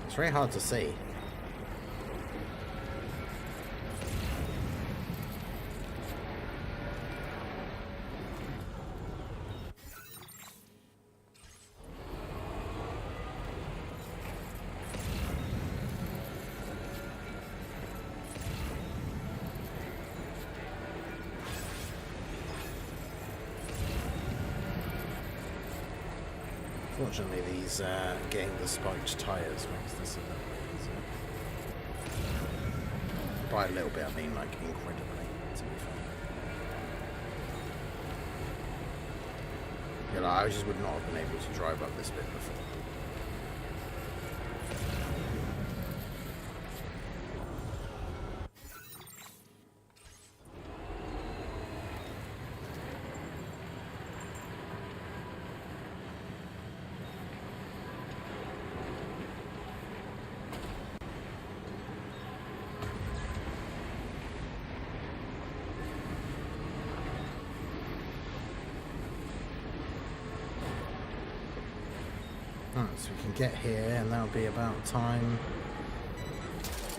It's very hard to see. Fortunately, these getting the spiked tyres makes this a little bit easier. By a little bit, I mean like incredibly, to be fair. Yeah, like, I just would not have been able to drive up this bit before. So we can get here, and that'll be about time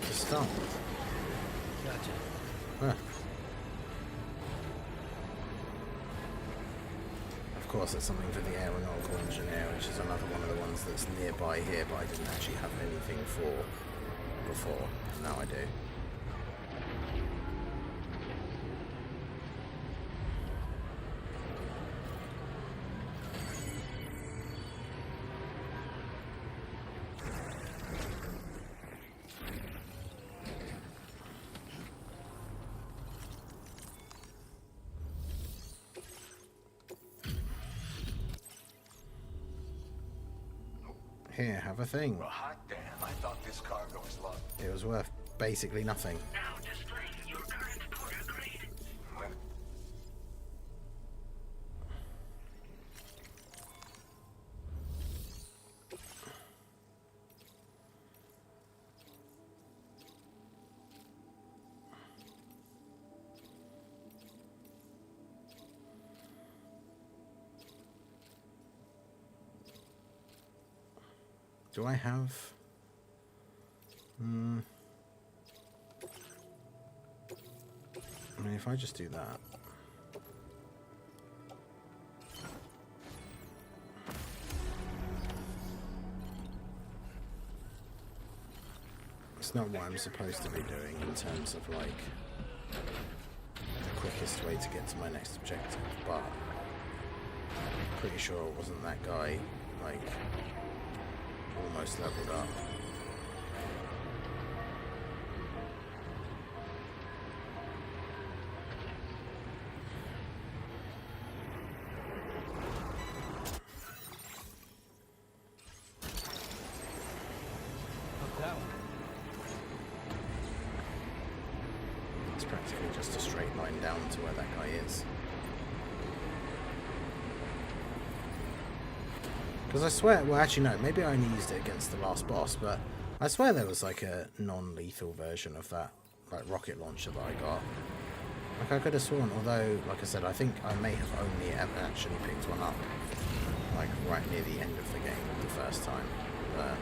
to start. Gotcha. Huh. Of course, it's something for the aeronautical engineer, which is another one of the ones that's nearby here, but I didn't actually have anything for before. Now I do. Here, have a thing. Well, hot damn, I thought this cargo was locked. It was worth basically nothing. Now displaying your current quarter grade. Do I have... I mean, if I just do that... It's not what I'm supposed to be doing in terms of, like, the quickest way to get to my next objective, but I'm pretty sure it wasn't that guy, like... almost leveled up. It's practically just a straight line down to where that guy is. Because I swear, well actually no, maybe I only used it against the last boss, but I swear there was like a non-lethal version of that, like rocket launcher that I got. Like I could have sworn, although, like I said, I think I may have only ever actually picked one up, like right near the end of the game the first time. But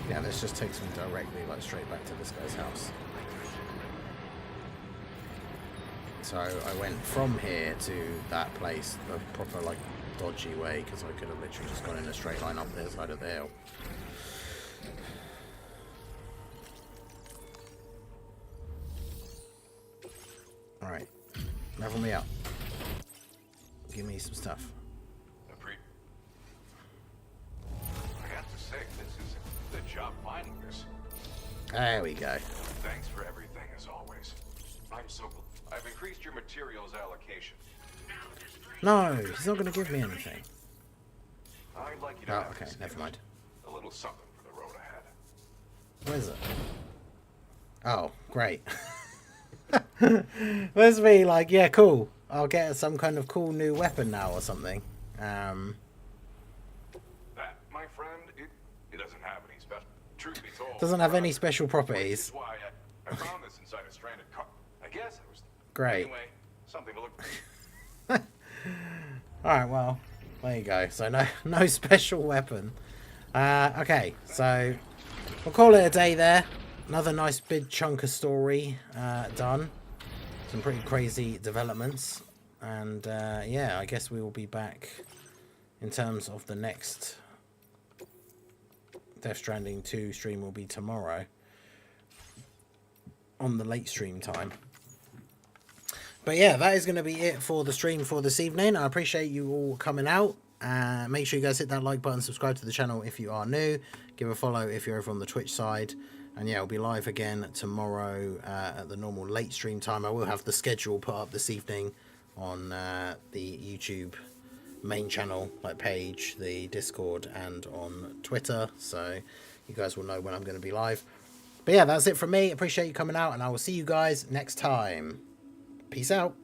yeah, this just takes me directly, like, straight back to this guy's house. So I went from here to that place the proper, like, dodgy way, because I could have literally just gone in a straight line up the side of the hill. Alright, level me up. Give me some stuff. I have to say, this is a good job finding this. There we go. Thanks for everything, as always. I'm so glad. I've increased your materials allocation. No, he's not going to give me anything. I'd like you to Oh, have okay, this never mind. A little something for the road ahead. Where is it? Oh, great. There's me like, yeah, cool. I'll get some kind of cool new weapon now or something. That, my friend, it doesn't have any special. Truth be told, Doesn't have any special properties. That's why I found this inside a stranded car. I guess it was. Great. Anyway, something to look. Alright, well, there you go. So no special weapon. Okay, so we'll call it a day there. Another nice big chunk of story done. Some pretty crazy developments. And yeah, I guess we will be back in terms of the next Death Stranding 2 stream will be tomorrow. On the late stream time. But yeah, that is going to be it for the stream for this evening. I appreciate you all coming out. Make sure you guys hit that like button, subscribe to the channel if you are new. Give a follow if you're over on the Twitch side. And yeah, I'll be live again tomorrow at the normal late stream time. I will have the schedule put up this evening on the YouTube main channel, like page, the Discord, and on Twitter. So you guys will know when I'm going to be live. But yeah, that's it from me. Appreciate you coming out, and I will see you guys next time. Peace out.